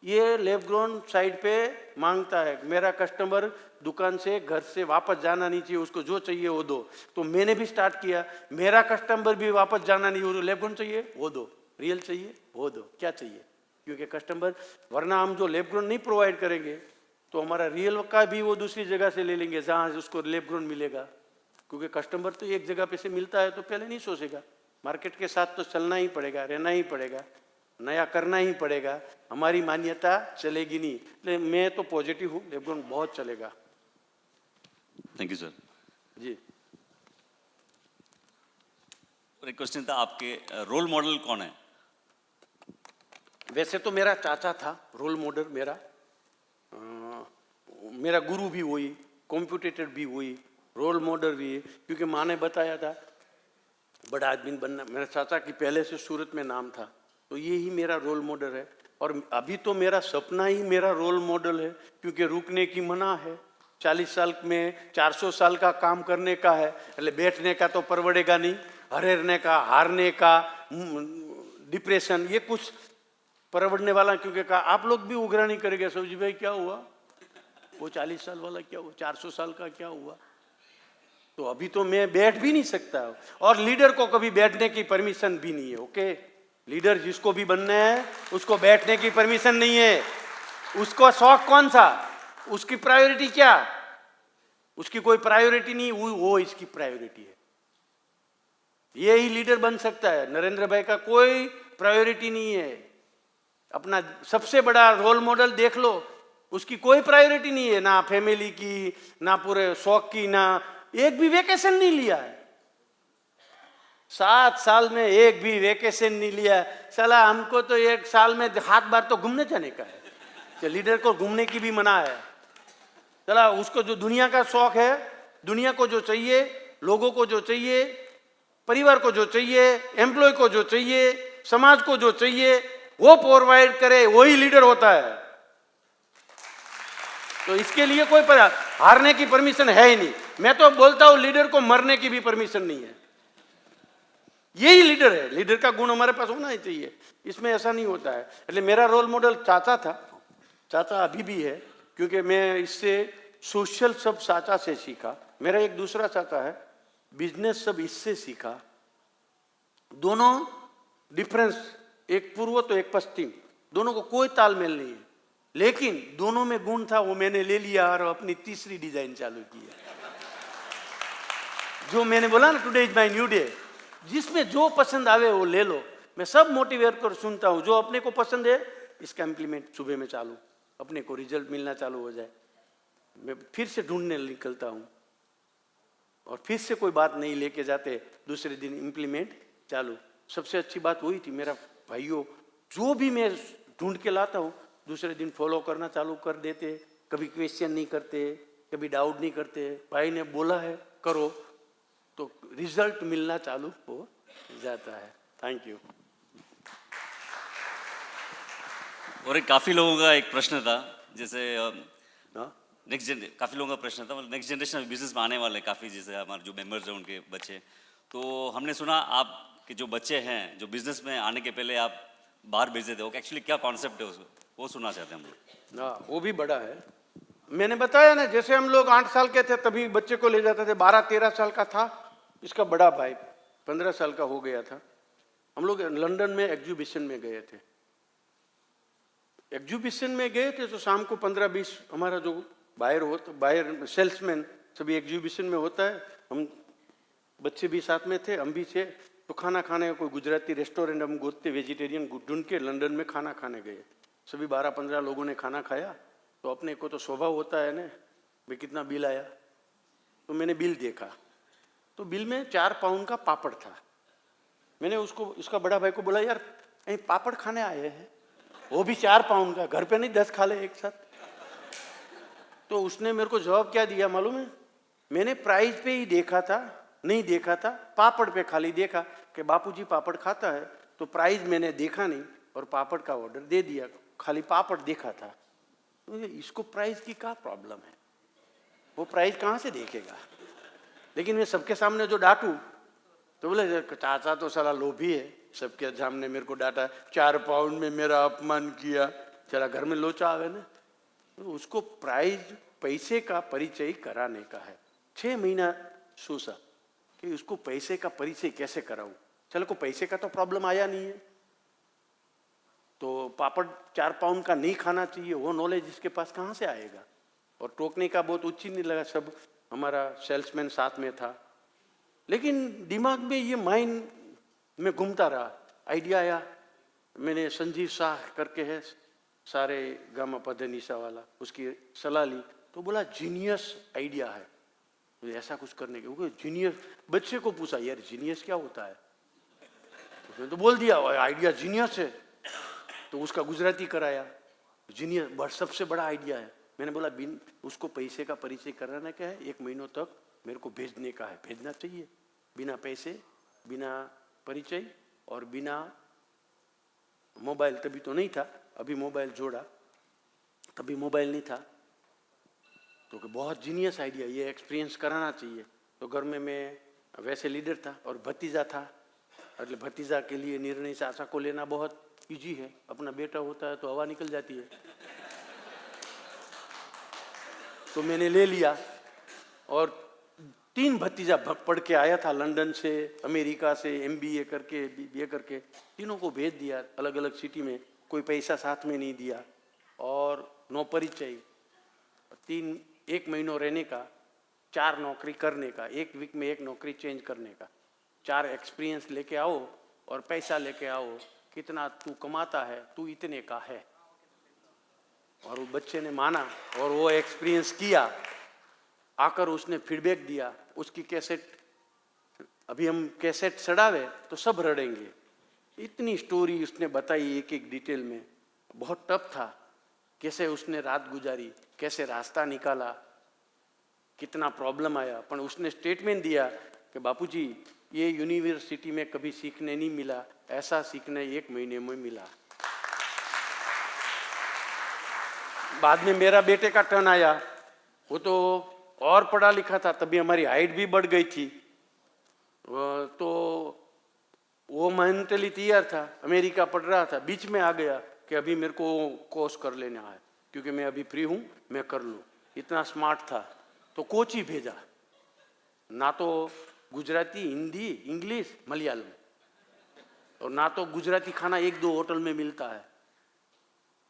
ये लैब ग्रोन साइड पे मांगता है, मेरा कस्टमर दुकान से घर से वापस जाना नहीं चाहिए, उसको जो चाहिए वो दो। तो मैंने भी स्टार्ट किया, मेरा कस्टमर भी वापस जाना नहीं, वो लैब ग्रोन चाहिए वो दो, रियल चाहिए वो दो, क्या चाहिए, क्योंकि कस्टमर, वरना हम जो लैब ग्रोन नहीं प्रोवाइड करेंगे तो हमारा रियल का भी वो दूसरी जगह से ले लेंगे जहाँ उसको लैब ग्रोन मिलेगा। क्योंकि कस्टमर तो एक जगह पे से मिलता है तो पहले नहीं सोचेगा, मार्केट के साथ तो चलना ही पड़ेगा, रहना ही पड़ेगा, नया करना ही पड़ेगा, हमारी मान्यता चलेगी नहीं। इसलिए मैं तो पॉजिटिव हूँ, लैब ग्रोन बहुत चलेगा। Thank you sir. जी, और एक क्वेश्चन था, आपके रोल मॉडल कौन है? वैसे तो मेरा चाचा था रोल मॉडल, मेरा गुरु भी वही, कॉम्पिटिटर भी वही, रोल मॉडल भी है, क्योंकि माँ ने बताया था बड़ा आदमी बनना। मेरा चाचा की पहले से सूरत में नाम था, तो ये ही मेरा रोल मॉडल है। और अभी तो मेरा सपना ही मेरा रोल मॉडल है, क्योंकि रुकने की मना है। 40 साल में 400 साल का काम करने का है, એટલે बैठने का तो परवड़ेगा नहीं, हरेरने का, हारने का, डिप्रेशन, ये कुछ परवड़ने वाला। क्योंकि कहा आप लोग भी उगरा नहीं करेंगे, सब्जी भाई क्या हुआ, वो 40 साल वाला क्या हुआ, 400 साल का क्या हुआ। तो अभी तो मैं बैठ भी नहीं सकता, और लीडर को कभी बैठने की परमिशन भी नहीं है। ओके, लीडर जिसको भी बनना है उसको बैठने की परमिशन नहीं है। उसको शौक कौन सा, उसकी प्रायोरिटी क्या, उसकी कोई प्रायोरिटी नहीं, वो इसकी प्रायोरिटी है। ये ही लीडर बन सकता है। नरेंद्र भाई का कोई प्रायोरिटी नहीं है। अपना सबसे बड़ा रोल मॉडल देख लो, उसकी कोई प्रायोरिटी नहीं है, ना फैमिली की, ना पूरे शौक की, ना एक भी वेकेशन नहीं लिया है। 7 साल में एक भी वेकेशन नहीं लिया। साला हमको तो एक साल में 7 बार तो घूमने जाने का है, कि लीडर को घूमने की भी मना है। चला, उसको जो दुनिया का शौक है, दुनिया को जो चाहिए, लोगों को जो चाहिए, परिवार को जो चाहिए, एम्प्लॉय को जो चाहिए, समाज को जो चाहिए, वो प्रोवाइड करे, वही लीडर होता है। तो इसके लिए कोई हारने की परमिशन है ही नहीं। मैं तो बोलता हूं लीडर को मरने की भी परमिशन नहीं है। यही लीडर है, लीडर का गुण हमारे पास होना ही चाहिए, इसमें ऐसा नहीं होता है। इसलिए मेरा रोल मॉडल चाचा था, चाचा अभी भी है, क्योंकि मैं इससे सोशल सब चाचा से सीखा। मेरा एक दूसरा चाचा है, बिजनेस सब इससे सीखा। दोनों डिफरेंस, एक पूर्व तो एक पश्चिम, दोनों को कोई तालमेल नहीं है, लेकिन दोनों में गुण था, वो मैंने ले लिया और अपनी तीसरी डिजाइन चालू की है। जो मैंने बोला ना, today is my new day, जिसमें जो पसंद आवे वो ले लो। मैं सब मोटिवेट कर सुनता हूँ, जो अपने को पसंद है इसका इम्प्लीमेंट सुबह में चालू, अपने को रिजल्ट मिलना चालू हो जाए, मैं फिर से ढूंढने निकलता हूँ, और फिर से कोई बात नहीं लेके जाते, दूसरे दिन इम्प्लीमेंट चालू। सबसे अच्छी बात वही थी मेरा भाइयों, जो भी मैं ढूंढ के लाता हूँ दूसरे दिन फॉलो करना चालू कर देते। कभी क्वेश्चन नहीं करते, कभी डाउट नहीं करते, भाई ने बोला है करो, तो रिजल्ट मिलना चालू हो जाता है। Thank you. और एक काफ़ी लोगों का एक प्रश्न था, जैसे काफ़ी लोगों का प्रश्न था, नेक्स्ट जनरेशन बिजनेस में आने वाले काफ़ी, जैसे हमारे जो मेंबर्स हैं उनके बच्चे, तो हमने सुना आपके जो बच्चे हैं जो बिजनेस में आने के पहले आप बाहर भेज देते हो, एक्चुअली क्या कॉन्सेप्ट है उसको, वो सुनना चाहते हैं हम लोग। हाँ, वो भी बड़ा है। मैंने बताया ना, जैसे हम लोग 8 साल के थे तभी बच्चे को ले जाते थे, 12-13 साल का था इसका बड़ा भाई, 15 साल का हो गया था। हम लोग लंदन में एग्जीबिशन में गए थे। एग्जीबिशन में गए थे तो शाम को 15-20 हमारा जो बाहर सेल्समैन सभी एग्जीबिशन में होता है, हम बच्चे भी साथ में थे, हम भी थे। तो खाना खाने का कोई गुजराती रेस्टोरेंट हम गोदते, वेजिटेरियन ढूंढ के लंदन में खाना खाने गए। सभी 12-15 लोगों ने खाना खाया, तो अपने को तो स्वभाव होता है ना, भाई कितना बिल आया, तो मैंने बिल देखा, तो बिल में 4 पाउंड का पापड़ था। मैंने उसका बड़ा भाई को बोला, यार कहीं पापड़ खाने आए हैं, वो भी 4 पाउंड का, घर पे नहीं 10 खा ले एक साथ। तो उसने मेरे को जवाब क्या दिया मालूम है? मैंने प्राइस पे ही देखा था, नहीं देखा था, पापड़ पे खाली देखा कि बापूजी पापड़ खाता है, तो प्राइस मैंने देखा नहीं और पापड़ का ऑर्डर दे दिया, खाली पापड़ देखा था। तो इसको प्राइस की क्या प्रॉब्लम है? वो प्राइस कहाँ से देखेगा? लेकिन मैं सबके सामने जो डांटू तो बोले चाचा तो साला लोभी है, सबके सामने मेरे को डांटा, 4 पाउंड में मेरा अपमान किया, चला घर में लोचा आवे ना। तो उसको प्राइस पैसे का परिचय कराने का है। 6 महीना सोचा कि उसको पैसे का परिचय कैसे कराऊं। चलो को पैसे का तो प्रॉब्लम आया नहीं है, तो पापड़ 4 पाउंड का नहीं खाना चाहिए, वो नॉलेज इसके पास कहाँ से आएगा? और टोकने का बहुत उचित नहीं लगा, सब हमारा सेल्समैन साथ में था, लेकिन दिमाग में ये माइंड में घूमता रहा। आइडिया आया, मैंने संजीव शाह करके है सारे गामा पधनिसा वाला, उसकी सलाह ली, तो बोला जीनियस आइडिया है, तो ऐसा कुछ करने के। जीनियस, बच्चे को पूछा यार जीनियस क्या होता है, उसने तो बोल दिया आइडिया जीनियस है, तो उसका गुजराती कराया, जीनियस सबसे बड़ा आइडिया है। मैंने बोला बिन उसको पैसे का परिचय कराना क्या है, 1 महीनों तक मेरे को भेजने का है, भेजना चाहिए, बिना पैसे, बिना परिचय और बिना मोबाइल। तभी तो नहीं था, अभी मोबाइल जोड़ा, तभी मोबाइल नहीं था। तो बहुत जीनियस आइडिया, ये एक्सपीरियंस कराना चाहिए। तो घर में मैं वैसे लीडर था और भतीजा था, मतलब भतीजा के लिए निर्णय चाचा को लेना बहुत इजी है, अपना बेटा होता है तो हवा निकल जाती है। तो मैंने ले लिया और 3 भतीजा पढ़ के आया था लंदन से, अमेरिका से, MBA करके, BBA करके, तीनों को भेज दिया अलग अलग सिटी में, कोई पैसा साथ में नहीं दिया और नो परिचय, 1 महीनों रहने का, 4 नौकरी करने का, 1 वीक में 1 नौकरी चेंज करने का, 4 एक्सपीरियंस लेके आओ और पैसा लेके आओ, कितना तू कमाता है, तू इतने का है। और वो बच्चे ने माना और वो एक्सपीरियंस किया, आकर उसने फीडबैक दिया। उसकी कैसेट, अभी हम कैसेट चढ़ावे तो सब रड़ेंगे, इतनी स्टोरी उसने बताई एक एक डिटेल में। बहुत टफ था, कैसे उसने रात गुजारी, कैसे रास्ता निकाला, कितना प्रॉब्लम आया, पर उसने स्टेटमेंट दिया कि बापूजी ये यूनिवर्सिटी में कभी सीखने नहीं मिला, ऐसा सीखने 1 महीने में मिला। बाद में मेरा बेटे का टर्न आया, वो तो और पढ़ा लिखा था, तभी हमारी हाइट भी बढ़ गई थी, तो वो मेंटली तैयार था, अमेरिका पढ़ रहा था, बीच में आ गया कि अभी मेरे को कोर्स कर लेना है क्योंकि मैं अभी फ्री हूँ, मैं कर लूँ। इतना स्मार्ट था तो कोची भेजा, ना तो गुजराती, हिंदी, इंग्लिश, मलयालम, और ना तो गुजराती खाना 1-2 होटल में मिलता है,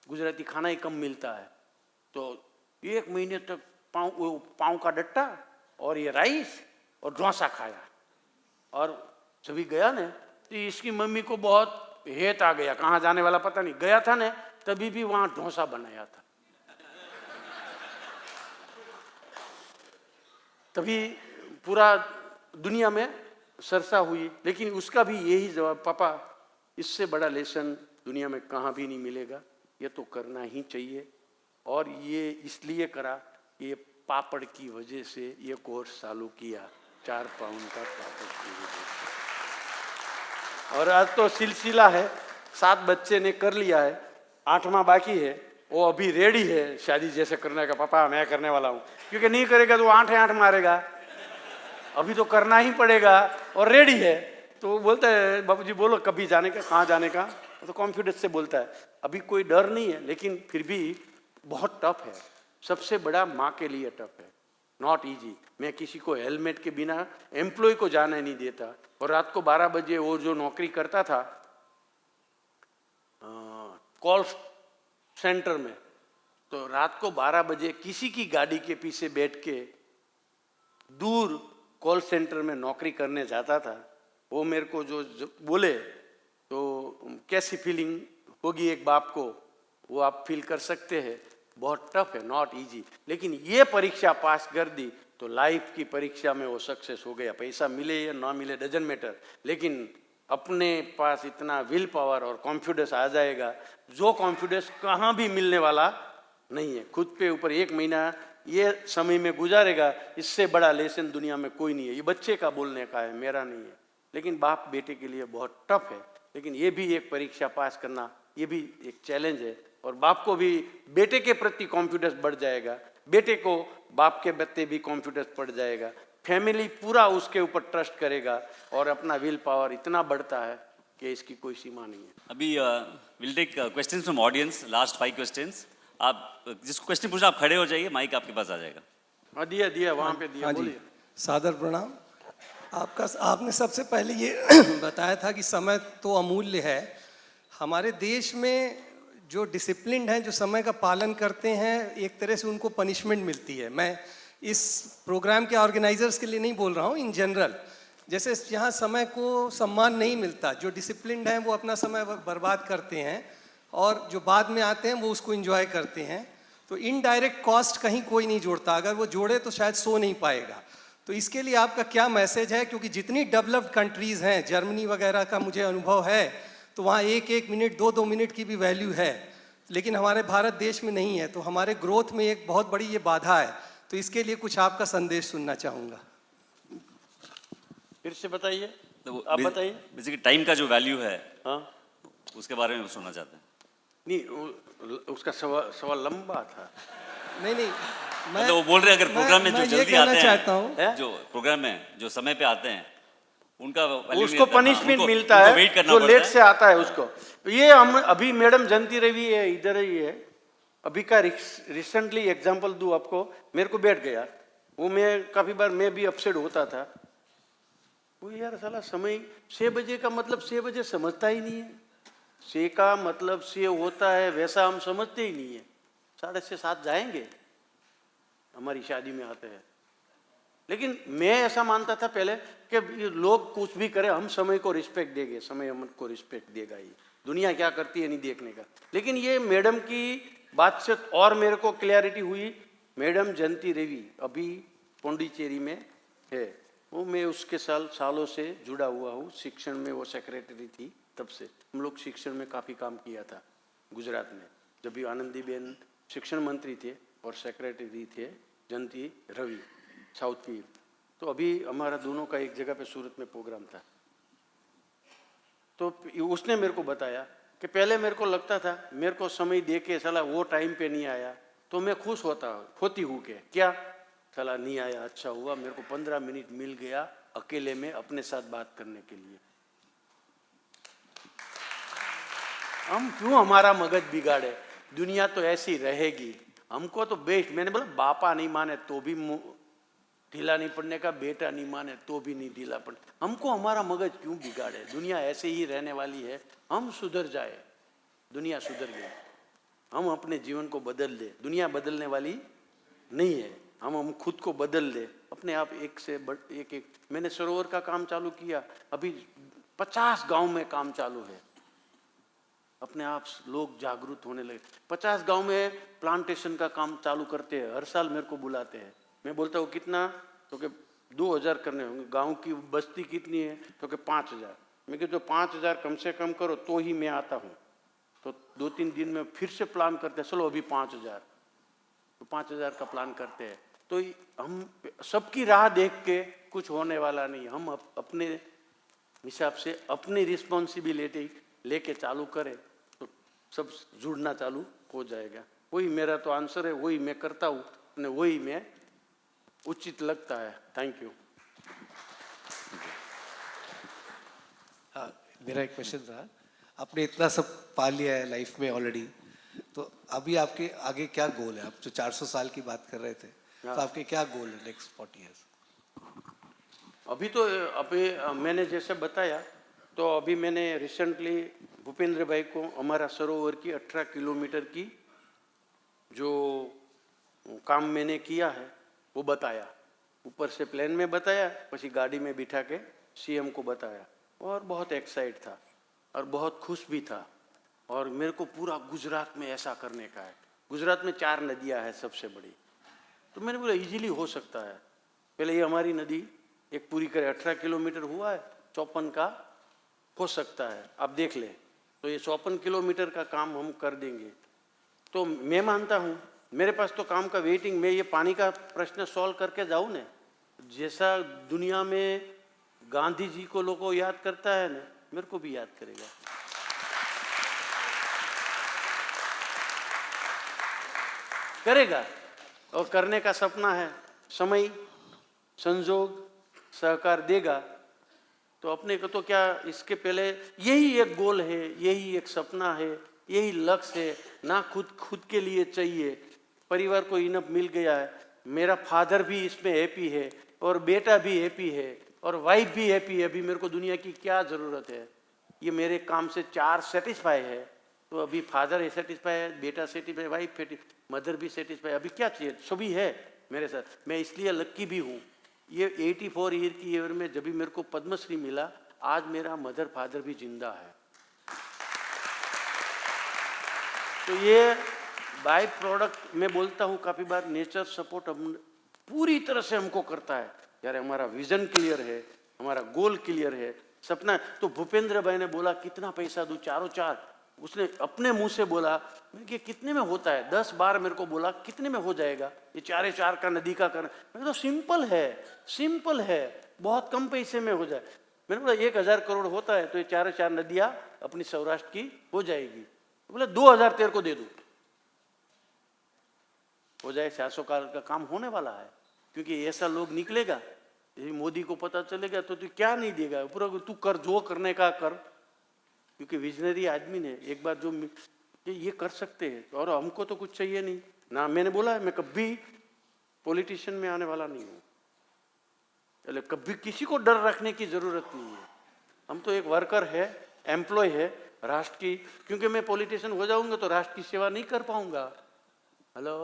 गुजराती खाना ही कम मिलता है। तो 1 महीने तक पाँव का डट्टा और ये राइस और डोसा खाया। और जब गया ना तो इसकी मम्मी को बहुत हेत आ गया, कहाँ जाने वाला पता नहीं, गया था ना तभी भी वहाँ डोसा बनाया था। तभी पूरा दुनिया में सरसा हुई, लेकिन उसका भी यही जवाब, पापा इससे बड़ा लेसन दुनिया में कहाँ भी नहीं मिलेगा, ये तो करना ही चाहिए। और ये इसलिए करा, ये पापड़ की वजह से ये कोर्स चालू किया, 4 पाउंड का पापड़ की वजह से। और आज तो सिलसिला है, 7 बच्चे ने कर लिया है, 8वां बाकी है, वो अभी रेडी है शादी जैसे करने का। पापा मैं करने वाला हूँ, क्योंकि नहीं करेगा तो 8 मारेगा, अभी तो करना ही पड़ेगा और रेडी है। तो वो बोलता है बाबूजी बोलो कभी जाने का, कहाँ जाने का, तो कॉन्फिडेंस से बोलता है। अभी कोई डर नहीं है, लेकिन फिर भी बहुत टफ है, सबसे बड़ा माँ के लिए टफ है, नॉट इजी। मैं किसी को हेलमेट के बिना एम्प्लॉय को जाने नहीं देता। और रात को 12 बजे वो जो नौकरी करता था कॉल सेंटर में, तो रात को 12 बजे किसी की गाड़ी के पीछे बैठ के दूर कॉल सेंटर में नौकरी करने जाता था। वो मेरे को जो बोले तो कैसी फीलिंग होगी एक बाप को, वो आप फील कर सकते हैं। बहुत टफ है, नॉट इजी, लेकिन ये परीक्षा पास कर दी तो लाइफ की परीक्षा में वो सक्सेस हो गया। पैसा मिले या ना मिले डजंट मैटर, लेकिन अपने पास इतना विल पावर और कॉन्फिडेंस आ जाएगा जो कॉन्फिडेंस कहाँ भी मिलने वाला नहीं है। खुद पे ऊपर 1 महीना ये समय में गुजारेगा, इससे बड़ा लेसन दुनिया में कोई नहीं है। ये बच्चे का बोलने का है, मेरा नहीं है। लेकिन बाप बेटे के लिए बहुत टफ है, लेकिन ये भी एक परीक्षा पास करना, ये भी एक चैलेंज है। और बाप को भी बेटे के प्रति कॉन्फिडेंस बढ़ जाएगा, बेटे को बाप के प्रति भी कॉन्फिडेंस बढ़ जाएगा, फैमिली पूरा उसके ऊपर ट्रस्ट करेगा और अपना विल पावर इतना बढ़ता है कि इसकी कोई सीमा नहीं है। अभी will take questions from audience, last 5 questions. आप जिसको क्वेश्चन पूछना आप खड़े हो जाइए, माइक आपके पास आ जाएगा। हाँ दिया वहाँ पे दिया, हाँ जी, बोलिए। सादर प्रणाम। आपने सबसे पहले ये बताया था कि समय तो अमूल्य है। हमारे देश में जो डिसिप्लिन है, जो समय का पालन करते हैं, एक तरह से उनको पनिशमेंट मिलती है। मैं इस प्रोग्राम के ऑर्गेनाइजर्स के लिए नहीं बोल रहा हूँ, इन जनरल। जैसे यहाँ समय को सम्मान नहीं मिलता, जो डिसिप्लिन है वो अपना समय बर्बाद करते हैं और जो बाद में आते हैं वो उसको एंजॉय करते हैं। तो इनडायरेक्ट कॉस्ट कहीं कोई नहीं जोड़ता, अगर वो जोड़े तो शायद सो नहीं पाएगा। तो इसके लिए आपका क्या मैसेज है? क्योंकि जितनी डेवलप्ड कंट्रीज़ हैं, जर्मनी वगैरह का मुझे अनुभव है, तो वहाँ 1-1 मिनट 2-2 मिनट की भी वैल्यू है, लेकिन हमारे भारत देश में नहीं है। तो हमारे ग्रोथ में एक बहुत बड़ी ये बाधा है। तो इसके लिए कुछ आपका संदेश सुनना चाहूँगा। फिर से बताइए, तो आप बताइए। बेसिकली टाइम का जो वैल्यू है, हाँ उसके बारे में सुनना चाहते हैं। नहीं, उसका सवाल लंबा था। नहीं, मतलब वो बोल रहे हैं अगर प्रोग्राम में जो मैं ये जल्दी कहना आते चाहता हैं, हूँ, जो प्रोग्राम में जो समय पे आते हैं, उनका value उसको नहीं रहता। पनिशमेंट उनको- मिलता उनको है, वेट करना जो पड़ता लेट है। से आता है उसको। ये हम अभी मैडम जयंती रवि है, इधर ही है, अभी का रिसेंटली एग्जांपल दूं आपको। मेरे को बैठ गया वो, मैं काफी बार मैं भी अपसेट होता था। वो यार साला समय 6 बजे का मतलब 6 बजे समझता ही नहीं है। 6 का मतलब 6 होता है, वैसा हम समझते ही नहीं है। 6:30 7 जाएंगे, हमारी शादी में आते हैं। लेकिन मैं ऐसा मानता था पहले कि ये लोग कुछ भी करें, हम समय को रिस्पेक्ट देंगे, समय हमको रिस्पेक्ट देगा। ये दुनिया क्या करती है नहीं देखने का। लेकिन ये मैडम की बात से और मेरे को क्लैरिटी हुई। मैडम जयंती रवि अभी पौंडीचेरी में है, वो मैं उसके सालों से जुड़ा हुआ हूँ। शिक्षण में वो सेक्रेटरी थी, तब से हम लोग शिक्षण में काफ़ी काम किया था गुजरात में। जब भी आनंदीबेन शिक्षण मंत्री थे और सेक्रेटरी थे जयंती रवि साउथ की। तो अभी हमारा दोनों का एक जगह पे सूरत में प्रोग्राम था। तो उसने मेरे को बताया कि पहले मेरे को लगता था, मेरे को समय दे के साला वो टाइम पे नहीं आया तो मैं खुश होती हूँ कि क्या साला नहीं आया, अच्छा हुआ मेरे को 15 मिनट मिल गया अकेले में अपने साथ बात करने के लिए। हम क्यों हमारा मगज बिगाड़े? दुनिया तो ऐसी रहेगी, हमको तो बेस्ट। मैंने बोला बापा नहीं माने तो भी ढीला नहीं पड़ने का, बेटा नहीं माने तो भी नहीं ढीला पड़ने। हमको हमारा मगज क्यों बिगाड़े? दुनिया ऐसे ही रहने वाली है, हम सुधर जाए, दुनिया सुधर गई। हम अपने जीवन को बदल दे, दुनिया बदलने वाली नहीं है। हम खुद को बदल ले अपने आप। एक से एक मैंने सरोवर का काम चालू किया, अभी 50 गांव में काम चालू है। अपने आप लोग जागरूक होने लगे। 50 गांव में प्लांटेशन का काम चालू करते हैं, हर साल मेरे को बुलाते हैं। मैं बोलता हूँ कितना, तो कि 2000 करने होंगे। गांव की बस्ती कितनी है, तो कि 5000। मैं कहता 5000 कम से कम करो तो ही मैं आता हूँ। तो 2-3 दिन में फिर से प्लान करते हैं, चलो अभी 5000, तो 5000 का प्लान करते हैं। तो हम सबकी राह देख के कुछ होने वाला नहीं। हम अपने हिसाब से अपनी रिस्पॉन्सिबिलिटी लेके चालू करें तो सब जुड़ना चालू हो जाएगा। वही मेरा तो आंसर है, वही मैं करता हूँ, वही मैं उचित लगता है। Thank you. हाँ, मेरा एक क्वेश्चन था। आपने इतना सब पा लिया है लाइफ में ऑलरेडी, तो अभी आपके आगे क्या गोल है? आप जो 400 साल की बात कर रहे थे, तो आपके क्या गोल है नेक्स्ट 40 ईयर्स? अभी मैंने जैसे बताया, तो अभी मैंने रिसेंटली भूपेंद्र भाई को हमारा सरोवर की 18 किलोमीटर की जो काम मैंने किया है वो बताया। ऊपर से प्लेन में बताया, પછી गाड़ी में बिठा के सीएम को बताया, और बहुत एक्साइट था और बहुत खुश भी था। और मेरे को पूरा गुजरात में ऐसा करने का है। गुजरात में 4 नदियां हैं सबसे बड़ी। तो मैंने बोला इजीली हो सकता है। पहले ये हमारी नदी एक पूरी करे 18 किलोमीटर हुआ है, 54 का हो सकता है, आप देख लें। तो ये 54 किलोमीटर का काम हम कर देंगे। तो मैं मानता हूँ मेरे पास तो काम का वेटिंग, मैं ये पानी का प्रश्न सॉल्व करके जाऊँ ना, जैसा दुनिया में गांधी जी को लोगों याद करता है ना, मेरे को भी याद करेगा। करेगा और करने का सपना है, समय संजोग सहकार देगा तो अपने को तो क्या, इसके पहले यही एक गोल है, यही एक सपना है, यही लक्ष्य है ना। खुद के लिए चाहिए, परिवार को इनफ मिल गया है, मेरा फादर भी इसमें हैप्पी है और बेटा भी हैप्पी है और वाइफ भी हैप्पी है, अभी मेरे को दुनिया की क्या ज़रूरत है। ये मेरे काम से 4 सेटिस्फाई है, तो अभी फादर सेटिस्फाई है, बेटा सेटिस्फाई, वाइफ मदर भी सेटिस्फाई, अभी क्या चाहिए, सभी है मेरे साथ। मैं इसलिए लक्की भी हूँ। ये 84 ईयर की ईयर में जब भी मेरे को पद्मश्री मिला, आज मेरा मदर फादर भी जिंदा है। तो ये बाय प्रोडक्ट मैं बोलता हूँ काफ़ी बार, नेचर सपोर्ट हम पूरी तरह से हमको करता है। यार हमारा विजन क्लियर है, हमारा गोल क्लियर है, सपना। तो भूपेंद्र भाई ने बोला कितना पैसा दूँ, 4 उसने अपने मुंह से बोला, मैं कि कितने में होता है, 10 बार मेरे को बोला कितने में हो जाएगा ये 4 का नदी का करना। मैं तो सिंपल है, बहुत कम पैसे में हो जाए। मैंने बोला 1000 करोड़ होता है तो ये 4 नदियाँ अपनी सौराष्ट्र की हो जाएगी। बोले 2000 तेरे को दे दूँ, हो जाए। 700 का काम होने वाला है, क्योंकि ऐसा लोग निकलेगा, यदि मोदी को पता चलेगा तो तू क्या नहीं देगा, पूरा तू कर, जो करने का कर, क्योंकि विजनरी आदमी ने एक बार जो ये कर सकते हैं। और हमको तो कुछ चाहिए नहीं ना। मैंने बोला मैं कभी पॉलिटिशियन में आने वाला नहीं हूँ, चले कभी किसी को डर रखने की जरूरत नहीं है। हम तो एक वर्कर है, एम्प्लॉय है राष्ट्र की, क्योंकि मैं पॉलिटिशियन हो जाऊंगा तो राष्ट्र की सेवा नहीं कर पाऊंगा। हेलो,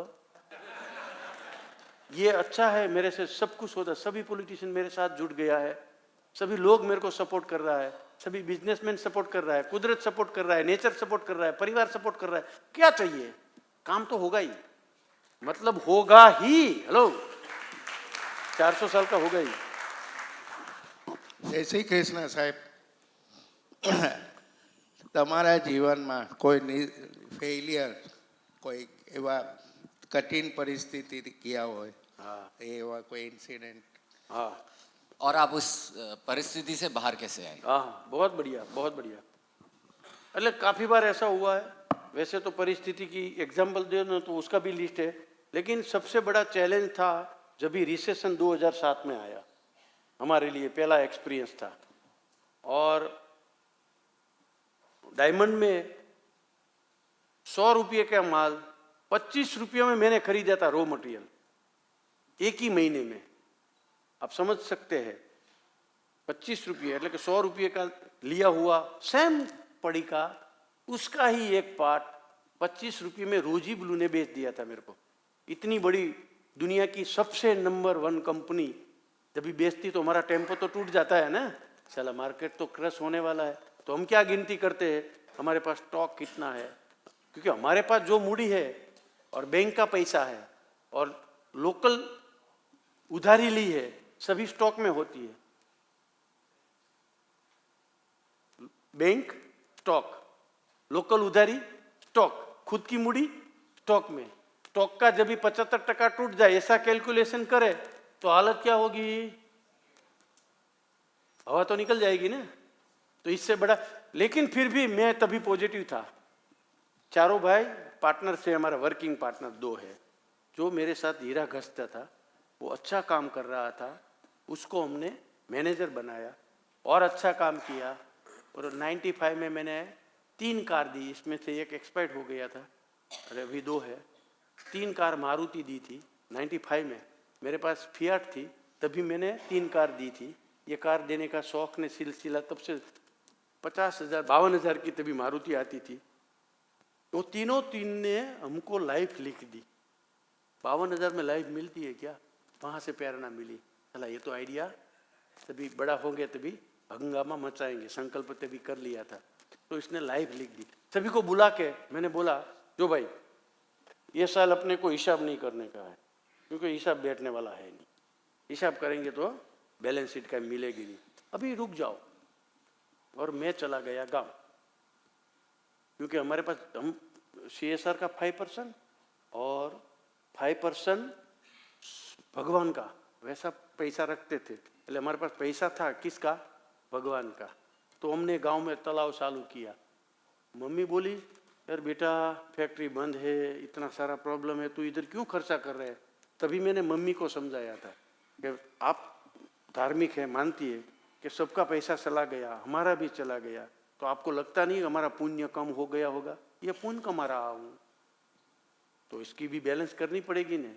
ये अच्छा है, मेरे से सब कुछ होता, सभी पॉलिटिशियन मेरे साथ जुड़ गया है, सभी लोग मेरे को सपोर्ट कर रहा है, सभी बिजनेसमैन सपोर्ट कर रहा है, कुदरत सपोर्ट कर रहा है, नेचर सपोर्ट कर रहा है, परिवार सपोर्ट कर रहा है। क्या चाहिए, काम तो होगा ही, मतलब होगा ही। हेलो, 400 साल का होगा ही। જય શ્રી કૃષ્ણ સાહેબ, તમારા જીવનમાં કોઈ ફેલિયર, કોઈ એવા કઠિન પરિસ્થિતિ ગયા હોય, એવા કોઈ ઇન્સિડન્ટ? हाँ और आप उस परिस्थिति से बाहर कैसे आए? हाँ, बहुत बढ़िया, बहुत बढ़िया। मतलब काफ़ी बार ऐसा हुआ है। वैसे तो परिस्थिति की एग्जाम्पल दे ना तो उसका भी लिस्ट है, लेकिन सबसे बड़ा चैलेंज था जब भी रिसेशन 2007 में आया, हमारे लिए पहला एक्सपीरियंस था। और डायमंड में 100 रुपये का माल 25 रुपये में मैंने खरीदा था, रॉ मटेरियल, एक ही महीने में। आप समझ सकते हैं, 25 रुपये मतलब 100 रुपये का लिया हुआ सेम पड़ी का, उसका ही एक पार्ट 25 रुपये में रोजी ब्लू ने बेच दिया था मेरे को। इतनी बड़ी दुनिया की सबसे नंबर 1 कंपनी जब भी बेचती तो हमारा टेम्पो तो टूट जाता है ना, चला मार्केट तो क्रश होने वाला है। तो हम क्या गिनती करते हैं, हमारे पास स्टॉक कितना है, क्योंकि हमारे पास जो मूडी है और बैंक का पैसा है और लोकल उधारी ली है, सभी स्टॉक में होती है। बैंक स्टॉक, लोकल उधारी स्टॉक, खुद की मूडी स्टॉक में। स्टॉक का जब भी 75% टूट जाए, ऐसा कैलकुलेशन करे तो हालत क्या होगी, हवा तो निकल जाएगी ना। तो इससे बड़ा, लेकिन फिर भी मैं तभी पॉजिटिव था। चारों भाई पार्टनर से, हमारा वर्किंग पार्टनर 2 है, जो मेरे साथ हीरा घसता था, वो अच्छा काम कर रहा था, उसको हमने मैनेजर बनाया और अच्छा काम किया। और 95 में मैंने 3 कार दी, इसमें से एक एक्सपायर्ड हो गया था, अरे अभी 2 है। 3 कार मारुति दी थी 95 में, मेरे पास फियाट थी, तभी मैंने 3 कार दी थी। ये कार देने का शौक ने सिलसिला तब से 50,000 52,000 की तभी मारुति आती थी। वो तीनों ने हमको लाइफ लिख दी। 52,000 में लाइफ मिलती है क्या, वहाँ से प्रेरणा मिली, चला ये तो आइडिया, तभी बड़ा होंगे तभी हंगामा मचाएंगे, संकल्प तभी कर लिया था। तो इसने लाइफ लिख दी। सभी को बुला के मैंने बोला, जो भाई ये साल अपने को हिसाब नहीं करने का है, क्योंकि हिसाब बैठने वाला है नहीं, हिसाब करेंगे तो बैलेंस शीट का मिलेगी नहीं। अभी रुक जाओ। और मैं चला गया गांव, क्योंकि हमारे पास हम CSR का 5% और 5% भगवान का वैसा पैसा रखते थे। એટલે हमारे पास पैसा था किसका? भगवान का। तो हमने गांव में तालाब चालू किया। मम्मी बोली, यार बेटा फैक्ट्री बंद है, इतना सारा प्रॉब्लम है, तू इधर क्यों खर्चा कर रहे है? तभी मैंने मम्मी को समझाया था कि आप धार्मिक है, मानती है कि सबका पैसा चला गया, हमारा भी चला गया, तो आपको लगता नहीं हमारा पुण्य कम हो गया होगा? ये पुण्य कमा रहा हूँ, तो इसकी भी बैलेंस करनी पड़ेगी ना।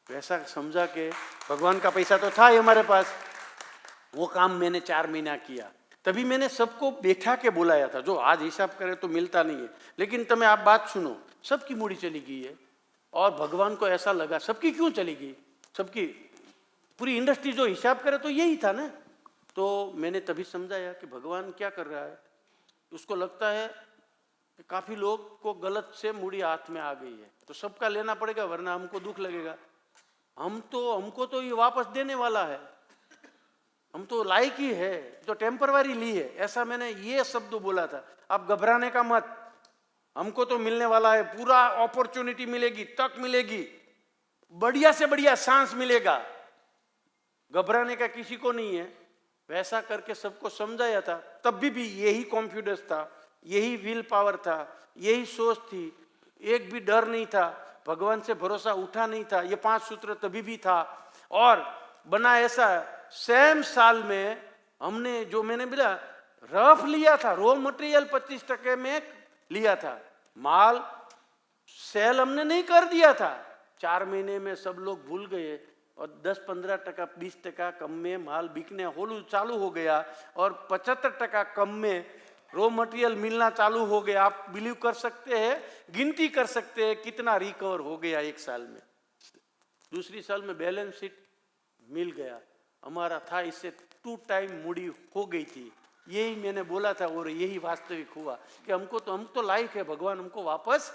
वैसा समझा के भगवान का पैसा तो था ही हमारे पास, वो काम मैंने 4 महीना किया। तभी मैंने सबको बैठा के बुलाया था। जो आज हिसाब करे तो मिलता नहीं है, लेकिन तुम्हें आप बात सुनो, सबकी मूड़ी चली गई है। और भगवान को ऐसा लगा सबकी क्यों चली गई, सबकी पूरी इंडस्ट्री जो हिसाब करे तो यही था ना। तो मैंने तभी समझाया कि भगवान क्या कर रहा है, उसको लगता है कि काफ़ी लोग को गलत से मूड़ी हाथ में आ गई है, तो सबका लेना पड़ेगा, वरना हमको दुख लगेगा। हमको तो ये वापस देने वाला है, हम तो लायक ही है, जो टेम्पररी ली है, ऐसा मैंने ये शब्द बोला था। आप घबराने का मत, हमको तो मिलने वाला है, पूरा अपॉर्चुनिटी मिलेगी, तक मिलेगी, बढ़िया से बढ़िया सांस मिलेगा, घबराने का किसी को नहीं है। वैसा करके सबको समझाया था। तब भी यही कॉन्फिडेंस था, यही विल पावर था, यही सोच थी, एक भी डर नहीं था, भगवान से भरोसा उठा नहीं था। ये 5 सूत्र तभी भी था। और बना ऐसा, सेम साल में हमने जो मैंने बोला रफ लिया था, रॉ मटेरियल 25% में लिया था, माल सेल हमने नहीं कर दिया था। 4 महीने में सब लोग भूल गए और 10-15%, 20% कम में माल बिकने होलू चालू हो गया और 75% कम में रॉ मटेरियल मिलना चालू हो गया। आप बिलीव कर सकते हैं, गिनती कर सकते हैं कितना रिकवर हो गया 1 साल में। दूसरी साल में बैलेंस शीट मिल गया, हमारा था इससे 2 टाइम मूड़ी हो गई थी। यही मैंने बोला था और यही वास्तविक हुआ कि हम तो लाइफ है, भगवान हमको वापस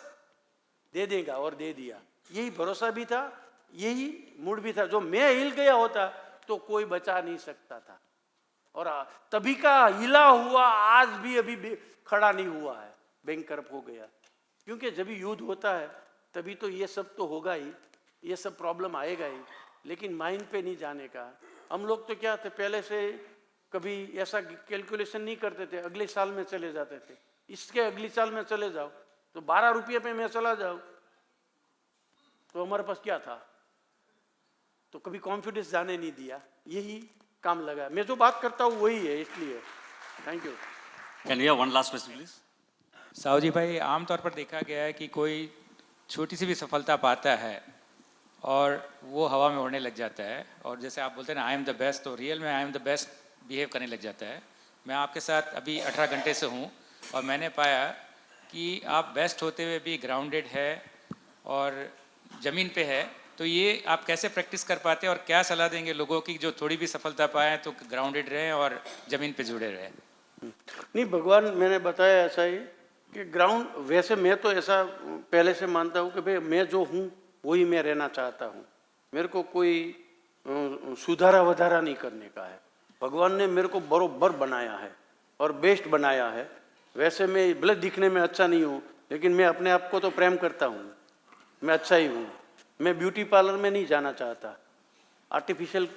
दे देगा और दे दिया। यही भरोसा भी था, यही मूड भी था। जो मैं हिल गया होता तो कोई बचा नहीं सकता था। और तभी का हिला हुआ आज भी अभी खड़ा नहीं हुआ है, बैंक करप्ट हो गया। क्योंकि जब युद्ध होता है तभी तो ये सब तो होगा ही, ये सब प्रॉब्लम आएगा ही, लेकिन माइंड पे नहीं जाने का। हम लोग तो क्या थे, पहले से कभी ऐसा कैलकुलेशन नहीं करते थे, अगले साल में चले जाते थे, इसके अगले साल में चले जाओ तो 12 रुपये पे मैं चला जाऊँ तो हमारे पास क्या था। तो कभी कॉन्फिडेंस जाने नहीं दिया, यही काम लगा। मैं जो बात करता हूँ वही है, इसलिए thank you. Can we have one last question please? Sahu ji भाई, आमतौर पर देखा गया है कि कोई छोटी सी भी सफलता पाता है और वो हवा में उड़ने लग जाता है, और जैसे आप बोलते हैं ना आई एम द बेस्ट, तो रियल में I am the best behave करने लग जाता है। मैं आपके साथ अभी 18 घंटे से हूँ और मैंने पाया कि आप बेस्ट होते हुए भी ग्राउंडेड है और ज़मीन पे है। तो ये आप कैसे प्रैक्टिस कर पाते हैं और क्या सलाह देंगे लोगों की जो थोड़ी भी सफलता पाएँ तो ग्राउंडेड रहें और ज़मीन पे जुड़े रहें? नहीं, भगवान मैंने बताया ऐसा ही कि ग्राउंड, वैसे मैं तो ऐसा पहले से मानता हूँ कि भाई मैं जो हूँ वही मैं रहना चाहता हूँ। मेरे को कोई सुधारा वधारा नहीं करने का है। भगवान ने मेरे को बरोबर बनाया है और बेस्ट बनाया है। वैसे मैं भले दिखने में अच्छा नहीं हूँ, लेकिन मैं अपने आप को तो प्रेम करता हूँ, मैं अच्छा ही हूँ। मैं ब्यूटी पार्लर में नहीं जाना चाहता, आर्टिफिशियल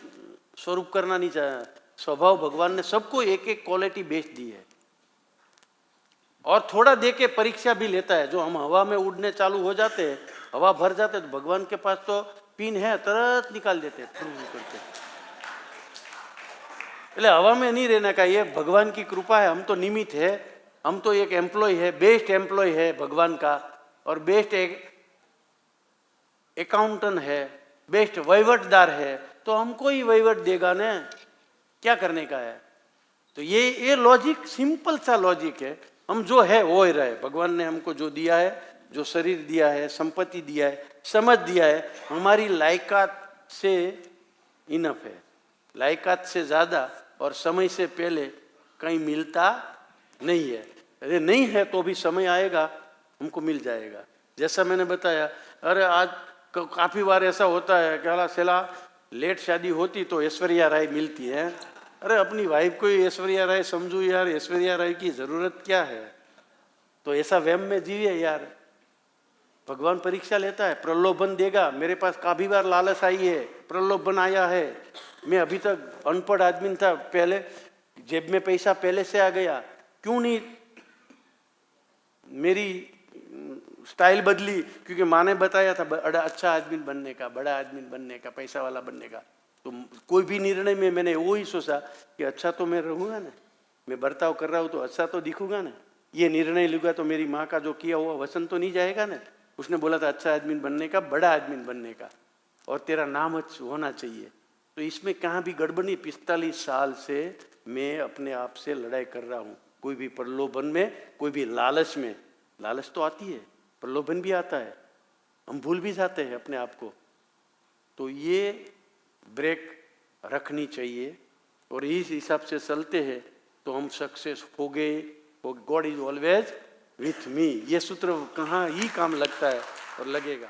स्वरूप करना नहीं चाहता। स्वभाव भगवान ने सबको एक एक क्वालिटी बेस्ट दी है और थोड़ा दे के परीक्षा भी लेता है। जो हम हवा में उड़ने चालू हो जाते हैं, हवा भर जाते हैं, तो भगवान के पास तो पिन है, तुरंत निकाल देते करके। એટલે हवा में नहीं रहने का, ये भगवान की कृपा है। हम तो निमित्त है, हम तो एक एम्प्लॉय है, बेस्ट एम्प्लॉय है भगवान का, और बेस्ट एक अकाउंटेंट है, बेस्ट वहीवटदार है, तो हमको ही वहीवट देगा ना, क्या करने का है। तो ये लॉजिक सिंपल सा लॉजिक है। हम जो है वो ही रहे। भगवान ने हमको जो दिया है, जो शरीर दिया है, संपत्ति दिया है, समझ दिया है, हमारी लायकात से इनफ है। लायकात से ज़्यादा और समय से पहले कहीं मिलता नहीं है। अरे नहीं है तो भी समय आएगा, हमको मिल जाएगा। जैसा मैंने बताया, अरे आज काफ़ी बार ऐसा होता है कि अला सेला लेट शादी होती तो ऐश्वर्या राय मिलती है। अरे अपनी वाइफ को ही ऐश्वर्या राय समझो यार, ऐश्वर्या राय की ज़रूरत क्या है? तो ऐसा वहम में जीवे यार। भगवान परीक्षा लेता है, प्रलोभन देगा। मेरे पास काफ़ी बार लालच आई है, प्रलोभन आया है। मैं अभी तक अनपढ़ आदमी था, पहले जेब में पैसा पहले से आ गया, क्यों नहीं मेरी स्टाइल बदली? क्योंकि माँ ने बताया था बड़ा अच्छा आदमी बनने का, बड़ा आदमी बनने का, पैसा वाला बनने का। तो कोई भी निर्णय में मैंने वो ही सोचा कि अच्छा तो मैं रहूँगा ना, मैं बर्ताव कर रहा हूँ तो अच्छा तो दिखूंगा ना, ये निर्णय लूँगा तो मेरी माँ का जो किया हुआ वचन तो नहीं जाएगा ना। उसने बोला था अच्छा आदमी बनने का, बड़ा आदमी बनने का, और तेरा नाम होना चाहिए। तो इसमें कहाँ भी गड़बड़ नहीं। 45 साल से मैं अपने आप से लड़ाई कर रहा हूँ, कोई भी प्रलोभन में, कोई भी लालच में। लालच तो आती है, प्रलोभन भी आता है, हम भूल भी जाते हैं अपने आप को। तो ये ब्रेक रखनी चाहिए और इस हिसाब से चलते हैं तो हम सक्सेस हो गए। God is always with me, ये सूत्र कहाँ ही काम लगता है और लगेगा।